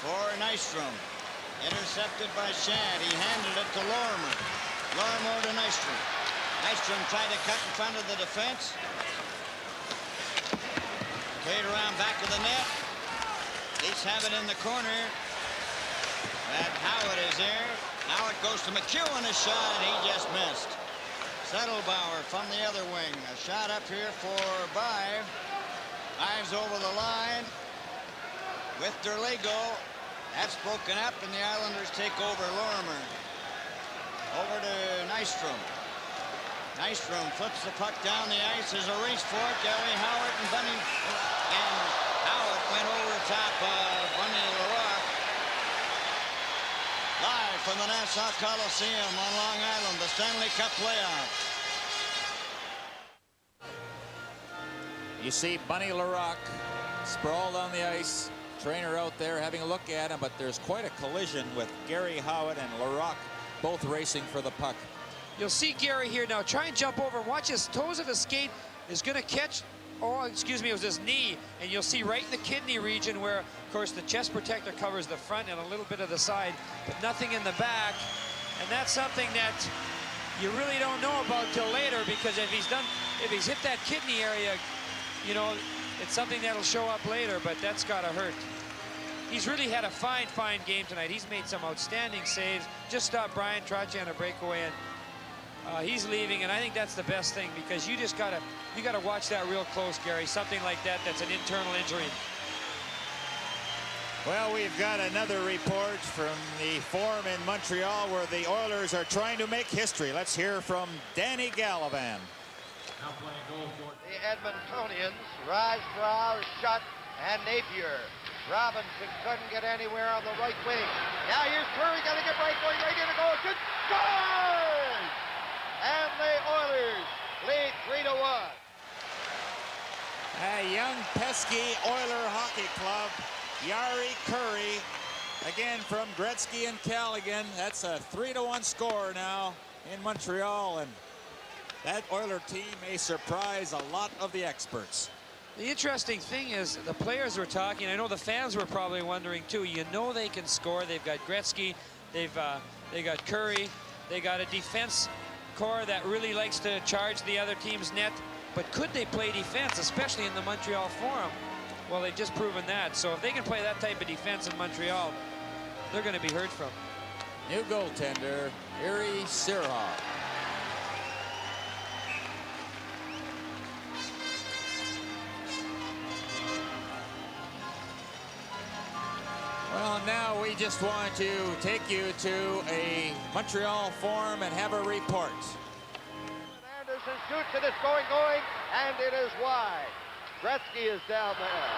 for Nystrom. Intercepted by Shad. He handed it to Lorimer. Lorimer to Nystrom. Nystrom tried to cut in front of the defense. Played around back of the net. Leafs have it in the corner. That Howatt is there. Howatt goes to McEwen, a shot, and he just missed. Settlebauer from the other wing. A shot up here for Bive. Bive's over the line with Derlego. That's broken up, and the Islanders take over Lorimer. Over to Nystrom. Nystrom flips the puck down the ice. There's a race for it. Garry Howatt and Bunny. And Howatt went over the top of Bunny Larocque. Live from the Nassau Coliseum on Long Island, the Stanley Cup Playoffs. You see Bunny Larocque sprawled on the ice. Trainer out there having a look at him, but there's quite a collision with Garry Howatt and Larocque both racing for the puck. You'll see Garry here now. Try and jump over. Watch his toes of his skate is going to catch, oh, excuse me, it was his knee. And you'll see right in the kidney region where, of course, the chest protector covers the front and a little bit of the side, but nothing in the back. And that's something that you really don't know about till later, because if he's hit that kidney area, you know, it's something that'll show up later, but that's got to hurt. He's really had a fine game tonight. He's made some outstanding saves. Just stopped Bryan Trottier on a breakaway, and he's leaving, and I think that's the best thing, because you gotta watch that real close, Garry. Something like that, that's an internal injury. Well, we've got another report from the Forum in Montreal where the Oilers are trying to make history. Let's hear from Danny Gallivan. The Edmontonians, Risebrow, Schutt, and Napier. Robinson couldn't get anywhere on the right wing. Now here's Curry, got to get right, going right in a goal. Good scores! And the Oilers lead 3-1. A young, pesky Oiler hockey club. Jari Kurri, again from Gretzky and Callaghan. That's a 3-1 score now in Montreal, and that Oiler team may surprise a lot of the experts. The interesting thing is the players were talking. I know the fans were probably wondering too. You know they can score. They've got Gretzky. They got Curry. They got a defense core that really likes to charge the other team's net. But could they play defense, especially in the Montreal Forum? Well, they've just proven that. So if they can play that type of defense in Montreal, they're going to be heard from. New goaltender, Iri Sirha. Well, now we just want to take you to a Montreal Forum and have a report. Anderson shoots it, it's going, and it is wide. Gretzky is down there,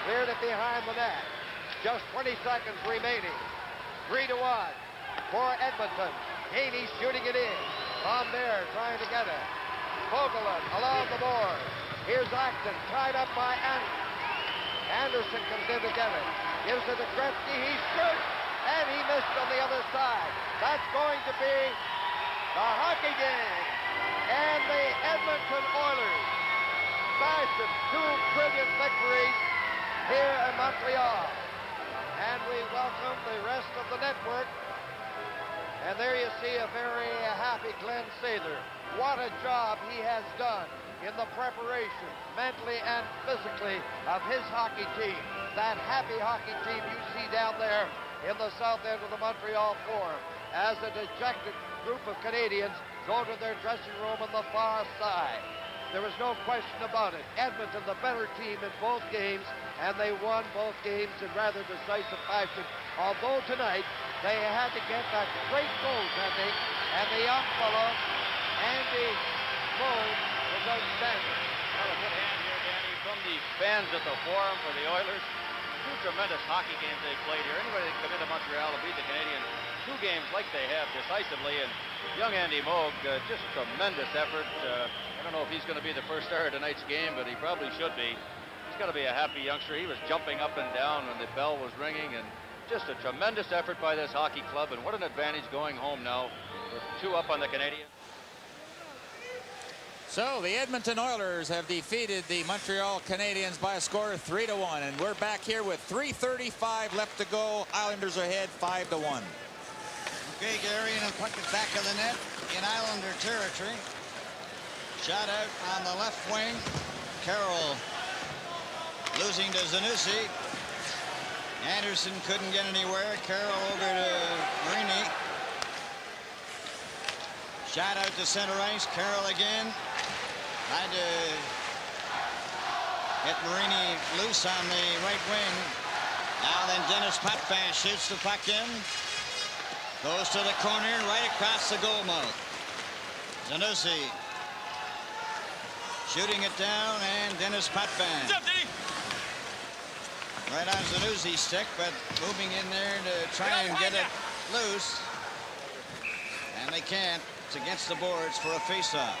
cleared it behind the net. Just 20 seconds remaining. 3-1 for Edmonton. Denis shooting it in. Bombert trying to get it. Vogelin along the board. Here's Acton, tied up by Anderson. Anderson comes in to get it. Gives it to Gretzky, he shoots, and he missed on the other side. That's going to be the hockey game. And the Edmonton Oilers fashion 2 brilliant victories here in Montreal. And we welcome the rest of the network. And there you see a very happy Glenn Sather. What a job he has done in the preparation, mentally and physically, of his hockey team. That happy hockey team you see down there in the south end of the Montreal Forum as a dejected group of Canadians go to their dressing room on the far side. There was no question about it. Edmonton, the better team in both games, and they won both games in rather decisive fashion. Although tonight, they had to get that great goaltending, and the young fellow, Andy Moe, was outstanding. Well, a good hand here, Danny, from the fans at the Forum for the Oilers. 2 tremendous hockey games they've played here. Anybody that can come into Montreal and beat the Canadians 2 games like they have decisively, and young Andy Moog, just tremendous effort. I don't know if he's going to be the first star of tonight's game, but he probably should be. He's got to be a happy youngster. He was jumping up and down when the bell was ringing, and just a tremendous effort by this hockey club, and what an advantage going home now with 2 up on the Canadians. So the Edmonton Oilers have defeated the Montreal Canadiens by a score of 3-1, and we're back here with 3:35 left to go. Islanders ahead 5-1. Okay, Garry, and a puck it back of the net in Islander territory. Shot out on the left wing. Carroll losing to Zanussi. Anderson couldn't get anywhere. Carroll over to Marini. Shot out to center ice. Carroll again. Tried to get Marini loose on the right wing. Now then Denis Potvin shoots the puck in. Goes to the corner, right across the goal mouth. Zanussi shooting it down, and Denis Potvin. Right on Zanussi's stick, but moving in there to try and get it loose. And they can't. It's against the boards for a face-off.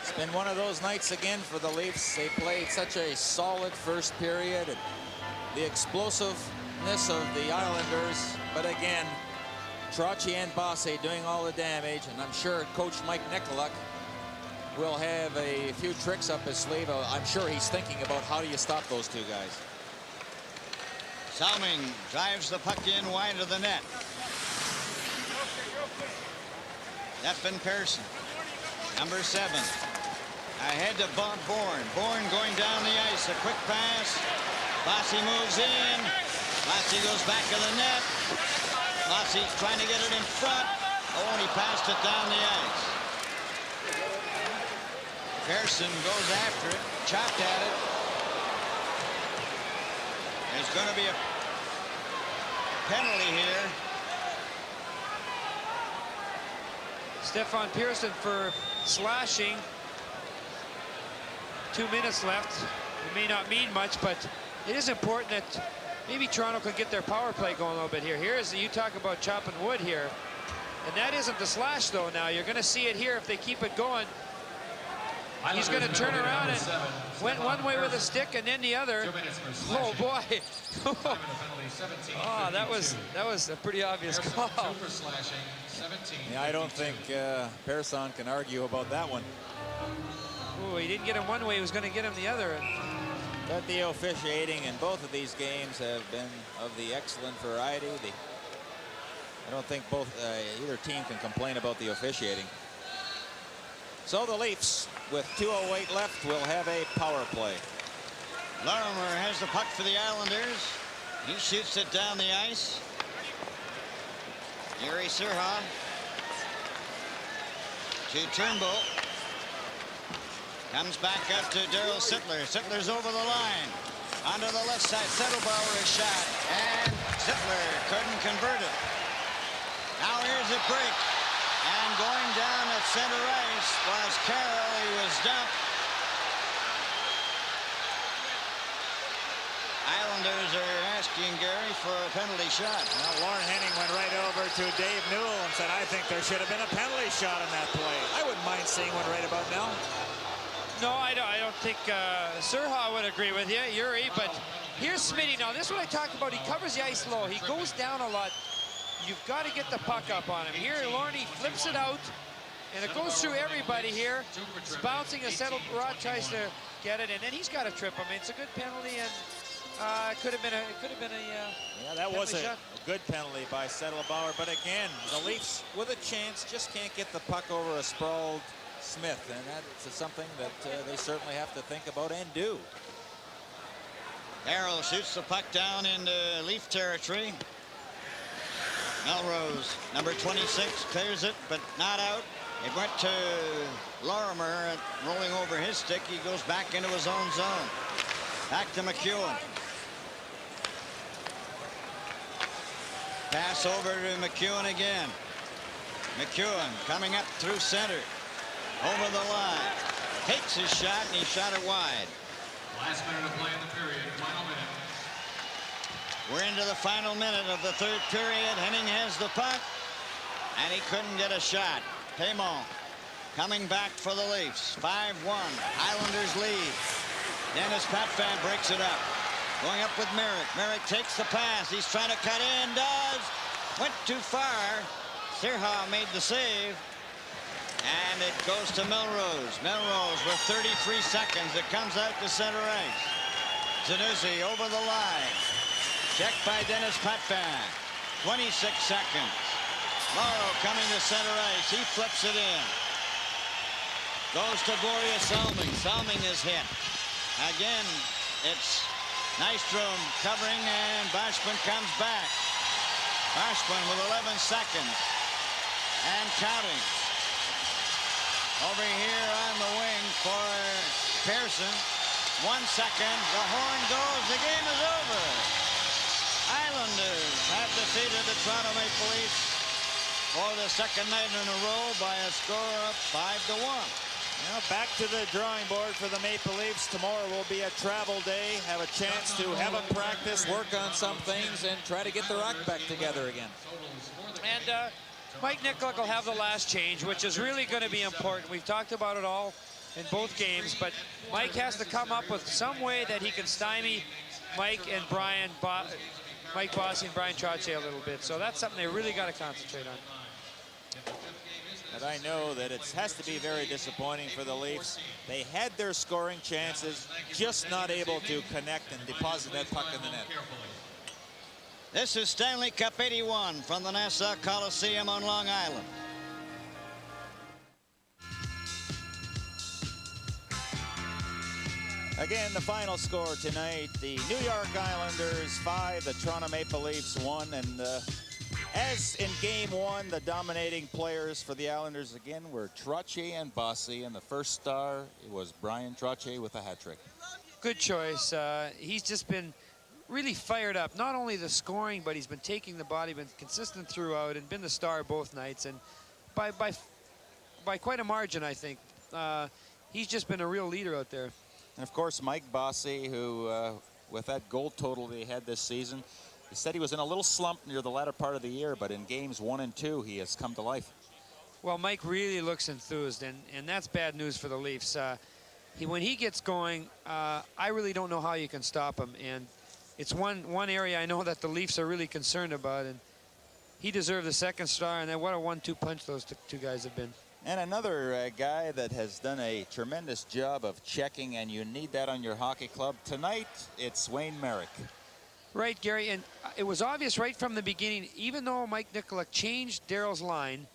It's been one of those nights again for the Leafs. They played such a solid first period, and the explosiveness of the Islanders, but again, Trottier and Bossy doing all the damage, and I'm sure Coach Mike Nicolak will have a few tricks up his sleeve. I'm sure he's thinking about how do you stop those 2 guys. Salming drives the puck in wide of the net. Stefan Persson, number 7. Ahead to Bourne. Bourne going down the ice. A quick pass. Bossy moves in. Bossy goes back of the net. Bossy trying to get it in front. Oh, and he passed it down the ice. Persson goes after it. Chopped at it. There's going to be a penalty here. Stefan Persson for slashing. 2 minutes left. It may not mean much, but it is important that maybe Toronto could get their power play going a little bit here. You talk about chopping wood here. And that isn't the slash, though, now. You're going to see it here if they keep it going. He's going to turn around and went one way with a stick and then the other. Oh, boy. Oh, that was a pretty obvious call. Yeah, I don't think Persson can argue about that one. Oh, he didn't get him one way. He was going to get him the other. But the officiating in both of these games have been of the excellent variety. I don't think either team can complain about the officiating. So the Leafs, with 2:08 left, will have a power play. Lorimer has the puck for the Islanders. He shoots it down the ice. Garry Serha to Turnbull. Comes back up to Daryl Sittler. Sittler's over the line. Onto the left side. Settlebauer is shot. And Sittler couldn't convert it. Now here's a break. And going down at center ice was Carroll. He was dumped. Islanders are asking Garry for a penalty shot. Well, Lorne Henning went right over to Dave Newell and said, I think there should have been a penalty shot on that play. I wouldn't mind seeing one right about now. No, I don't think Serha would agree with you, Yuri, but here's Smitty. Now, this is what I talked about. He covers the ice low. He goes down a lot. You've got to get the puck up on him. Here, Lorne flips it out, and it goes through everybody here. It's bouncing. A settled rod tries to get it, and then he's got to trip him. It's a good penalty, and it could have been a yeah, that was a good penalty by Settlebauer. But again, the Leafs with a chance just can't get the puck over a sprawled Smith, and that's something that they certainly have to think about and do. Carroll shoots the puck down into Leaf territory. Melrose, number 26, clears it, but not out. It went to Lorimer, rolling over his stick. He goes back into his own zone. Back to McEwen. Pass over to McEwen again. McEwen coming up through center. Over the line. Takes his shot, and he shot it wide. Last minute of play in the period. Final minute. We're into the final minute of the third period. Henning has the puck, and he couldn't get a shot. Paymont coming back for the Leafs. 5-1. Islanders lead. Denis Potvin breaks it up. Going up with Merrick. Merrick takes the pass. He's trying to cut in. Does. Went too far. Serha made the save. And it goes to Melrose. Melrose with 33 seconds. It comes out to center ice. Zanussi over the line. Checked by Denis Potvin. 26 seconds. Morrow coming to center ice. He flips it in. Goes to Borje Salming. Salming is hit. Again, it's Nystrom covering, and Boschman comes back. Boschman with 11 seconds. And counting. Over here on the wing for Persson. 1 second. The horn goes. The game is over. Islanders have defeated the Toronto Maple Leafs for the second night in a row by a score of 5-1. Now back to the drawing board for the Maple Leafs. Tomorrow will be a travel day. Have a chance to have a practice, work on some things, and try to get the rock back together again. And Mike Nicholas will have the last change, which is really going to be important. We've talked about it all in both games, but Mike has to come up with some way that he can stymie Mike and Bryan, Mike Bossy and Bryan Trottier a little bit. So that's something they really got to concentrate on. And I know that it has to be very disappointing for the Leafs. They had their scoring chances, just not able to connect and deposit that puck in the net. This is Stanley Cup 81 from the Nassau Coliseum on Long Island. Again, the final score tonight, the New York Islanders 5, the Toronto Maple Leafs 1, and as in game one, the dominating players for the Islanders again were Trottier and Bossy, and the first star was Bryan Trottier with a hat trick. Good choice. He's just been really fired up. Not only the scoring, but he's been taking the body, been consistent throughout, and been the star both nights. And by quite a margin, I think. He's just been a real leader out there. And of course, Mike Bossy, who with that goal total that he had this season, he said he was in a little slump near the latter part of the year, but in games 1 and 2, he has come to life. Well, Mike really looks enthused, and that's bad news for the Leafs. When he gets going, I really don't know how you can stop him, and it's one area I know that the Leafs are really concerned about, and he deserved the second star, and then what a 1-2 punch those two guys have been. And another guy that has done a tremendous job of checking, and you need that on your hockey club. Tonight, it's Wayne Merrick. Right, Gary, and it was obvious right from the beginning, even though Mike Nicolak changed Darryl's line,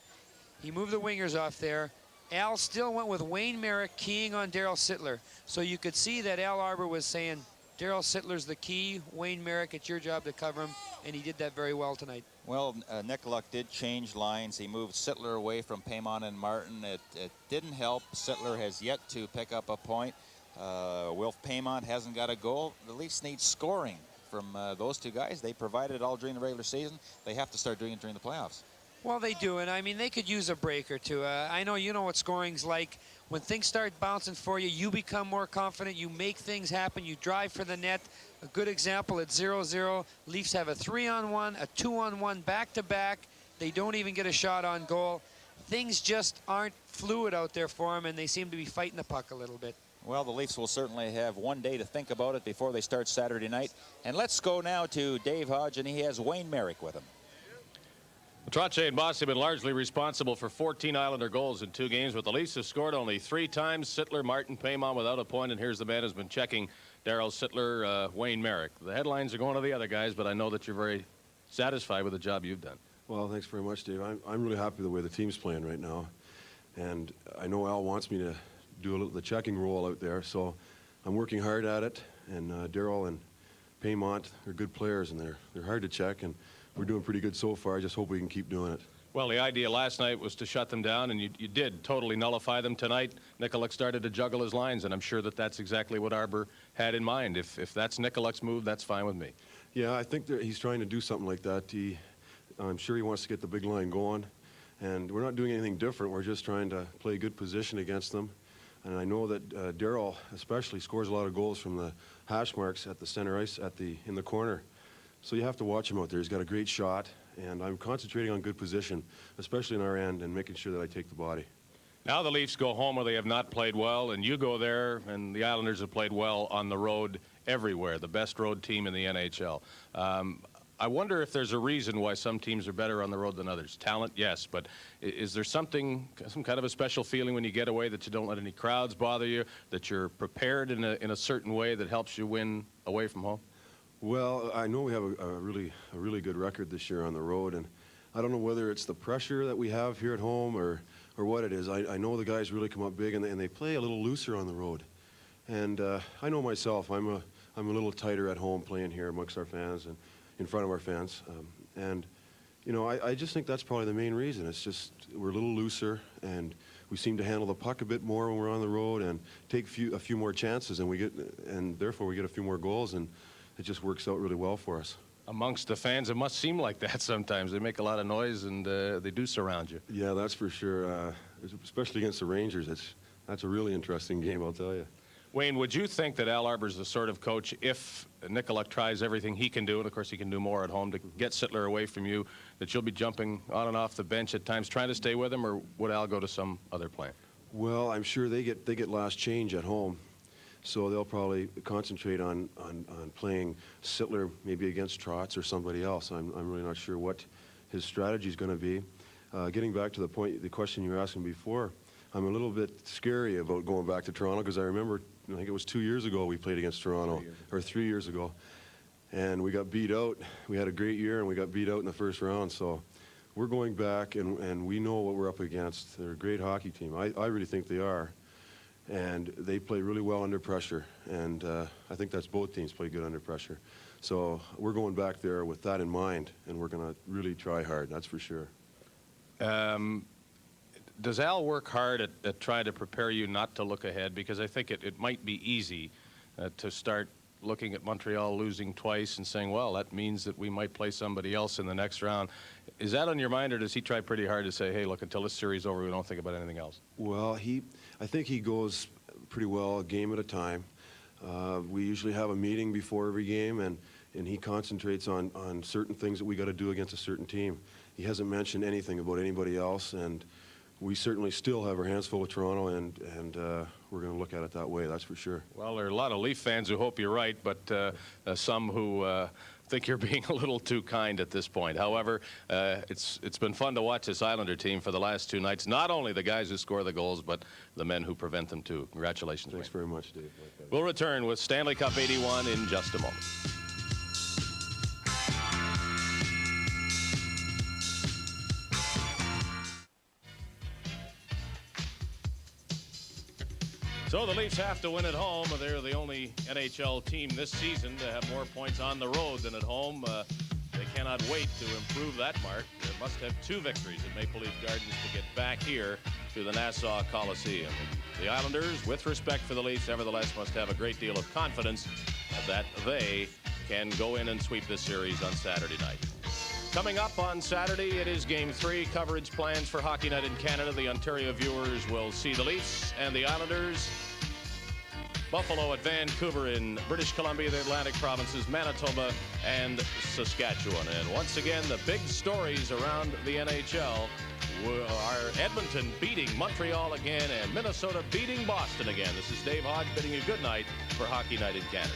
he moved the wingers off there, Al still went with Wayne Merrick keying on Darryl Sittler. So you could see that Al Arbour was saying, Darryl Sittler's the key, Wayne Merrick, it's your job to cover him, and he did that very well tonight. Well, Nicolak did change lines. He moved Sittler away from Paymont and Martin. It didn't help. Sittler has yet to pick up a point. Wilf Paymont hasn't got a goal. The Leafs need scoring from those two guys. They provided it all during the regular season. They have to start doing it during the playoffs. Well, they do, and I mean, they could use a break or two. I know you know what scoring's like. When things start bouncing for you, you become more confident. You make things happen. You drive for the net. A good example at 0-0. Leafs have a 3-on-1, a 2-on-1 back-to-back. They don't even get a shot on goal. Things just aren't fluid out there for them, and they seem to be fighting the puck a little bit. Well, the Leafs will certainly have one day to think about it before they start Saturday night. And let's go now to Dave Hodge, and he has Wayne Merrick with him. Trottier and Bossy have been largely responsible for 14 Islander goals in 2 games, but the Leafs have scored only 3 times. Sittler, Martin, Paymont without a point, and here's the man who's been checking Darryl Sittler, Wayne Merrick. The headlines are going to the other guys, but I know that you're very satisfied with the job you've done. Well, thanks very much, Dave. I'm really happy with the way the team's playing right now, and I know Al wants me to do the checking role out there, so I'm working hard at it. And Darryl and Paymont are good players, and they're hard to check, and we're doing pretty good so far. I just hope we can keep doing it. Well, the idea last night was to shut them down, and you did totally nullify them tonight. Nicolak started to juggle his lines, and I'm sure that that's exactly what Arbour had in mind. If that's Nicolak's move, that's fine with me. Yeah, I think that he's trying to do something like that. I'm sure he wants to get the big line going, and we're not doing anything different. We're just trying to play good position against them. And I know that Darryl especially scores a lot of goals from the hash marks at the center ice in the corner. So you have to watch him out there. He's got a great shot, and I'm concentrating on good position, especially in our end, and making sure that I take the body. Now the Leafs go home where they have not played well, and you go there, and the Islanders have played well on the road everywhere, the best road team in the NHL. I wonder if there's a reason why some teams are better on the road than others. Talent, yes, but is there some kind of a special feeling when you get away that you don't let any crowds bother you, that you're prepared in a certain way that helps you win away from home? Well, I know we have a really good record this year on the road, and I don't know whether it's the pressure that we have here at home or what it is. I know the guys really come up big, and they play a little looser on the road. And I know myself, I'm a little tighter at home playing here amongst our fans and in front of our fans. And you know, I just think that's probably the main reason. It's just we're a little looser, and we seem to handle the puck a bit more when we're on the road and take a few more chances, and therefore we get a few more goals, and it just works out really well for us. Amongst the fans, it must seem like that sometimes. They make a lot of noise, and they do surround you. Yeah, that's for sure. Especially against the Rangers, that's a really interesting game, I'll tell you. Wayne, would you think that Al Arbour's the sort of coach, if Nicolak tries everything he can do, and of course he can do more at home, to get Sittler away from you, that you'll be jumping on and off the bench at times trying to stay with him, or would Al go to some other plan? Well, I'm sure they get last change at home, so they'll probably concentrate on playing Sittler maybe against Trotz or somebody else. I'm really not sure what his strategy is going to be. Getting back to the question you were asking before, I'm a little bit scary about going back to Toronto, because I remember, I think it was 2 years ago we played against Toronto, or 3 years ago, and we got beat out. We had a great year, and we got beat out in the first round. So we're going back, and we know what we're up against. They're a great hockey team. I really think they are, and they play really well under pressure. And I think that's both teams play good under pressure. So we're going back there with that in mind, and we're going to really try hard. That's for sure. Does Al work hard at trying to prepare you not to look ahead? Because I think it might be easy to start looking at Montreal losing twice and saying, well, that means that we might play somebody else in the next round. Is that on your mind, or does he try pretty hard to say, hey, look, until this series is over, we don't think about anything else? Well, I think he goes pretty well a game at a time. We usually have a meeting before every game, and he concentrates on certain things that we got to do against a certain team. He hasn't mentioned anything about anybody else, and we certainly still have our hands full with Toronto, and we're going to look at it that way, that's for sure. Well, there are a lot of Leaf fans who hope you're right, but some who think you're being a little too kind at this point. However, it's been fun to watch this Islander team for the last 2 nights. Not only the guys who score the goals, but the men who prevent them too. Congratulations. Thanks very much, Dave. We'll return with Stanley Cup 81 in just a moment. So the Leafs have to win at home. They're the only NHL team this season to have more points on the road than at home. They cannot wait to improve that mark. They must have 2 victories at Maple Leaf Gardens to get back here to the Nassau Coliseum. The Islanders, with respect for the Leafs, nevertheless must have a great deal of confidence that they can go in and sweep this series on Saturday night. Coming up on Saturday, it is Game 3. Coverage plans for Hockey Night in Canada. The Ontario viewers will see the Leafs and the Islanders. Buffalo at Vancouver in British Columbia, the Atlantic provinces, Manitoba, and Saskatchewan. And once again, the big stories around the NHL are Edmonton beating Montreal again and Minnesota beating Boston again. This is Dave Hodge bidding you good night for Hockey Night in Canada.